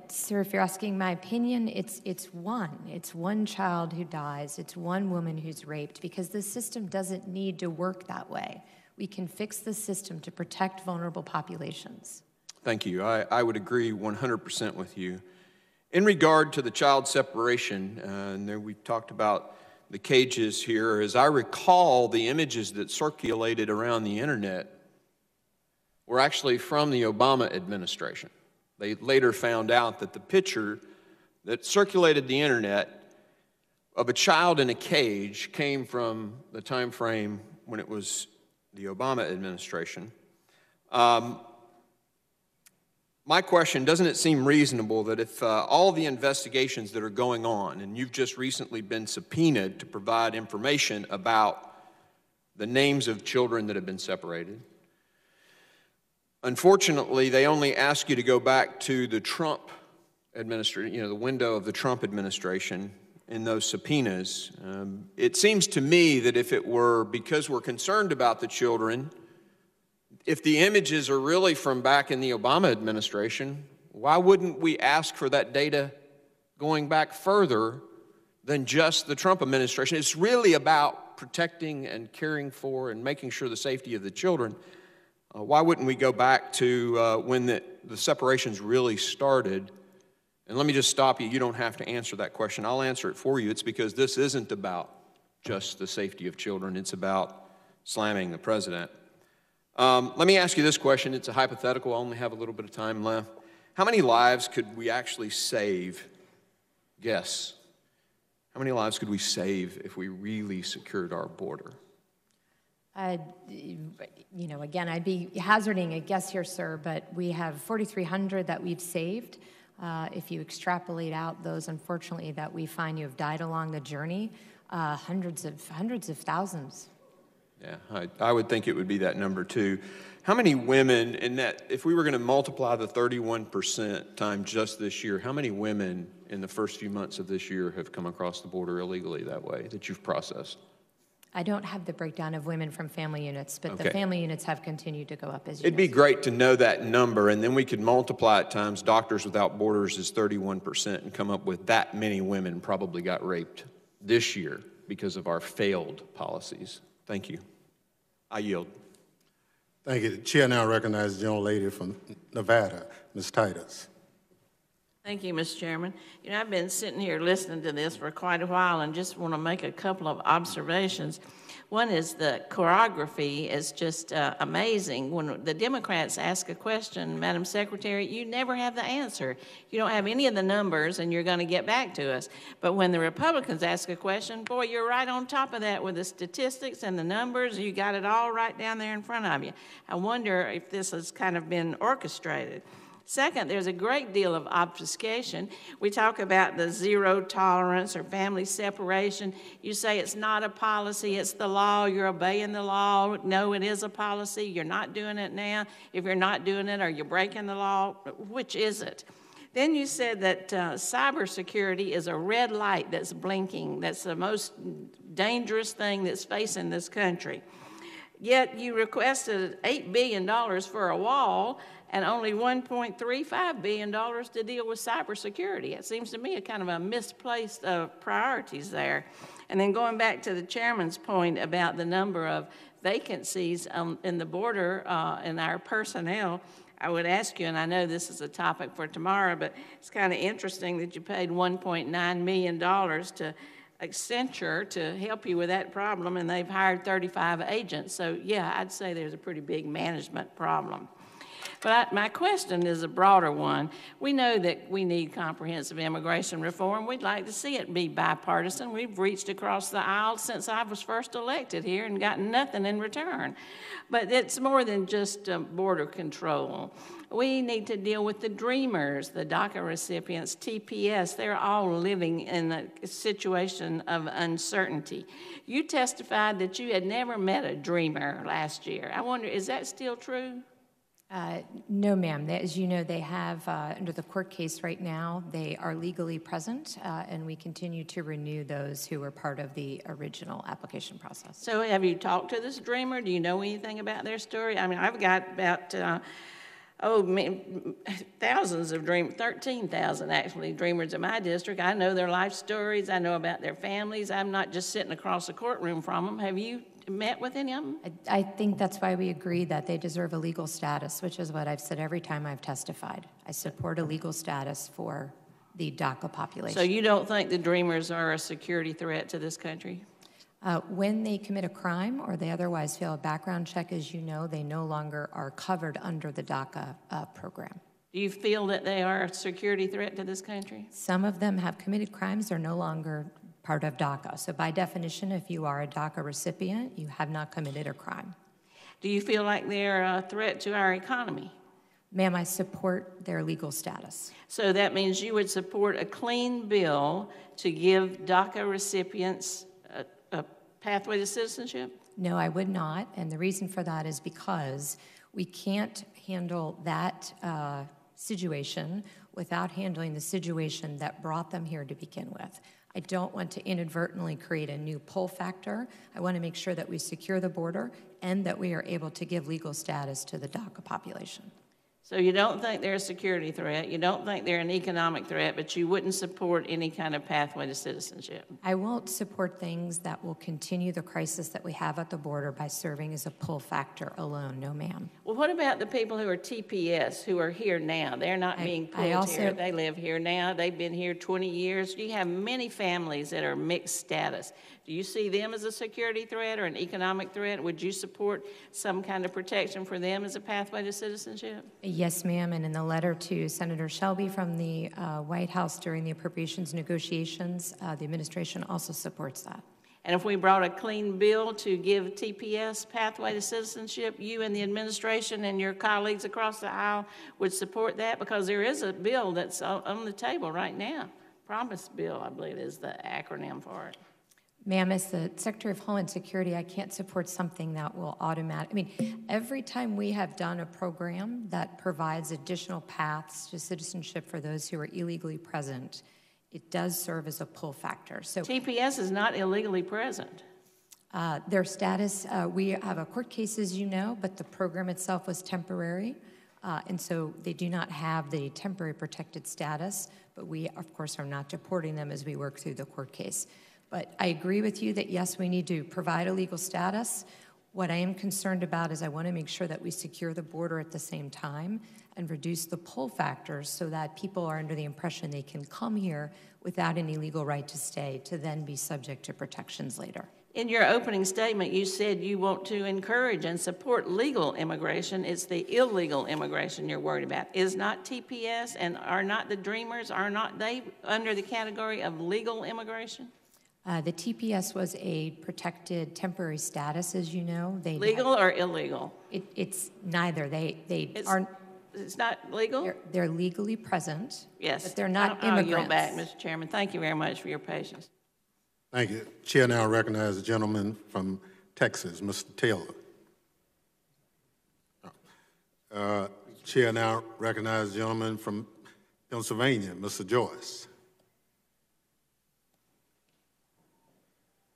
Sir, if you're asking my opinion, it's one. It's one child who dies. It's one woman who's raped, because the system doesn't need to work that way. We can fix the system to protect vulnerable populations. Thank you. I would agree 100% with you. In regard to the child separation, and there we've talked about the cages here, as I recall, the images that circulated around the internet were actually from the Obama administration. They later found out that the picture that circulated the internet of a child in a cage came from the time frame when it was the Obama administration. My question, doesn't it seem reasonable that if all the investigations that are going on, and you've just recently been subpoenaed to provide information about the names of children that have been separated, unfortunately, they only ask you to go back to the Trump administration, the window of the Trump administration in those subpoenas. It seems to me that if it were because we're concerned about the children, if the images are really from back in the Obama administration, why wouldn't we ask for that data going back further than just the Trump administration? It's really about protecting and caring for and making sure the safety of the children. Why wouldn't we go back to when the separations really started? And let me just stop you. You don't have to answer that question. I'll answer it for you. It's because this isn't about just the safety of children. It's about slamming the president. Let me ask you this question. It's a hypothetical. I only have a little bit of time left. How many lives could we actually save? Guess. How many lives could we save if we really secured our border? Again, I'd be hazarding a guess here, sir, but we have 4,300 that we've saved. If you extrapolate out those, unfortunately, that we find you have died along the journey, hundreds of thousands. Yeah, I would think it would be that number too. How many women in that, if we were going to multiply the 31% times just this year, how many women in the first few months of this year have come across the border illegally that way that you've processed? I don't have the breakdown of women from family units, but Okay. the family units have continued to go up as you It'd be great to know that number, and then we could multiply it times Doctors Without Borders is 31% and come up with that many women probably got raped this year because of our failed policies. Thank you. I yield. Thank you. The chair now recognizes the young lady from Nevada, Ms. Titus. Thank you, Mr. Chairman. I've been sitting here listening to this for quite a while and just want to make a couple of observations. One is the choreography is just amazing. When the Democrats ask a question, Madam Secretary, you never have the answer. You don't have any of the numbers, and you're going to get back to us. But when the Republicans ask a question, boy, you're right on top of that with the statistics and the numbers. You got it all right down there in front of you. I wonder if this has kind of been orchestrated. Second, there's a great deal of obfuscation. We talk about the zero tolerance or family separation. You say it's not a policy, it's the law, you're obeying the law. No, it is a policy, you're not doing it now. If you're not doing it, are you breaking the law? Which is it? Then you said that cybersecurity is a red light that's blinking. That's the most dangerous thing that's facing this country. Yet you requested $8 billion for a wall and only $1.35 billion to deal with cybersecurity. It seems to me a kind of a misplaced priorities there. And then going back to the chairman's point about the number of vacancies in the border and our personnel, I would ask you, and I know this is a topic for tomorrow, but it's kind of interesting that you paid $1.9 million to Accenture to help you with that problem, and they've hired 35 agents. So, yeah, I'd say there's a pretty big management problem. But my question is a broader one. We know that we need comprehensive immigration reform. We'd like to see it be bipartisan. We've reached across the aisle since I was first elected here and gotten nothing in return. But it's more than just border control. We need to deal with the dreamers, the DACA recipients, TPS. They're all living in a situation of uncertainty. You testified that you had never met a dreamer last year. I wonder, is that still true? No, ma'am. As you know, they have, under the court case right now, they are legally present, and we continue to renew those who were part of the original application process. So have you talked to this dreamer? Do you know anything about their story? I mean, I've got about, thousands of dreamers, 13,000 actually, dreamers in my district. I know their life stories. I know about their families. I'm not just sitting across the courtroom from them. Have you met with any of them? I think that's why we agree that they deserve a legal status, which is what I've said every time I've testified. I support a legal status for the DACA population. So you don't think the dreamers are a security threat to this country? When they commit a crime or they otherwise fail a background check, as you know, they no longer are covered under the DACA program. Do you feel that they are a security threat to this country? Some of them have committed crimes. They're no longer part of DACA. So by definition, if you are a DACA recipient, you have not committed a crime. Do you feel like they're a threat to our economy? Ma'am, I support their legal status. So that means you would support a clean bill to give DACA recipients a pathway to citizenship? No, I would not. And the reason for that is because we can't handle that situation without handling the situation that brought them here to begin with. I don't want to inadvertently create a new pull factor. I want to make sure that we secure the border and that we are able to give legal status to the DACA population. So you don't think they're a security threat, you don't think they're an economic threat, but you wouldn't support any kind of pathway to citizenship? I won't support things that will continue the crisis that we have at the border by serving as a pull factor alone. No, ma'am. Well, what about the people who are TPS, who are here now? They're not being pulled here. They live here now. They've been here 20 years. You have many families that are mixed status. Do you see them as a security threat or an economic threat? Would you support some kind of protection for them as a pathway to citizenship? Yes, ma'am. And in the letter to Senator Shelby from the White House during the appropriations negotiations, the administration also supports that. And if we brought a clean bill to give TPS pathway to citizenship, you and the administration and your colleagues across the aisle would support that? Because there is a bill that's on the table right now. Promise bill, I believe, is the acronym for it. Ma'am, as the Secretary of Homeland Security, I can't support something that will every time we have done a program that provides additional paths to citizenship for those who are illegally present, it does serve as a pull factor. So TPS is not illegally present. Their status, we have a court case, as you know, but the program itself was temporary. And so they do not have the temporary protected status, but we, of course, are not deporting them as we work through the court case. But I agree with you that, yes, we need to provide a legal status. What I am concerned about is I want to make sure that we secure the border at the same time and reduce the pull factors so that people are under the impression they can come here without any legal right to stay to then be subject to protections later. In your opening statement, you said you want to encourage and support legal immigration. It's the illegal immigration you're worried about. Is not TPS and are not the Dreamers, are not they under the category of legal immigration? The TPS was a protected temporary status, as you know. Legal or illegal? It's neither. It's not legal? They're legally present. Yes. But they're not I'll immigrants. yield back, Mr. Chairman. Thank you very much for your patience. Thank you. Chair now recognizes the gentleman from Texas, Mr. Taylor. Chair now recognizes the gentleman from Pennsylvania, Mr. Joyce.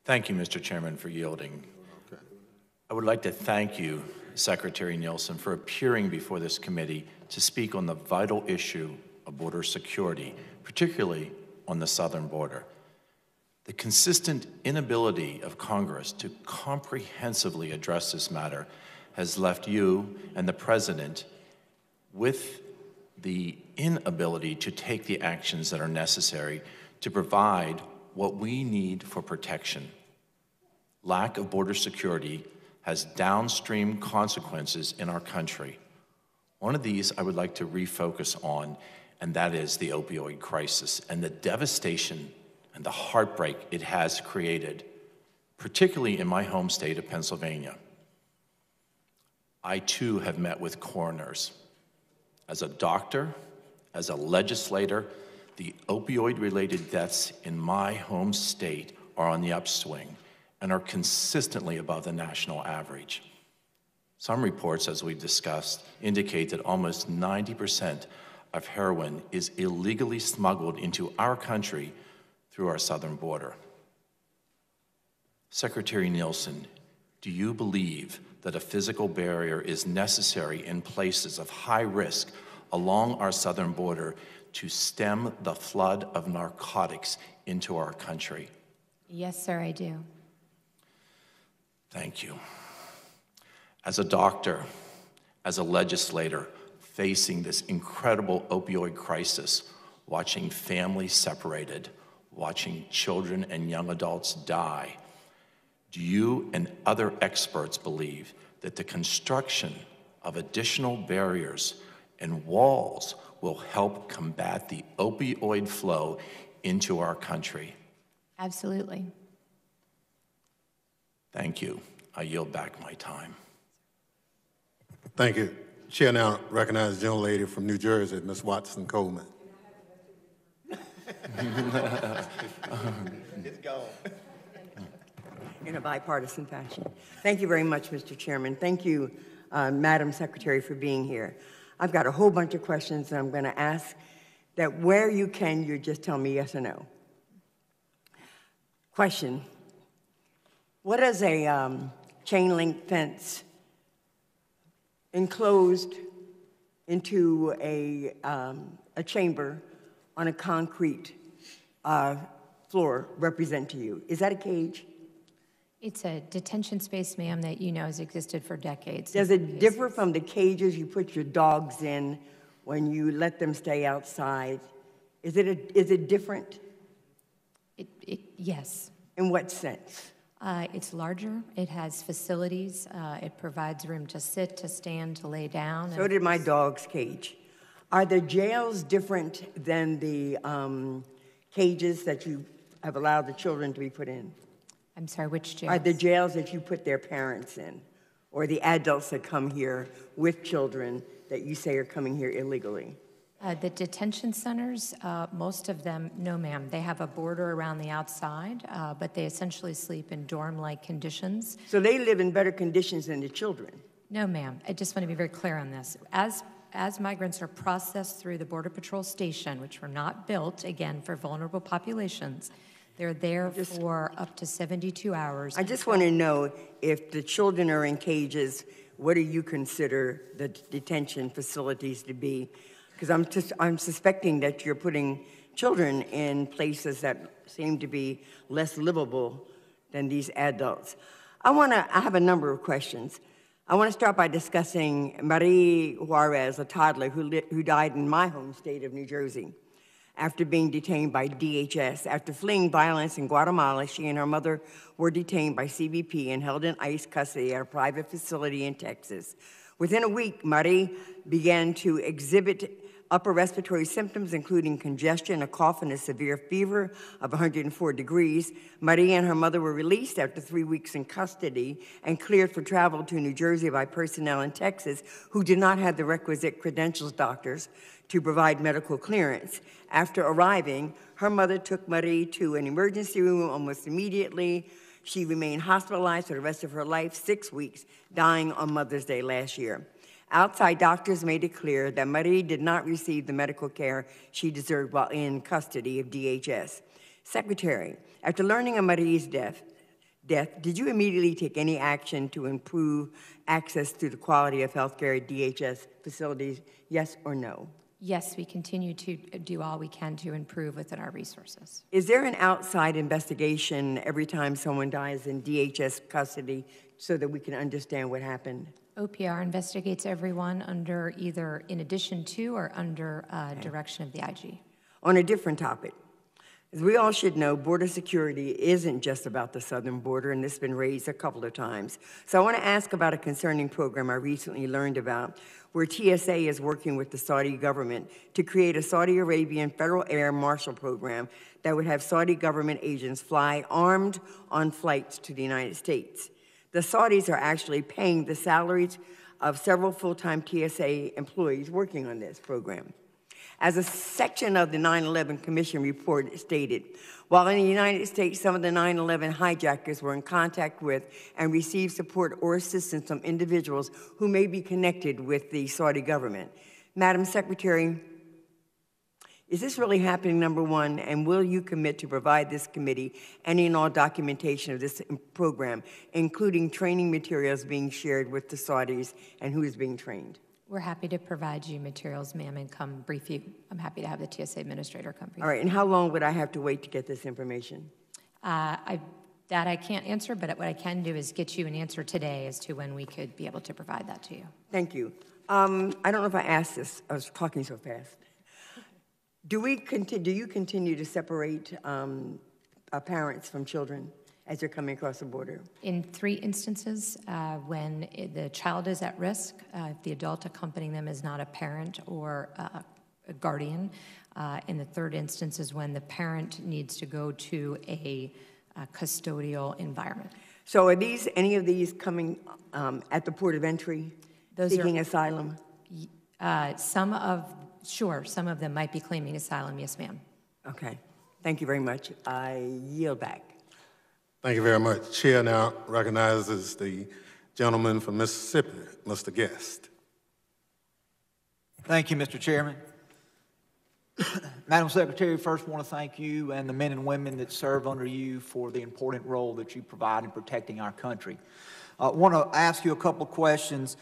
Thank you, Mr. Chairman, for yielding. Okay. I would like to thank you, Secretary Nielsen, for appearing before this committee to speak on the vital issue of border security, particularly on the southern border. The consistent inability of Congress to comprehensively address this matter has left you and the President with the inability to take the actions that are necessary to provide what we need for protection. Lack of border security has downstream consequences in our country. One of these I would like to refocus on, and that is the opioid crisis and the devastation and the heartbreak it has created, particularly in my home state of Pennsylvania. I too have met with coroners. As a doctor, as a legislator, the opioid-related deaths in my home state are on the upswing and are consistently above the national average. Some reports, as we've discussed, indicate that almost 90% of heroin is illegally smuggled into our country through our southern border. Secretary Nielsen, do you believe that a physical barrier is necessary in places of high risk along our southern border to stem the flood of narcotics into our country? Yes, sir, I do. Thank you. As a doctor, as a legislator, facing this incredible opioid crisis, watching families separated, watching children and young adults die, do you and other experts believe that the construction of additional barriers and walls will help combat the opioid flow into our country? Absolutely. Thank you. I yield back my time. Thank you. Chair now recognizes the gentlelady from New Jersey, Ms. Watson Coleman. It's gone. In a bipartisan fashion. Thank you very much, Mr. Chairman. Thank you, Madam Secretary, for being here. I've got a whole bunch of questions that I'm going to ask that where you can, you just tell me yes or no. Question. What is a chain link fence enclosed into a chamber on a concrete floor represent to you? Is that a cage? It's a detention space, ma'am, that you know has existed for decades. Does it differ from the cages you put your dogs in when you let them stay outside? Is it different? Yes. In what sense? It's larger. It has facilities. It provides room to sit, to stand, to lay down. So did my dog's cage. Are the jails different than the cages that you have allowed the children to be put in? I'm sorry, which jails? Are the jails that you put their parents in, or the adults that come here with children that you say are coming here illegally? The detention centers, most of them, no ma'am. They have a border around the outside, but they essentially sleep in dorm-like conditions. So they live in better conditions than the children? No ma'am. I just want to be very clear on this. As migrants are processed through the Border Patrol station, which were not built, again, for vulnerable populations, they're there for up to 72 hours. I just want to know, if the children are in cages, what do you consider the detention facilities to be? Because I'm suspecting that you're putting children in places that seem to be less livable than these adults. I have a number of questions. I want to start by discussing Marie Juarez, a toddler who died in my home state of New Jersey after being detained by DHS. After fleeing violence in Guatemala, she and her mother were detained by CBP and held in ICE custody at a private facility in Texas. Within a week, Marie began to exhibit upper respiratory symptoms, including congestion, a cough, and a severe fever of 104 degrees. Marie and her mother were released after 3 weeks in custody and cleared for travel to New Jersey by personnel in Texas who did not have the requisite credentials doctors to provide medical clearance. After arriving, her mother took Marie to an emergency room almost immediately. She remained hospitalized for the rest of her life, 6 weeks, dying on Mother's Day last year. Outside doctors made it clear that Marie did not receive the medical care she deserved while in custody of DHS. Secretary, after learning of Marie's death, did you immediately take any action to improve access to the quality of health care at DHS facilities, yes or no? Yes, we continue to do all we can to improve within our resources. Is there an outside investigation every time someone dies in DHS custody so that we can understand what happened? OPR investigates everyone under either in addition to or under direction of the IG. On a different topic, As we all should know, border security isn't just about the southern border, and this has been raised a couple of times. So I want to ask about a concerning program I recently learned about, where TSA is working with the Saudi government to create a Saudi Arabian Federal Air Marshal program that would have Saudi government agents fly armed on flights to the United States. The Saudis are actually paying the salaries of several full-time TSA employees working on this program. As a section of the 9/11 Commission report stated, while in the United States, some of the 9/11 hijackers were in contact with and received support or assistance from individuals who may be connected with the Saudi government. Madam Secretary, is this really happening, number one, and will you commit to provide this committee any and all documentation of this program, including training materials being shared with the Saudis and who is being trained? We're happy to provide you materials, ma'am, and come brief you. I'm happy to have the TSA administrator come brief you. All right, and how long would I have to wait to get this information? That I can't answer, but what I can do is get you an answer today as to when we could be able to provide that to you. Thank you. I don't know if I asked this. I was talking so fast. Do you continue to separate parents from children as you're coming across the border? In 3 instances, when the child is at risk, if the adult accompanying them is not a parent or a guardian. In the 3rd instance is when the parent needs to go to a custodial environment. So are any of these coming at the port of entry, seeking asylum? Some of them might be claiming asylum, yes, ma'am. Okay, thank you very much. I yield back. Thank you very much. Chair now recognizes the gentleman from Mississippi, Mr. Guest. Thank you, Mr. Chairman. Madam Secretary, first want to thank you and the men and women that serve under you for the important role that you provide in protecting our country. I want to ask you a couple questions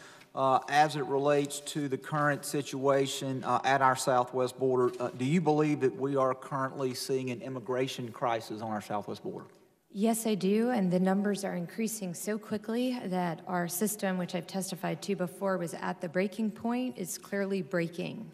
as it relates to the current situation at our southwest border. Do you believe that we are currently seeing an immigration crisis on our southwest border? Yes, I do, and the numbers are increasing so quickly that our system, which I've testified to before, was at the breaking point, is clearly breaking.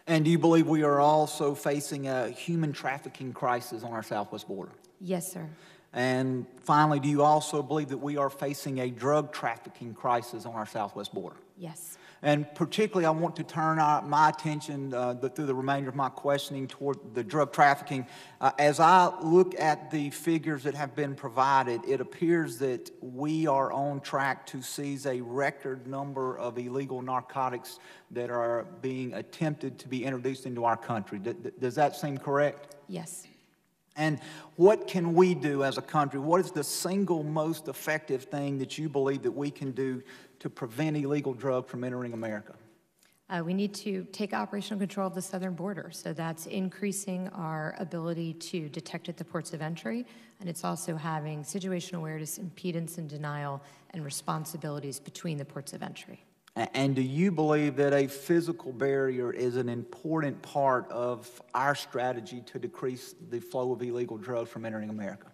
And do you believe we are also facing a human trafficking crisis on our southwest border? Yes, sir. And finally, do you also believe that we are facing a drug trafficking crisis on our southwest border? Yes. And particularly, I want to turn my attention through the remainder of my questioning toward the drug trafficking. As I look at the figures that have been provided, it appears that we are on track to seize a record number of illegal narcotics that are being attempted to be introduced into our country. Does that seem correct? Yes. And what can we do as a country? What is the single most effective thing that you believe that we can do to prevent illegal drugs from entering America? We need to take operational control of the southern border. So that's increasing our ability to detect at the ports of entry, and it's also having situational awareness, impedance and denial, and responsibilities between the ports of entry. And do you believe that a physical barrier is an important part of our strategy to decrease the flow of illegal drugs from entering America?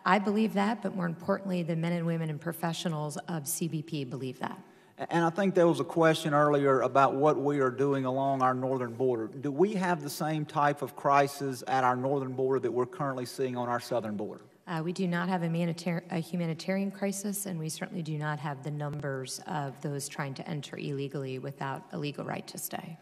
I believe that, but more importantly, the men and women and professionals of CBP believe that. And I think there was a question earlier about what we are doing along our northern border. Do we have the same type of crisis at our northern border that we're currently seeing on our southern border? We do not have a humanitarian crisis, and we certainly do not have the numbers of those trying to enter illegally without a legal right to stay.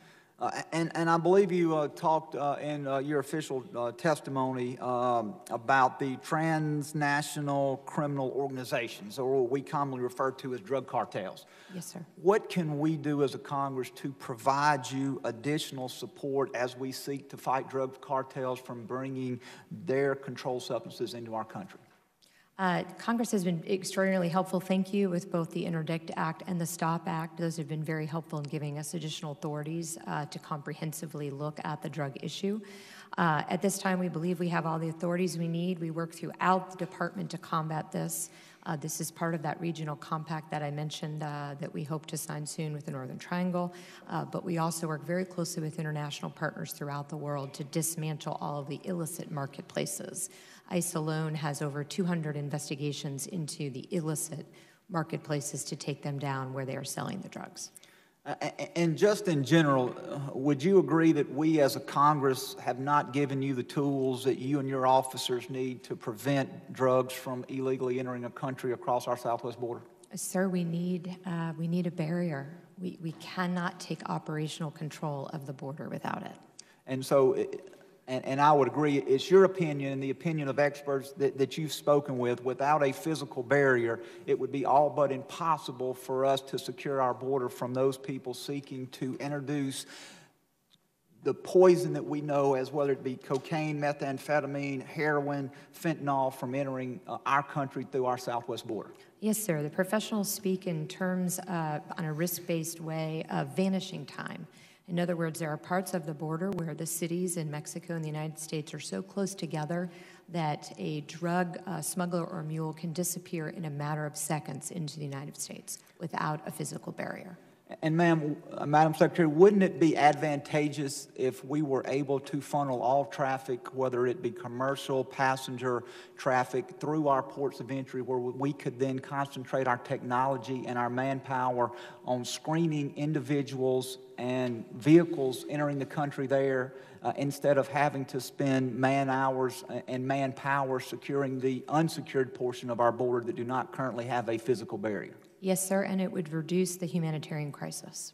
And I believe you talked in your official testimony about the transnational criminal organizations, or what we commonly refer to as drug cartels. Yes, sir. What can we do as a Congress to provide you additional support as we seek to fight drug cartels from bringing their controlled substances into our country? Congress has been extraordinarily helpful, thank you, with both the Interdict Act and the STOP Act. Those have been very helpful in giving us additional authorities to comprehensively look at the drug issue. At this time, we believe we have all the authorities we need. We work throughout the department to combat this. This is part of that regional compact that I mentioned that we hope to sign soon with the Northern Triangle. But we also work very closely with international partners throughout the world to dismantle all of the illicit marketplaces. ICE alone has over 200 investigations into the illicit marketplaces to take them down where they are selling the drugs. And just in general, would you agree that we as a Congress have not given you the tools that you and your officers need to prevent drugs from illegally entering a country across our southwest border? Sir, we need a barrier. We cannot take operational control of the border without it. And so, and I would agree, it's your opinion and the opinion of experts that you've spoken with, without a physical barrier, it would be all but impossible for us to secure our border from those people seeking to introduce the poison that we know as, whether it be cocaine, methamphetamine, heroin, fentanyl, from entering our country through our southwest border. Yes, sir. The professionals speak in terms on a risk-based way of vanishing time. In other words, there are parts of the border where the cities in Mexico and the United States are so close together that a drug smuggler or mule can disappear in a matter of seconds into the United States without a physical barrier. And Madam Secretary, wouldn't it be advantageous if we were able to funnel all traffic, whether it be commercial, passenger traffic, through our ports of entry, where we could then concentrate our technology and our manpower on screening individuals and vehicles entering the country there, instead of having to spend man hours and manpower securing the unsecured portion of our border that do not currently have a physical barrier? Yes, sir, and it would reduce the humanitarian crisis.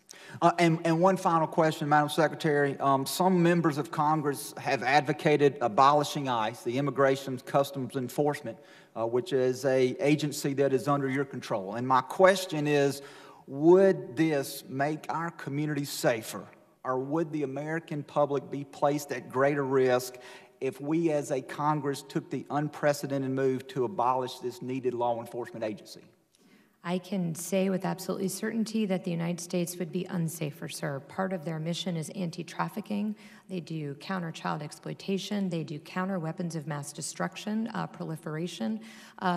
And one final question, Madam Secretary. Some members of Congress have advocated abolishing ICE, the Immigration Customs Enforcement, which is an agency that is under your control. And my question is, would this make our community safer, or would the American public be placed at greater risk if we as a Congress took the unprecedented move to abolish this needed law enforcement agency? I can say with absolutely certainty that the United States would be unsafer, sir. Part of their mission is anti-trafficking. They do counter child exploitation. They do counter weapons of mass destruction, proliferation.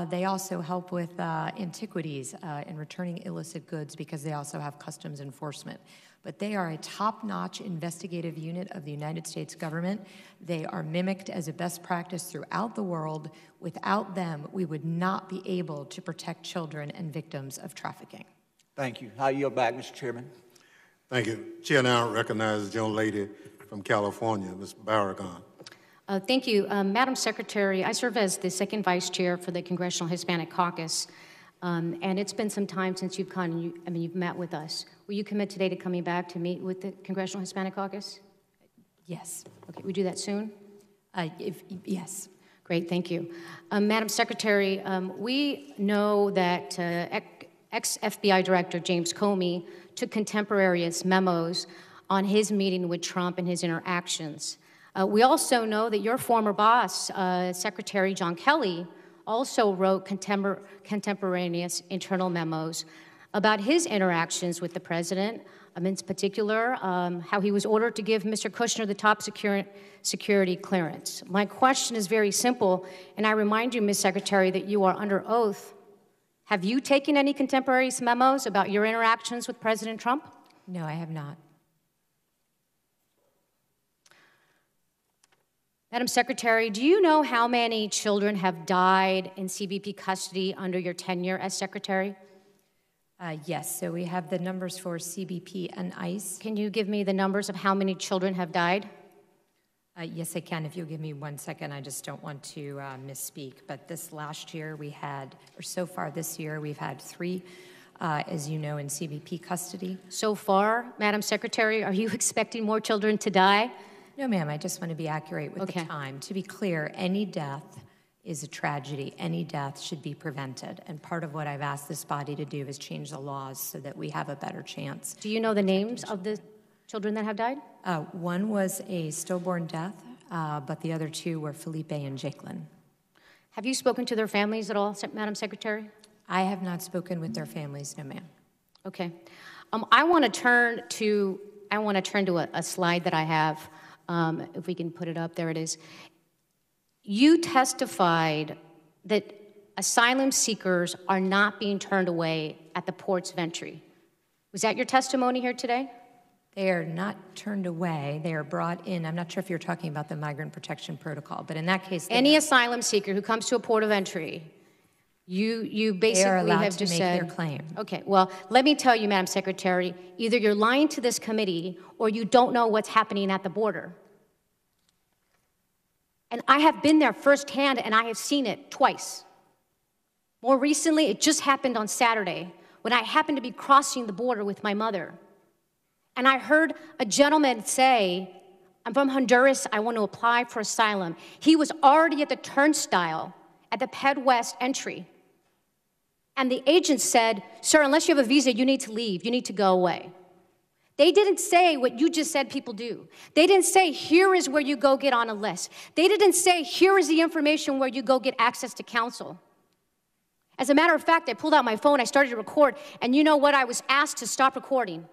They also help with antiquities and returning illicit goods, because they also have customs enforcement. But they are a top-notch investigative unit of the United States government. They are mimicked as a best practice throughout the world. Without them, we would not be able to protect children and victims of trafficking. Thank you. I yield back, Mr. Chairman. Thank you. Chair now recognizes the young lady from California, Ms. Barragan. Thank you. Madam Secretary, I serve as the second vice chair for the Congressional Hispanic Caucus. And it's been some time since you've come, you've met with us. Will you commit today to coming back to meet with the Congressional Hispanic Caucus? Yes. Okay, we do that soon? Yes. Great, thank you. Madam Secretary, we know that ex-FBI Director James Comey took contemporaneous memos on his meeting with Trump and his interactions. We also know that your former boss, Secretary John Kelly, also wrote contemporaneous internal memos about his interactions with the president, in particular, how he was ordered to give Mr. Kushner the top security clearance. My question is very simple, and I remind you, Ms. Secretary, that you are under oath. Have you taken any contemporaneous memos about your interactions with President Trump? No, I have not. Madam Secretary, do you know how many children have died in CBP custody under your tenure as Secretary? Yes, so we have the numbers for CBP and ICE. Can you give me the numbers of how many children have died? Yes, I can. If you'll give me 1 second, I just don't want to misspeak. But this last year we had, or so far this year, we've had 3, as you know, in CBP custody. So far, Madam Secretary, are you expecting more children to die? No, ma'am, I just want to be accurate with the time. To be clear, any death is a tragedy. Any death should be prevented. And part of what I've asked this body to do is change the laws so that we have a better chance. Do you know the names of the children that have died? One was a stillborn death, but the other 2 were Felipe and Jacqueline. Have you spoken to their families at all, Madam Secretary? I have not spoken with their families, no, ma'am. Okay. I want to turn to a slide that I have. If we can put it up, there it is. You testified that asylum seekers are not being turned away at the ports of entry. Was that your testimony here today? They are not turned away. They are brought in. I'm not sure if you're talking about the Migrant Protection Protocol, but in that case, any asylum seeker who comes to a port of entry, You basically allowed have to just make said, their claim. Okay, well, let me tell you, Madam Secretary, either you're lying to this committee or you don't know what's happening at the border. And I have been there firsthand and I have seen it twice. More recently, it just happened on Saturday when I happened to be crossing the border with my mother. And I heard a gentleman say, I'm from Honduras, I want to apply for asylum. He was already at the turnstile at the Ped West entry. And the agent said, sir, unless you have a visa, you need to leave, you need to go away. They didn't say what you just said people do. They didn't say, here is where you go get on a list. They didn't say, here is the information where you go get access to counsel. As a matter of fact, I pulled out my phone, I started to record, and you know what? I was asked to stop recording.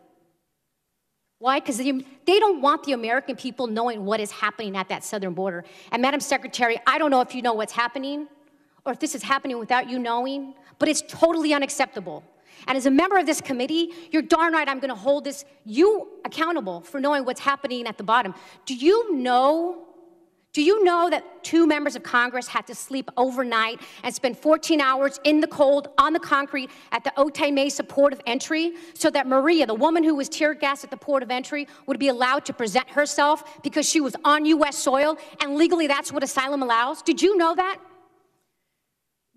Why? Because they don't want the American people knowing what is happening at that southern border. And Madam Secretary, I don't know if you know what's happening, or if this is happening without you knowing, but it's totally unacceptable. And as a member of this committee, you're darn right I'm going to hold you accountable for knowing what's happening at the bottom. Do you know that 2 members of Congress had to sleep overnight and spend 14 hours in the cold on the concrete at the Otay Mesa port of entry so that Maria, the woman who was tear gassed at the port of entry, would be allowed to present herself because she was on U.S. soil, and legally that's what asylum allows? Did you know that?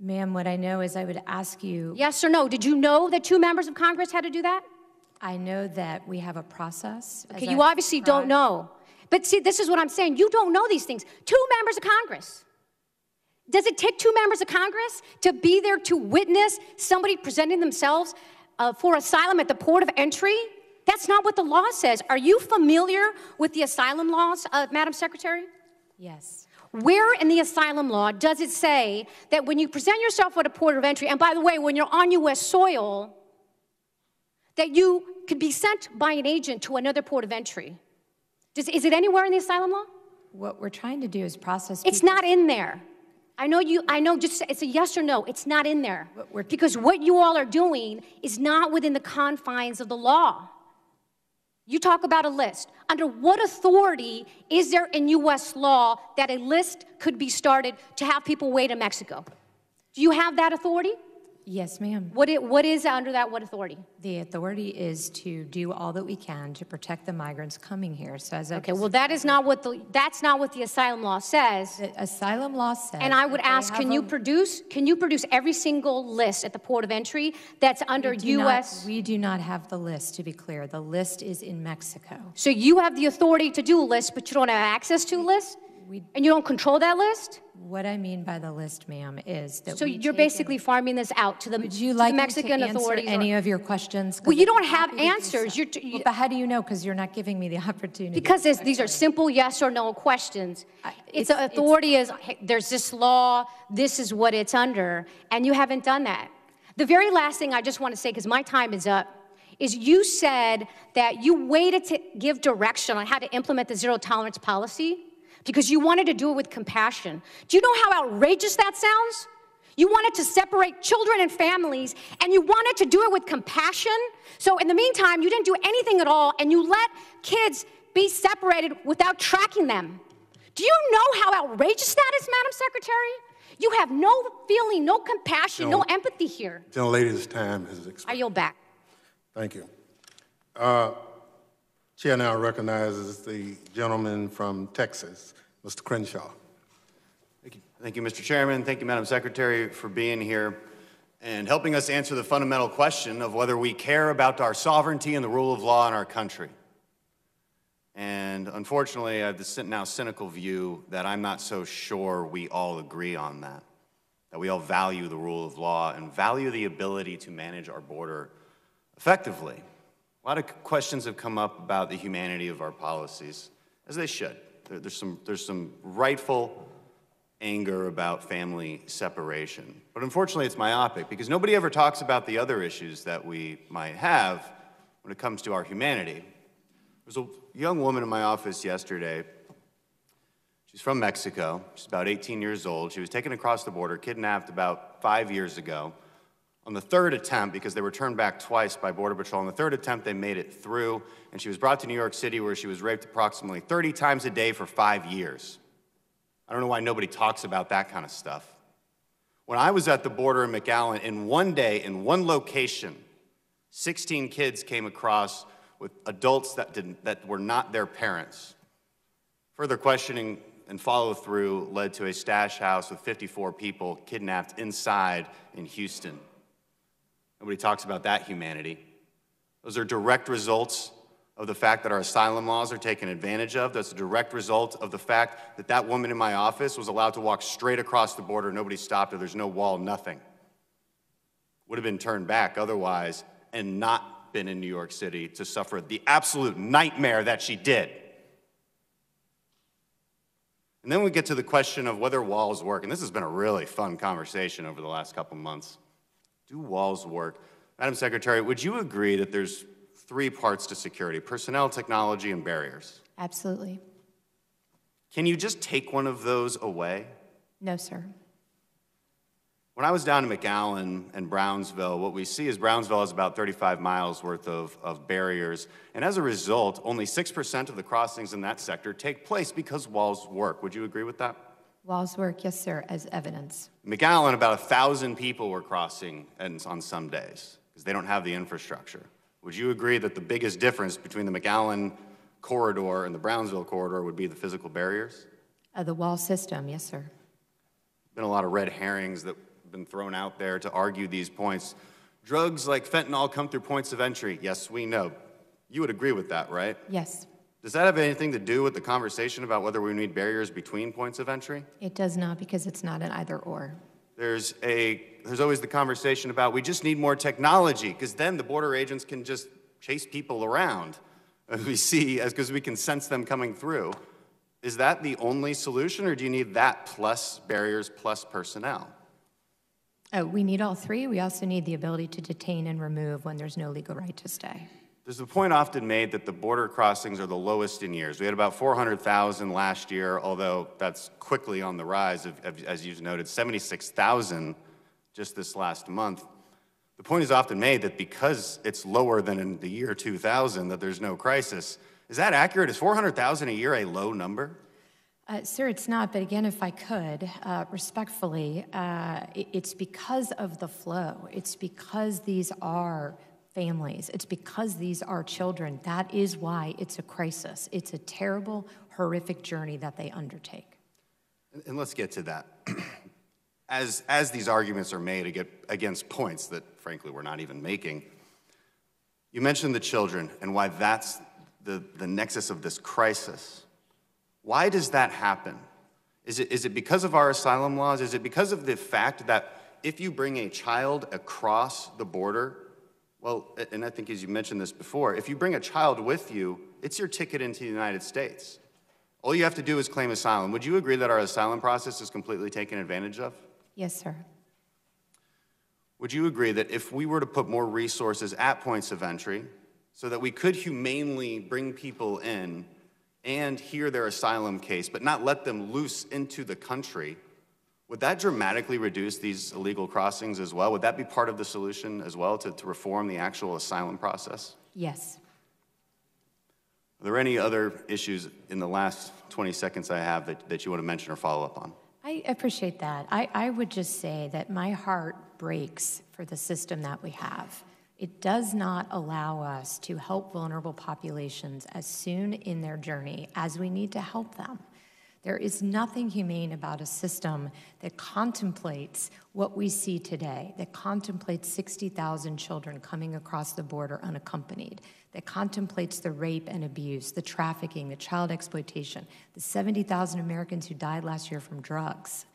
Ma'am, what I know is I would ask you... Yes or no? Did you know that 2 members of Congress had to do that? I know that we have a process. Okay, you obviously don't know. But see, this is what I'm saying. You don't know these things. 2 members of Congress. Does it take 2 members of Congress to be there to witness somebody presenting themselves for asylum at the port of entry? That's not what the law says. Are you familiar with the asylum laws, Madam Secretary? Yes. Where in the asylum law does it say that when you present yourself at a port of entry, and by the way, when you're on U.S. soil, that you could be sent by an agent to another port of entry? Is it anywhere in the asylum law? What we're trying to do is process... It's not in there. I know, just it's a yes or no. It's not in there. Because what you all are doing is not within the confines of the law. You talk about a list. Under what authority is there in U.S. law that a list could be started to have people wait in Mexico? Do you have that authority? Yes, ma'am. What is under that, what authority? The authority is to do all that we can to protect the migrants coming here. So as okay, well, that's not what the asylum law says. The asylum law says. And I would ask, can you produce every single list at the port of entry that's under U.S.? We do not have the list, to be clear. The list is in Mexico. So you have the authority to do a list, but you don't have access to a list? And you don't control that list? What I mean by the list, ma'am, is that so you're basically farming this out to the, Mexican authorities. Any of your questions? Well, you don't have answers. But how do you know? Because you're not giving me the opportunity. Because these are simple yes or no questions. There's this law, this is what it's under, and you haven't done that. The very last thing I just want to say, because my time is up, is you said that you waited to give direction on how to implement the zero tolerance policy because you wanted to do it with compassion. Do you know how outrageous that sounds? You wanted to separate children and families, and you wanted to do it with compassion. So in the meantime, you didn't do anything at all, and you let kids be separated without tracking them. Do you know how outrageous that is, Madam Secretary? You have no feeling, no compassion, no empathy here. Gentlelady's time has expired. I yield back. Thank you. Chair now recognizes the gentleman from Texas, Mr. Crenshaw. Thank you, Mr. Chairman. Thank you, Madam Secretary, for being here and helping us answer the fundamental question of whether we care about our sovereignty and the rule of law in our country. And unfortunately, I have the now cynical view that I'm not so sure we all agree on that we all value the rule of law and value the ability to manage our border effectively. A lot of questions have come up about the humanity of our policies, as they should. There's some rightful anger about family separation. But unfortunately, it's myopic because nobody ever talks about the other issues that we might have when it comes to our humanity. There's a young woman in my office yesterday. She's from Mexico. She's about 18 years old. She was taken across the border, kidnapped about 5 years ago. On the third attempt, because they were turned back twice by Border Patrol, on the third attempt they made it through, and she was brought to New York City where she was raped approximately 30 times a day for 5 years. I don't know why nobody talks about that kind of stuff. When I was at the border in McAllen, in one day, in one location, 16 kids came across with adults that were not their parents. Further questioning and follow-through led to a stash house with 54 people kidnapped inside in Houston. Nobody talks about that humanity. Those are direct results of the fact that our asylum laws are taken advantage of. That's a direct result of the fact that that woman in my office was allowed to walk straight across the border. Nobody stopped her. There's no wall, nothing. Would have been turned back otherwise and not been in New York City to suffer the absolute nightmare that she did. And then we get to the question of whether walls work. And this has been a really fun conversation over the last couple months. Do walls work? Madam Secretary, would you agree that there's 3 parts to security: personnel, technology, and barriers? Absolutely. Can you just take one of those away? No, sir. When I was down in McAllen and Brownsville, what we see is Brownsville has about 35 miles worth of barriers. And as a result, only 6% of the crossings in that sector take place because walls work. Would you agree with that? Walls work, yes, sir, as evidence. McAllen, about 1,000 people were crossing on some days because they don't have the infrastructure. Would you agree that the biggest difference between the McAllen corridor and the Brownsville corridor would be the physical barriers? The wall system, yes, sir. Been a lot of red herrings that have been thrown out there to argue these points. Drugs like fentanyl come through points of entry. Yes, we know. You would agree with that, right? Yes. Does that have anything to do with the conversation about whether we need barriers between points of entry? It does not, because it's not an either or. There's always the conversation about we just need more technology because then the border agents can just chase people around as we see, because we can sense them coming through. Is that the only solution, or do you need that plus barriers plus personnel? We need all 3. We also need the ability to detain and remove when there's no legal right to stay. There's a point often made that the border crossings are the lowest in years. We had about 400,000 last year, although that's quickly on the rise, as you've noted, 76,000 just this last month. The point is often made that because it's lower than in the year 2000, that there's no crisis. Is that accurate? Is 400,000 a year a low number? Sir, it's not, but again, if I could, respectfully, it's because of the flow. It's because these are families. It's because these are children. That is why it's a crisis. It's a terrible, horrific journey that they undertake. And let's get to that. As these arguments are made against points that, frankly, we're not even making, you mentioned the children and why that's the nexus of this crisis. Why does that happen? Is it because of our asylum laws? Is it because of the fact that if you bring a child across the border, well, and I think as you mentioned this before, if you bring a child with you, it's your ticket into the United States. All you have to do is claim asylum. Would you agree that our asylum process is completely taken advantage of? Yes, sir. Would you agree that if we were to put more resources at points of entry so that we could humanely bring people in and hear their asylum case, but not let them loose into the country, would that dramatically reduce these illegal crossings as well? Would that be part of the solution as well, to reform the actual asylum process? Yes. Are there any other issues in the last 20 seconds I have that you want to mention or follow up on? I appreciate that. I would just say that my heart breaks for the system that we have. It does not allow us to help vulnerable populations as soon in their journey as we need to help them. There is nothing humane about a system that contemplates what we see today, that contemplates 60,000 children coming across the border unaccompanied, that contemplates the rape and abuse, the trafficking, the child exploitation, the 70,000 Americans who died last year from drugs.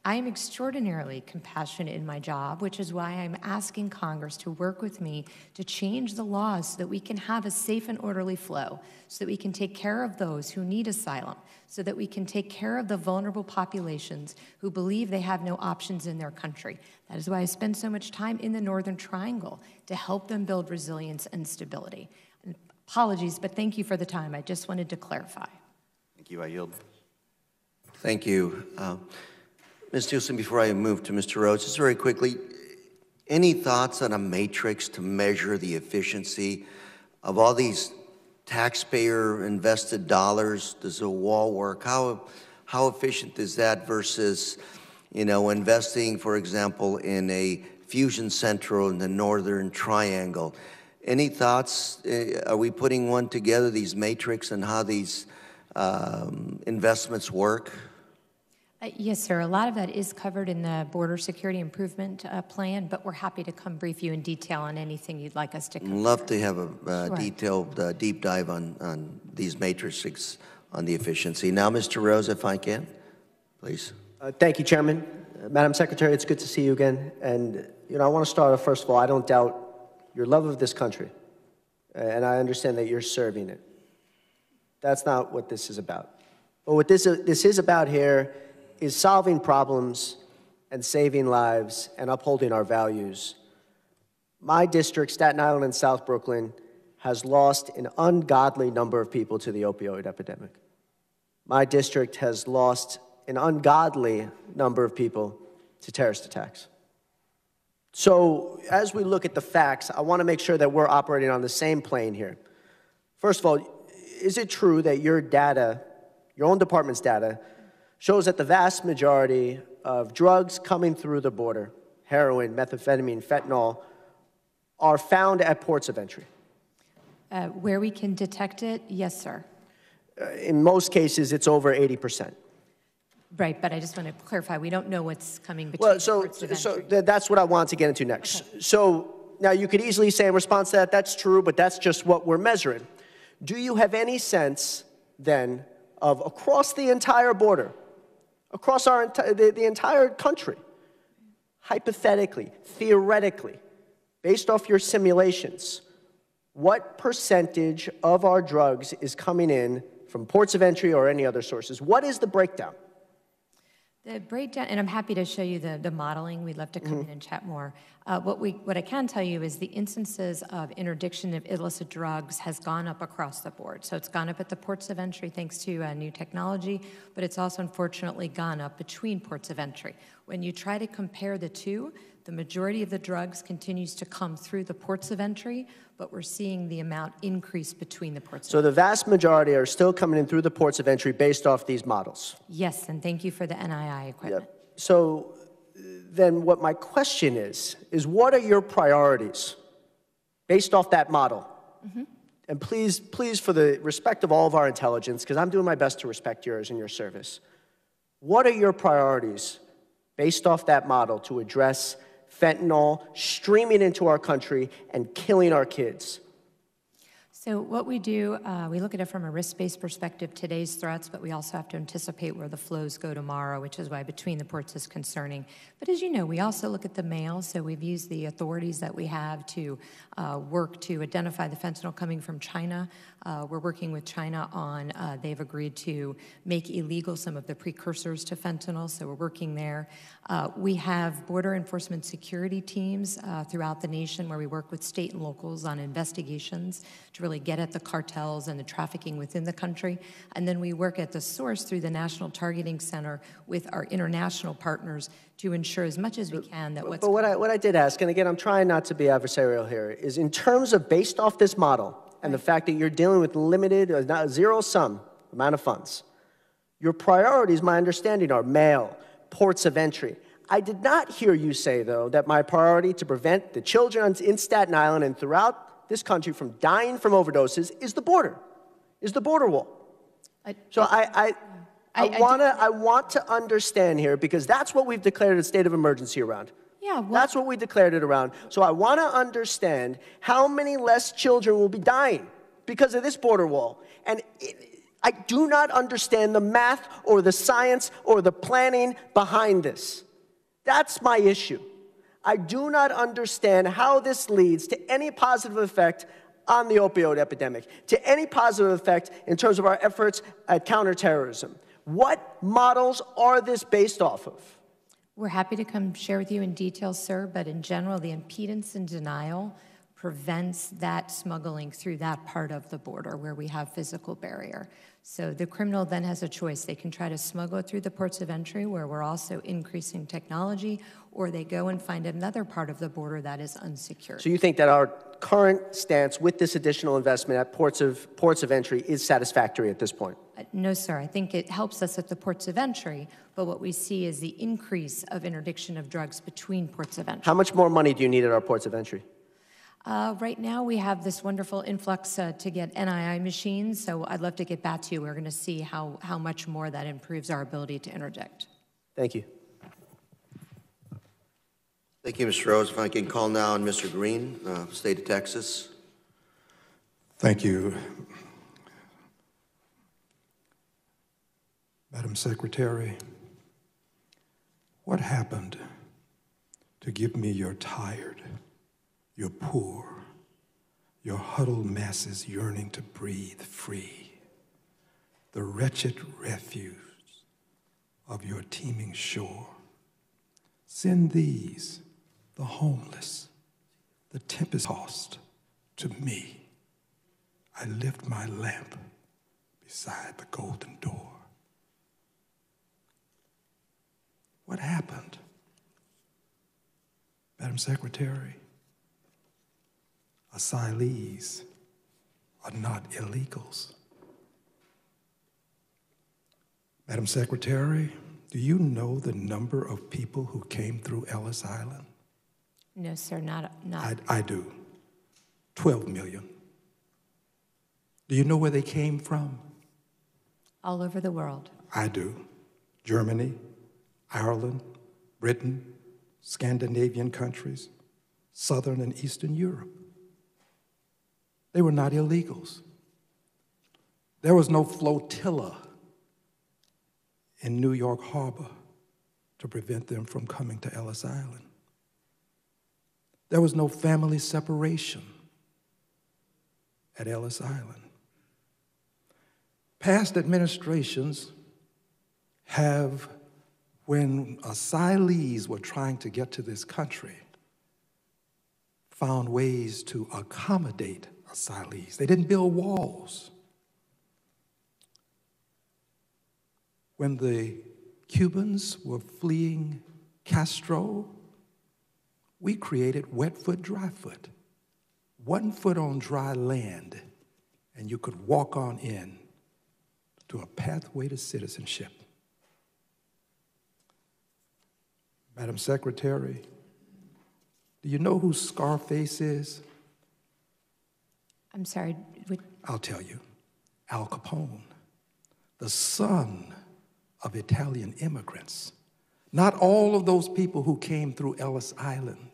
I am extraordinarily compassionate in my job, which is why I'm asking Congress to work with me to change the laws so that we can have a safe and orderly flow, so that we can take care of those who need asylum, so that we can take care of the vulnerable populations who believe they have no options in their country. That is why I spend so much time in the Northern Triangle, to help them build resilience and stability. And apologies, but thank you for the time. I just wanted to clarify. Thank you. I yield. Thank you. Ms. Nielsen, before I move to Mr. Rhodes, just very quickly, any thoughts on a matrix to measure the efficiency of all these taxpayer-invested dollars? Does a wall work? How efficient is that versus You know, investing, for example, in a fusion center in the Northern Triangle. Any thoughts? Are we putting one together, these matrix, and how these investments work? Yes, sir. A lot of that is covered in the Border Security Improvement Plan, but we're happy to come brief you in detail on anything you'd like us to cover. Love to have a Sure. detailed deep dive on these matrices on the efficiency. Now, Mr. Rose, if I can, please. Thank you, Chairman. Madam Secretary, it's good to see you again. And, you know, I want to start off, first of all, I don't doubt your love of this country, and I understand that you're serving it. That's not what this is about. But what this is about here is solving problems and saving lives and upholding our values. My district, Staten Island and South Brooklyn, has lost an ungodly number of people to the opioid epidemic. My district has lost an ungodly number of people to terrorist attacks. So as we look at the facts, I want to make sure that we're operating on the same plane here. First of all, is it true that your data, your own department's data, shows that the vast majority of drugs coming through the border, heroin, methamphetamine, fentanyl, are found at ports of entry? Where we can detect it, yes, sir. In most cases, it's over 80%. Right, but I just want to clarify, we don't know what's coming between Well, ports of entry. that's what I want to get into next. Okay. So now you could easily say in response to that, that's true, but that's just what we're measuring. Do you have any sense then of across the entire border, across the entire country, hypothetically, theoretically, based off your simulations, what percentage of our drugs is coming in from ports of entry or any other sources? What is the breakdown? The breakdown, and I'm happy to show you the modeling. We'd love to come in and chat more. What I can tell you is the instances of interdiction of illicit drugs has gone up across the board. So it's gone up at the ports of entry thanks to new technology, but it's also unfortunately gone up between ports of entry. When you try to compare the two, the majority of the drugs continues to come through the ports of entry, but we're seeing the amount increase between the ports of entry. So the vast majority are still coming in through the ports of entry based off these models? Yes, and thank you for the NII equipment. Yep. So then what my question is what are your priorities based off that model? Mm-hmm. And please, for the respect of all of our intelligence, because I'm doing my best to respect yours and your service, what are your priorities based off that model to address fentanyl streaming into our country and killing our kids? So what we do, we look at it from a risk-based perspective, today's threats, but we also have to anticipate where the flows go tomorrow, which is why between the ports is concerning. But as you know, we also look at the mail, so we've used the authorities that we have to work to identify the fentanyl coming from China. We're working with China on, they've agreed to make illegal some of the precursors to fentanyl, so we're working there. We have border enforcement security teams throughout the nation where we work with state and locals on investigations to really get at the cartels and the trafficking within the country. And then we work at the source through the National Targeting Center with our international partners to ensure as much as we can that what's... But what I did ask, and again, I'm trying not to be adversarial here, is in terms of based off this model and the fact that you're dealing with limited, not zero-sum amount of funds, your priorities, my understanding, are mail, ports of entry. I did not hear you say, though, that my priority to prevent the children in Staten Island and throughout this country from dying from overdoses is the border wall. So I want to understand here, because that's what we've declared a state of emergency around. Yeah, well, that's what we declared it around. So I want to understand how many less children will be dying because of this border wall. And I do not understand the math or the science or the planning behind this. That's my issue. I do not understand how this leads to any positive effect on the opioid epidemic, to any positive effect in terms of our efforts at counterterrorism. What models are this based off of? We're happy to come share with you in detail, sir, but in general, the impedance and denial prevents that smuggling through that part of the border where we have physical barrier. So the criminal then has a choice. They can try to smuggle it through the ports of entry where we're also increasing technology, or they go and find another part of the border that is unsecured. So you think that our current stance with this additional investment at ports of entry is satisfactory at this point? No, sir. I think it helps us at the ports of entry, but what we see is the increase of interdiction of drugs between ports of entry. How much more money do you need at our ports of entry? Right now, we have this wonderful influx to get NII machines, so I'd love to get back to you. We're going to see how much more that improves our ability to interdict. Thank you. Thank you, Mr. Rose. If I can call now on Mr. Green, State of Texas. Thank you. Madam Secretary, what happened to give me your tired, your poor, your huddled masses yearning to breathe free, the wretched refuse of your teeming shore? Send these, the homeless, the tempest-tossed, to me. I lift my lamp beside the golden door. What happened? Madam Secretary, asylees are not illegals. Madam Secretary, do you know the number of people who came through Ellis Island? No, sir, not. I do. 12 million. Do you know where they came from? All over the world. I do. Germany, Ireland, Britain, Scandinavian countries, Southern and Eastern Europe. They were not illegals. There was no flotilla in New York Harbor to prevent them from coming to Ellis Island. There was no family separation at Ellis Island. Past administrations have, when asylees were trying to get to this country, found ways to accommodate asylees. They didn't build walls. When the Cubans were fleeing Castro, we created wet foot, dry foot. 1 foot on dry land, and you could walk on in to a pathway to citizenship. Madam Secretary, do you know who Scarface is? I'm sorry. I'll tell you. Al Capone, the son of Italian immigrants. Not all of those people who came through Ellis Island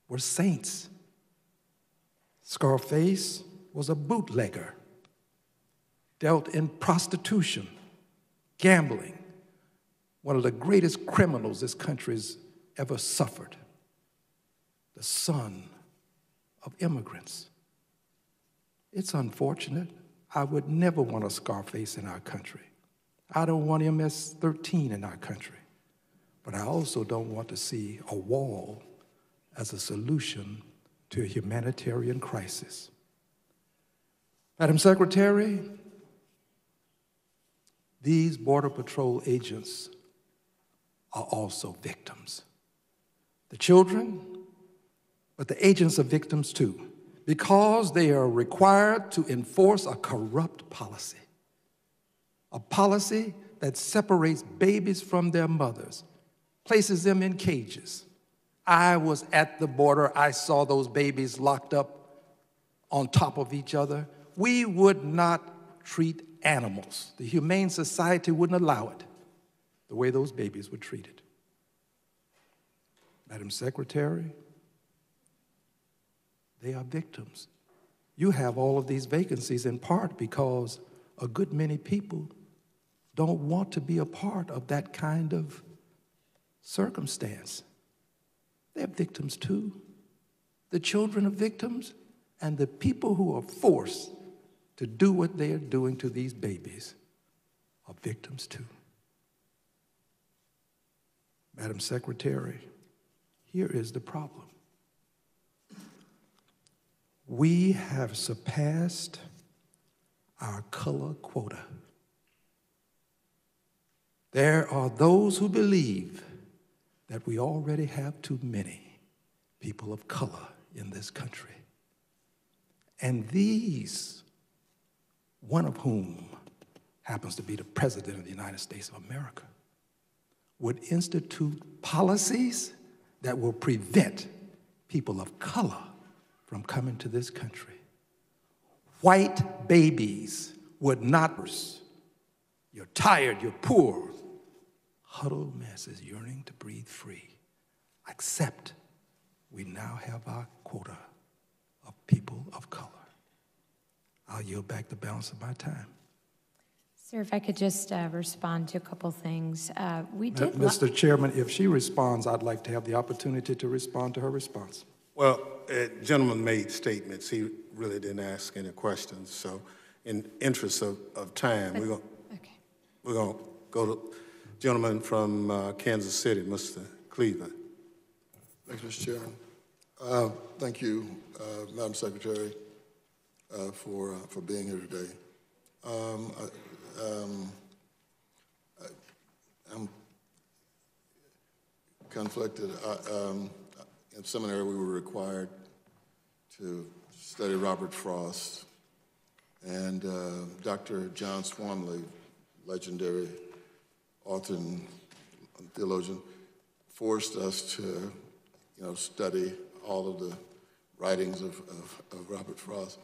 were saints. Scarface was a bootlegger, dealt in prostitution, gambling, one of the greatest criminals this country's ever suffered, the son of immigrants. It's unfortunate. I would never want a Scarface in our country. I don't want MS-13 in our country. But I also don't want to see a wall as a solution to a humanitarian crisis. Madam Secretary, these Border Patrol agents are also victims. The children, but the agents are victims too, because they are required to enforce a corrupt policy, a policy that separates babies from their mothers, places them in cages. I was at the border. I saw those babies locked up on top of each other. We would not treat animals. The Humane Society wouldn't allow it, the way those babies were treated. Madam Secretary, they are victims. You have all of these vacancies in part because a good many people don't want to be a part of that kind of circumstance. They're victims too. The children are victims, and the people who are forced to do what they are doing to these babies are victims too. Madam Secretary, here is the problem. we have surpassed our color quota. There are those who believe that we already have too many people of color in this country. And these, one of whom happens to be the President of the United States of America, would institute policies that will prevent people of color from coming to this country. White babies would not. You're tired, you're poor. Huddled masses yearning to breathe free. Except we now have our quota of people of color. I'll yield back the balance of my time. Sir, if I could just respond to a couple things. Mr. Chairman, if she responds, I'd like to have the opportunity to respond to her response. Well, gentleman made statements. He really didn't ask any questions. So in interest of time, we're going to go to gentleman from Kansas City, Mr. Cleveland. Thanks, Mr. Chairman. Thank you, Madam Secretary, for being here today. I'm conflicted. In seminary, we were required to study Robert Frost, and Dr. John Swamley, legendary author and theologian, forced us to, study all of the writings of Robert Frost.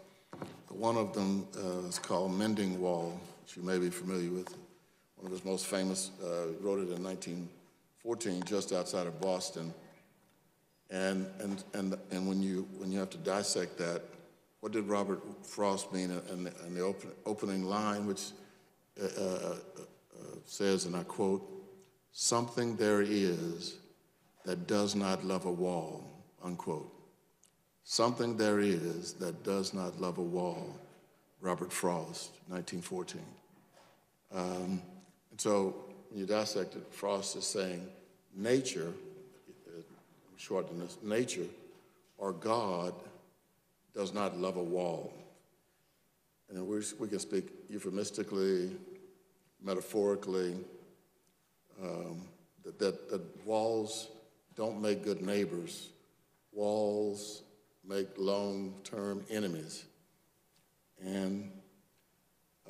One of them is called Mending Wall, which you may be familiar with. One of his most famous, wrote it in 1914, just outside of Boston. And when you have to dissect that, what did Robert Frost mean in the opening line, which says, and I quote, "Something there is that does not love a wall," unquote. Something there is that does not love a wall, Robert Frost, 1914. And so when you dissect it, Frost is saying nature, shorten this, nature or God does not love a wall. And we can speak euphemistically, metaphorically, that walls don't make good neighbors. Walls make long-term enemies. And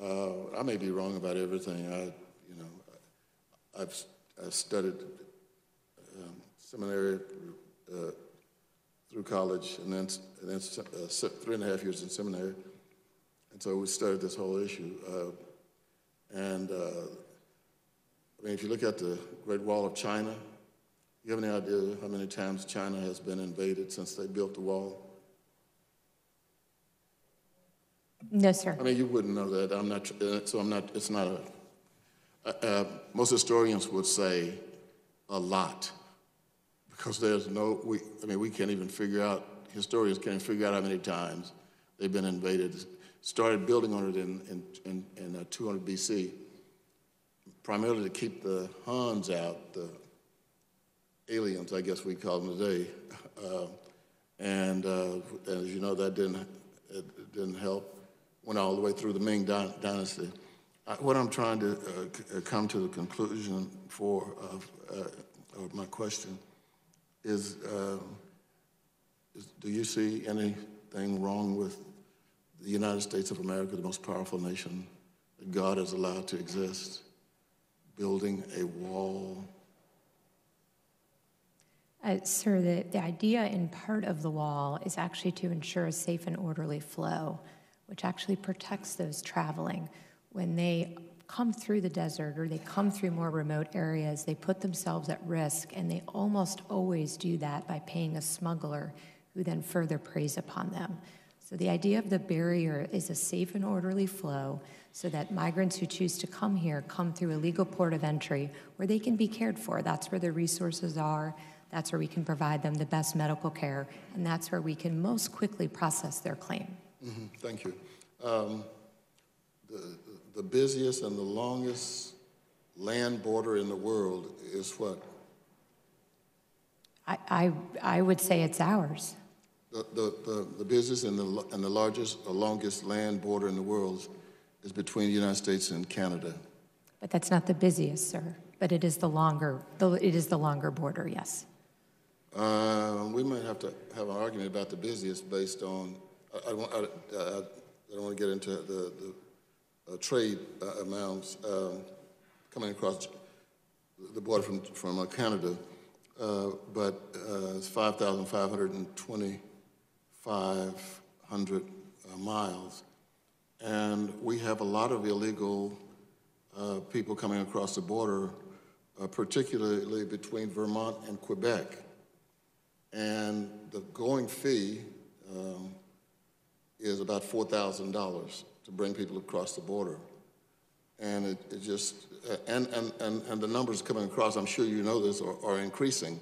I may be wrong about everything. I've studied seminary through college, and then 3.5 years in seminary. And so we studied this whole issue. If you look at the Great Wall of China, you have any idea how many times China has been invaded since they built the wall? No, sir. You wouldn't know that. It's not most historians would say a lot, because there's we can't even figure out, historians can't figure out how many times they've been invaded. Started building on it in 200 BC, primarily to keep the Huns out, the aliens, I guess we call them today. And as you know, that didn't help. Went all the way through the Ming Dynasty. What I'm trying to come to the conclusion of my question is do you see anything wrong with the United States of America, the most powerful nation that God has allowed to exist, building a wall? Sir, the idea in part of the wall is actually to ensure a safe and orderly flow, which actually protects those traveling. When they come through the desert or they come through more remote areas, they put themselves at risk, and they almost always do that by paying a smuggler who then further preys upon them. So the idea of the barrier is a safe and orderly flow so that migrants who choose to come here come through a legal port of entry where they can be cared for. That's where the resources are. That's where we can provide them the best medical care, and that's where we can most quickly process their claim. Mm-hmm. Thank you. The busiest and the longest land border in the world is what? I would say it's ours. The busiest and the largest or longest land border in the world is between the United States and Canada. But that's not the busiest, sir. But it is the longer border, yes. We might have to have an argument about the busiest based on, I don't want to get into the trade amounts coming across the border from Canada, but it's 5,500 miles. And we have a lot of illegal people coming across the border, particularly between Vermont and Quebec. And the going fee is about $4,000 to bring people across the border. And it just, and the numbers coming across, I'm sure you know this, are increasing.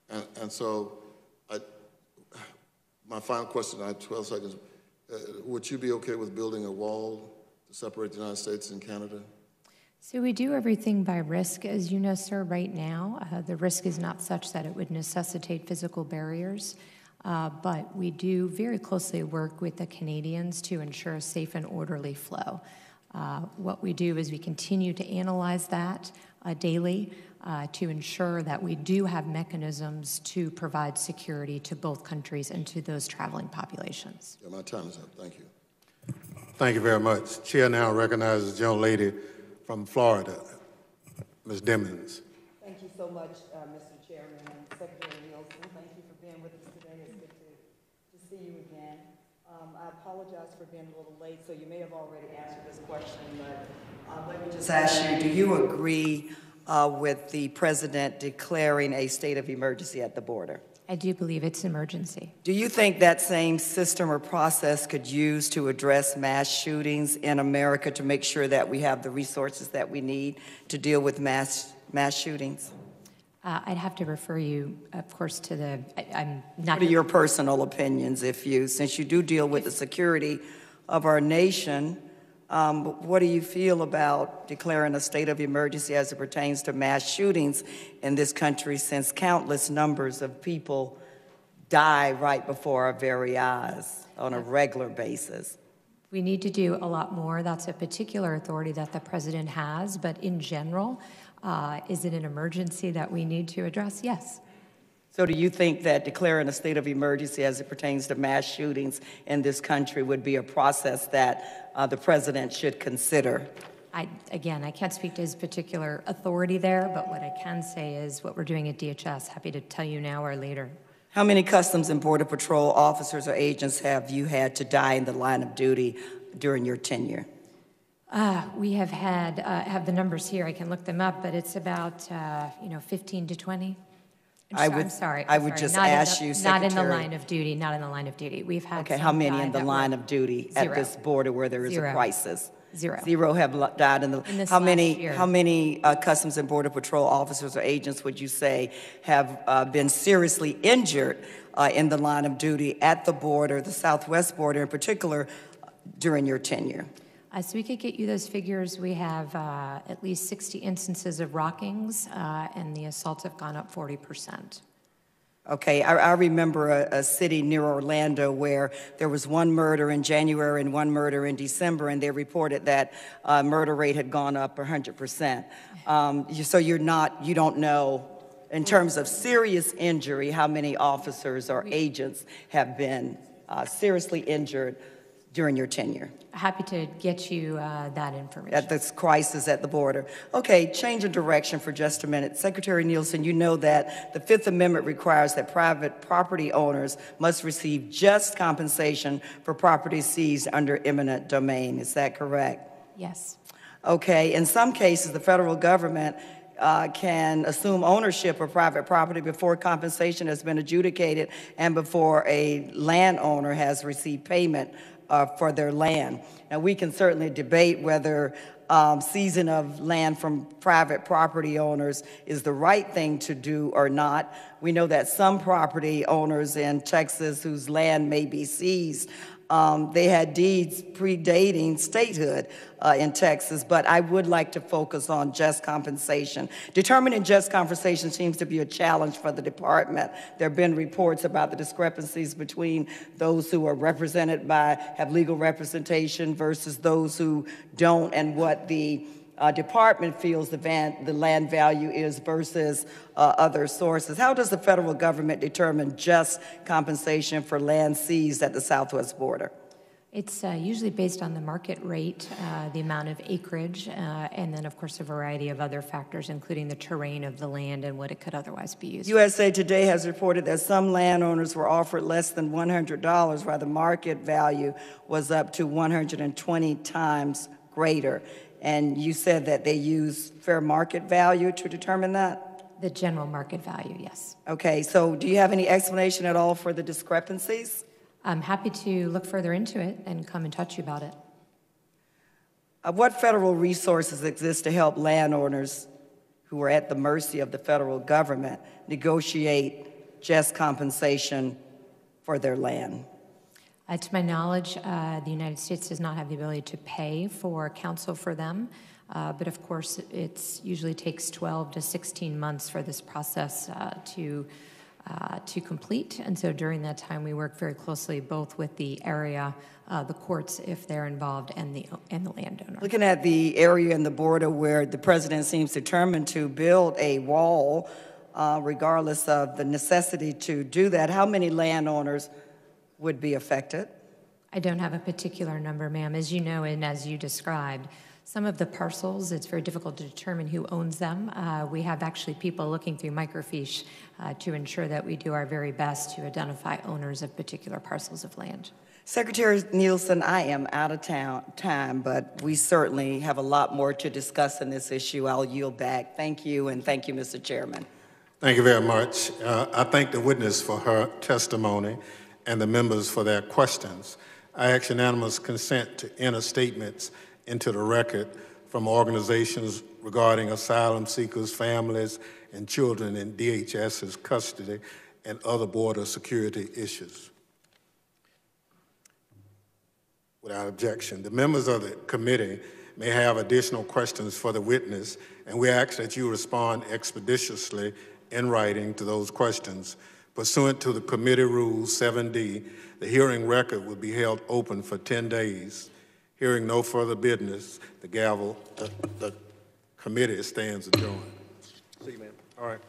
And so, my final question, I have 12 seconds. Would you be okay with building a wall to separate the United States and Canada? So we do everything by risk, as you know, sir, right now. The risk is not such that it would necessitate physical barriers, but we do very closely work with the Canadians to ensure a safe and orderly flow. What we do is we continue to analyze that daily to ensure that we do have mechanisms to provide security to both countries and to those traveling populations. Yeah, my time is up. Thank you. Thank you very much. Chair now recognizes the young lady from Florida, Ms. Dimmons. Thank you so much, Mr. Chairman and Secretary Nielsen. Thank you for being with us today. It's good to see you again. I apologize for being a little late, so you may have already answered this question, but let me just ask you, do you agree with the president declaring a state of emergency at the border? I do believe it's an emergency. Do you think that same system or process could use to address mass shootings in America to make sure that we have the resources that we need to deal with mass shootings? I'd have to refer you, of course, to the, I'm not... What are your personal opinions, since you do deal with the security of our nation, what do you feel about declaring a state of emergency as it pertains to mass shootings in this country, since countless numbers of people die right before our very eyes on a regular basis? We need to do a lot more. That's a particular authority that the president has, but in general, is it an emergency that we need to address? Yes. So do you think that declaring a state of emergency as it pertains to mass shootings in this country would be a process that the president should consider? Again, I can't speak to his particular authority there, but what I can say is what we're doing at DHS. Happy to tell you now or later. How many Customs and Border Patrol officers or agents have you had to die in the line of duty during your tenure? We have had, have the numbers here, I can look them up, but it's about, 15 to 20. I would just ask you, Secretary. Not in the line of duty, not in the line of duty. We've had Okay, how many in the line of duty at this border where there is a crisis? Zero. Zero have died in the. How many Customs and Border Patrol officers or agents would you say have been seriously injured in the line of duty at the border, the southwest border in particular, during your tenure? So we could get you those figures. We have at least 60 instances of rockings, and the assaults have gone up 40%. Okay, I remember a city near Orlando where there was one murder in January and one murder in December, and they reported that murder rate had gone up 100%. So you don't know, in terms of serious injury, how many officers or agents have been seriously injured during your tenure? Happy to get you that information. At this crisis at the border. Okay, change of direction for just a minute. Secretary Nielsen, you know that the Fifth Amendment requires that private property owners must receive just compensation for property seized under eminent domain. Is that correct? Yes. Okay, in some cases, the federal government can assume ownership of private property before compensation has been adjudicated and before a landowner has received payment for their land. Now, we can certainly debate whether seizing of land from private property owners is the right thing to do or not, We know that some property owners in Texas whose land may be seized, they had deeds predating statehood in Texas, but I would like to focus on just compensation. Determining just compensation seems to be a challenge for the department. There have been reports about the discrepancies between those who are represented by, have legal representation versus those who don't, and what the department feels the land value is versus other sources. How does the federal government determine just compensation for land seized at the southwest border? It's usually based on the market rate, the amount of acreage, and then, of course, a variety of other factors, including the terrain of the land and what it could otherwise be used for. USA Today has reported that some landowners were offered less than $100, while the market value was up to 120 times greater. And you said that they use fair market value to determine that? The general market value, yes. Okay, so do you have any explanation at all for the discrepancies? I'm happy to look further into it and come and talk to you about it. What federal resources exist to help landowners who are at the mercy of the federal government negotiate just compensation for their land? To my knowledge, the United States does not have the ability to pay for counsel for them, but of course it usually takes 12 to 16 months for this process to complete, and so during that time we work very closely both with the area, the courts if they're involved, and the landowner. Looking at the area and the border where the president seems determined to build a wall, regardless of the necessity to do that, how many landowners would be affected? I don't have a particular number, ma'am. As you know, and as you described, some of the parcels, it's very difficult to determine who owns them. We have actually people looking through microfiche to ensure that we do our very best to identify owners of particular parcels of land. Secretary Nielsen, I am out of time, but we certainly have a lot more to discuss in this issue. I'll yield back. Thank you, and thank you, Mr. Chairman. Thank you very much. I thank the witness for her testimony and the members for their questions. I ask unanimous consent to enter statements into the record from organizations regarding asylum seekers, families, and children in DHS's custody and other border security issues. Without objection, the members of the committee may have additional questions for the witness, and we ask that you respond expeditiously in writing to those questions. Pursuant to the committee rules 7D, the hearing record will be held open for 10 days. Hearing no further business, the committee stands adjourned. See you, ma'am. All right.